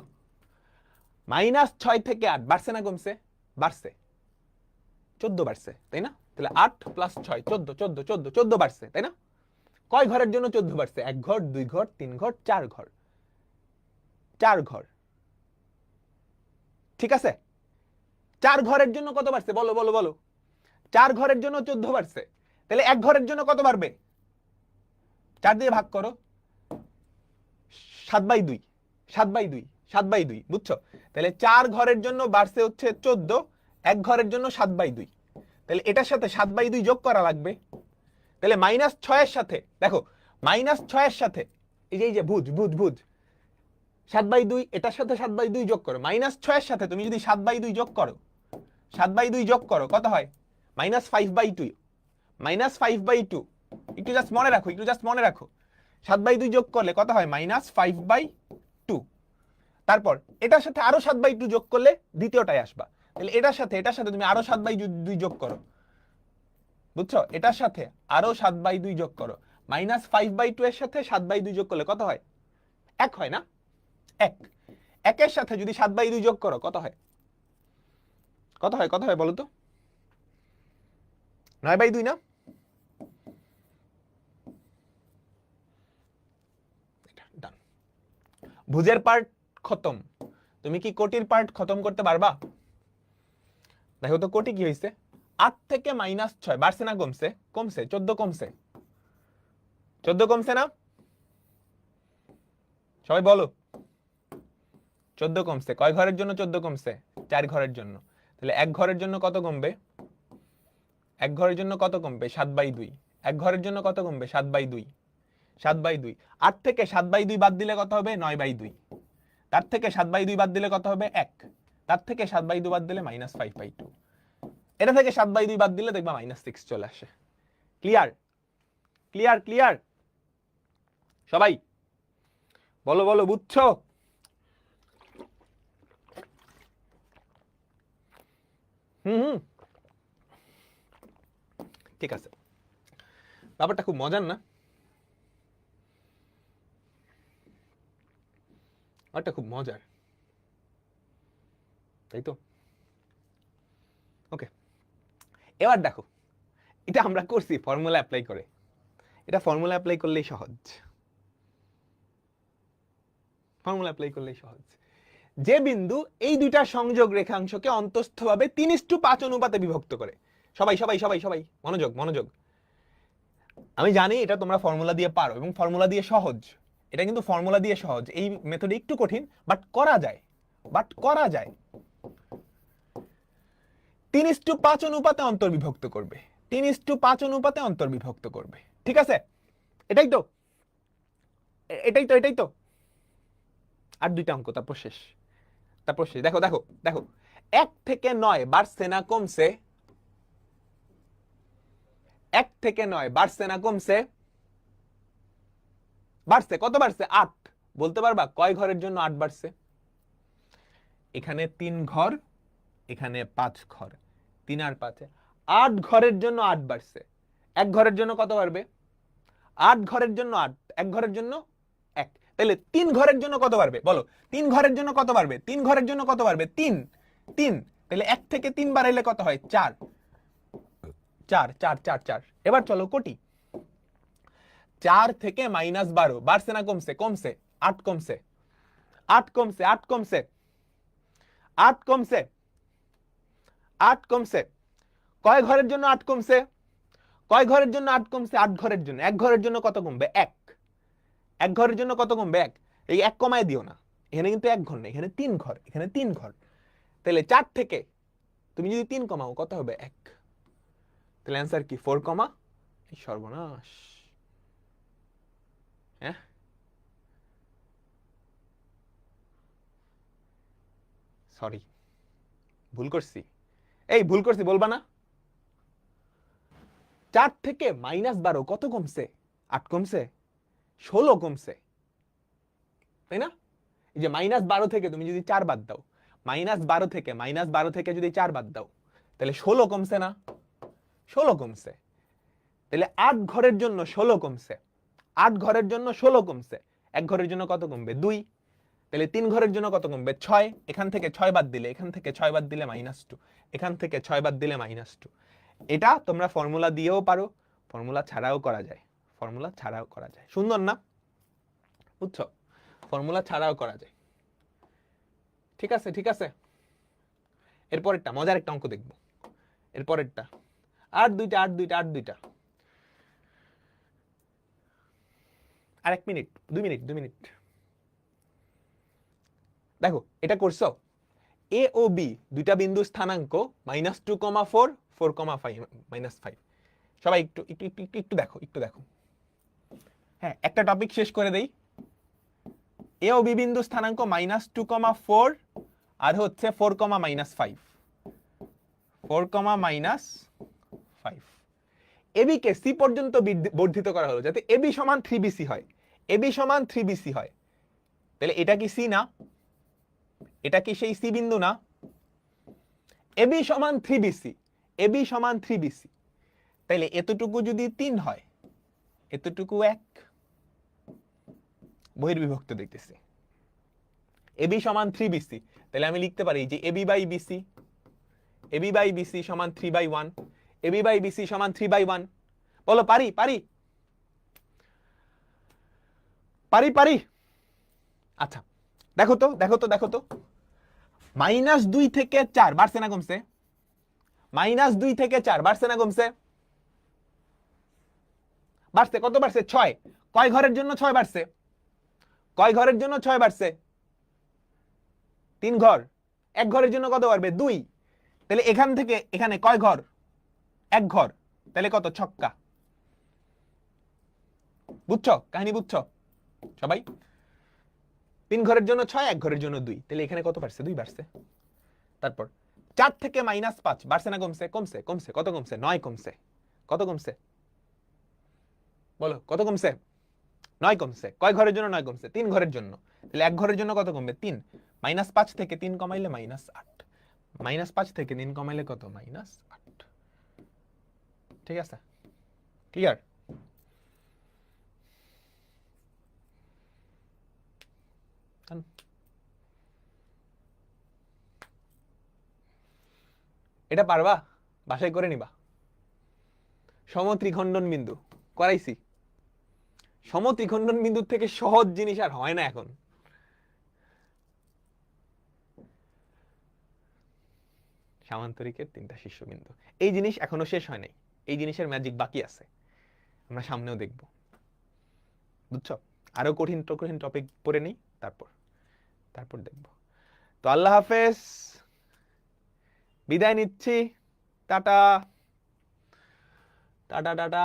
-6 থেকে 8 বাড়ছে না কমছে? বাড়ছে। 14 বাড়ছে, তাই না? তাহলে 8 + 6 14 14 14 14 বাড়ছে, তাই না? কয় ঘরের জন্য 14 বাড়ছে? 1 ঘর, 2 ঘর, 3 ঘর, 4 ঘর। 4 ঘর, ঠিক আছে? 4 ঘরের জন্য কত বাড়ছে? বলো বলো বলো। 4 ঘরের জন্য 14 বাড়ছে। তাহলে 1 ঘরের জন্য কত বাড়বে? 4 দিয়ে ভাগ করো, 7/2 7/2 7/2, বুঝছো? তাহলে 4 ঘরের জন্য বাড়ছে হচ্ছে 14, 1 ঘরের জন্য 7/2। তাহলে এটার সাথে 7/2 যোগ করা লাগবে। তাহলে -6 এর সাথে দেখো, -6 এর সাথে এই যে বুঝ বুঝ বুঝ 7/2, এটার সাথে 7/2 যোগ করো। -6 এর সাথে তুমি যদি 7/2 যোগ করো, 7/2 যোগ করো, কত হয়? -5/2 -5/2। একটু জাস্ট মনে রাখো, একটু জাস্ট মনে রাখো। 7/2 যোগ করলে কত হয়? -5/2। তারপর এটার সাথে আরো 7/2 যোগ করলে দ্বিতীয়টায় আসবা। তাহলে এটার সাথে তুমি আরো 7/2 যোগ করো, বুঝছো? এটার সাথে আরো 7/2 যোগ করো। -5/2 এর সাথে 7/2 যোগ করলে কত হয়? 1 হয় না? 1। 1 এর সাথে যদি 7/2 যোগ করো, কত হয়? কত হয়? কত হয় বলো তো? 9/2 না? ভুজের পার্ট খতম। তুমি কি কোটির পার্ট খতম করতে পারবা? দেখো তো কোটি কি হয়েছে? 8 থেকে -6 বাড়ছে না কমছে? কমছে। 14 কমছে। 14 কমছে না? সবাই বলো। 14 কমছে। কয় ঘরের জন্য 14 কমছে? 4 ঘরের জন্য। তাহলে 1 ঘরের জন্য কত কমবে? 1 ঘরের জন্য কত কমবে? 7/2। 1 ঘরের জন্য কত কমবে? 7/2। 7/2। 8 থেকে 7/2 বাদ দিলে কত হবে? 9/2। তার থেকে 7/2 বাদ দিলে কত হবে? 1। তার থেকে 7/2 বাদ দিলে -5/2। এটা থেকে 7/2 বাদ দিলে দেখবা -6 চলে আসে। ক্লিয়ার? ক্লিয়ার? ক্লিয়ার? সবাই বলো বলো, বুঝছো? হুম, ঠিক আছে। ব্যাপারটা খুব মজার না? ব্যাপারটা খুব মজার, তাই তো? ওকে, এবার দেখো, এটা আমরা করছি ফর্মুলা অ্যাপ্লাই করে। এটা ফর্মুলা অ্যাপ্লাই করলেই সহজ। ফর্মুলা অ্যাপ্লাই করলেই সহজ। যে বিন্দু এই দুইটা সংযোগ রেখাংশকে অন্তস্থভাবে 3:5 অনুপাতে বিভক্ত করে। সবাই সবাই সবাই সবাই মনোযোগ মনোযোগ। আমি জানি এটা তোমরা ফর্মুলা দিয়ে পারো এবং ফর্মুলা দিয়ে সহজ। এটা কিন্তু ফর্মুলা দিয়ে সহজ। এই মেথড একটু কঠিন, বাট করা যায়। 3:5 অনুপাতে অন্তর্বিভক্ত করবে। 3:5 অনুপাতে অন্তর্বিভক্ত করবে। ঠিক আছে? এটাই তো, এটাই তো, এটাই তো। আর দুইটা অঙ্ক, তারপর শেষ। তারপর শেষ। দেখো দেখো দেখো, 1 থেকে 9 বাড়ছে না কমছে? 1 থেকে 9 বাড়ছে না কমছে? বাড়ছে। কত বাড়ছে? 8। বলতে পারবা কয় ঘরের জন্য 8 বাড়ছে? এখানে 3 ঘর, এখানে 5 ঘর, 3 আর 5 8 ঘরের জন্য 8 বাড়ছে। 1 ঘরের জন্য কত বাড়বে? 8 ঘরের জন্য 8, 1 ঘরের জন্য 1। তাহলে 3 ঘরের জন্য কত বাড়বে? বলো, 3 ঘরের জন্য কত বাড়বে? 3 ঘরের জন্য কত বাড়বে? 3 3। তাহলে 1 থেকে 3 বাড়াইলে কত হয়? 4 4 4 4 4। এবার চলো কোটি। 4 থেকে -12 বাড়ছে না কমছে? কমছে। 8 কমছে। 8 কমছে। 8 কমছে। 8 কমছে। 8 কমছে। কয় ঘরের জন্য 8 কমছে? কয় ঘরের জন্য 8 কমছে? 8 ঘরের জন্য। 1 ঘরের জন্য কত কমবে? 1। 1 ঘরের জন্য কত কমবে? 1। এই 1 কমায় দিও না, এখানে কিন্তু 1 ঘর না, এখানে 3 ঘর, এখানে 3 ঘর। তাহলে 4 থেকে তুমি যদি 3 কমাও কত হবে? 1। তাহলে অ্যান্সার কি? 4, এই সর্বনাশ। হ্যাঁ, সরি, ভুল করছি। এই ভুল করছি বলবা না? 4 থেকে -12 কত কমছে? 8 কমছে, 16 কমছে, তাই না? এই যে -12 থেকে তুমি যদি 4 বাদ দাও, -12 থেকে যদি 4 বাদ দাও, তাহলে 16 কমছে না? 16 কমছে। তাহলে 8 ঘরের জন্য 16 কমছে। 8 ঘরের জন্য 16 কমছে। 1 ঘরের জন্য কত কমবে? 2। তাহলে 3 ঘরের জন্য কত কমবে 6, এখান থেকে 6 বাদ দিলে, এখান থেকে 6 বাদ দিলে -2, এখান থেকে 6 বাদ দিলে -2। এটা তোমরা ফর্মুলা দিয়েও পারো, ফর্মুলা ছাড়াও করা যায়, ফর্মুলা ছাড়াও করা যায়। সুন্দর না? বুঝছো? ফর্মুলা ছাড়াও করা যায়। ঠিক আছে, ঠিক আছে। এরপরেরটা মজার একটা অঙ্ক দেখব, এরপরেরটা। আর দুইটা আর 1 মিনিট, 2 মিনিট, 2 মিনিট। দেখো এটা করছো, এ ও বি দুইটা বিন্দু স্থানাঙ্ক -2,4, 4,5, -5। সবাই একটু একটু একটু একটু দেখো, একটু দেখো। হ্যাঁ, একটা টপিক শেষ করে দেই। এ ও বি বিন্দু স্থানাঙ্ক -2,4 আর হচ্ছে 4,-5, 4,-5। এবি কে সি পর্যন্ত বর্ধিত করা হলো যাতে এবি সমান 3BC হয়, এবি সমান 3BC হয়। তাহলে এটা কি সি না? এটা কি সেই সি বিন্দু না? এবি সমান 3BC, এবি সমান 3BC। তাইলে এতটুকু যদি 3 হয়, এতটুকু 1, বহির্বিভক্ত দেখতেছি। এবি সমান 3BC, তাহলে আমি লিখতে পারি যে AB by BC, AB by BC সমান 3/1, এবি বাই বিসি সমান 3/1। বলো পারি? পারি? পারি? পারি? আচ্ছা, দেখো তো, দেখো তো, দেখো তো, -2 থেকে 4 বাড়ছে না কমছে? -2 থেকে 4 বাড়ছে না কমছে? বাড়ছে। কত বাড়ছে? 6। কয় ঘরের জন্য 6 বাড়ছে? কয় ঘরের জন্য 6 বাড়ছে? 3 ঘর। 1 ঘরের জন্য কত বাড়বে? 2। তাহলে এখান থেকে এখানে কয় ঘর? 1 ঘর। তাহলে কত? ছক্কা। বুঝছো কাহিনী? বুঝছো সবাই? 3 ঘরের জন্য 6, 1 ঘরের জন্য 2। তাহলে এখানে কত বাড়ছে? 2 বাড়ছে। তারপর 4 থেকে -5 বাড়ছে না কমছে? কমছে। কমছে। কত কমছে? 9 কমছে। কত কমছে? বলো কত কমছে? 9 কমছে। কয় ঘরের জন্য 9 কমছে? 3 ঘরের জন্য। তাহলে 1 ঘরের জন্য কত কমবে? 3। -5 থেকে 3 কমাইলে -8। -5 থেকে 3 কমাইলে কত? -8। ঠিক আছে? ক্লিয়ার? এটা পারবা? বাসায় করে নিবা। সমত্রিখণ্ডন বিন্দু করাইছি। সমত্রিখণ্ডন বিন্দুর থেকে সহজ জিনিস আর হয় না এখন। সামান্তরিকের 3টা শীর্ষবিন্দু, এই জিনিস এখনো শেষ হয় নাই, এই জিনিসের ম্যাজিক বাকি আছে, আমরা সামনেও দেখব। বুঝছো? আরো কঠিন কঠিন টপিক পড়ে নেই, তারপর দেখব। তো আল্লাহ হাফেজ, বিদায় নিচ্ছি। Tata tata tata.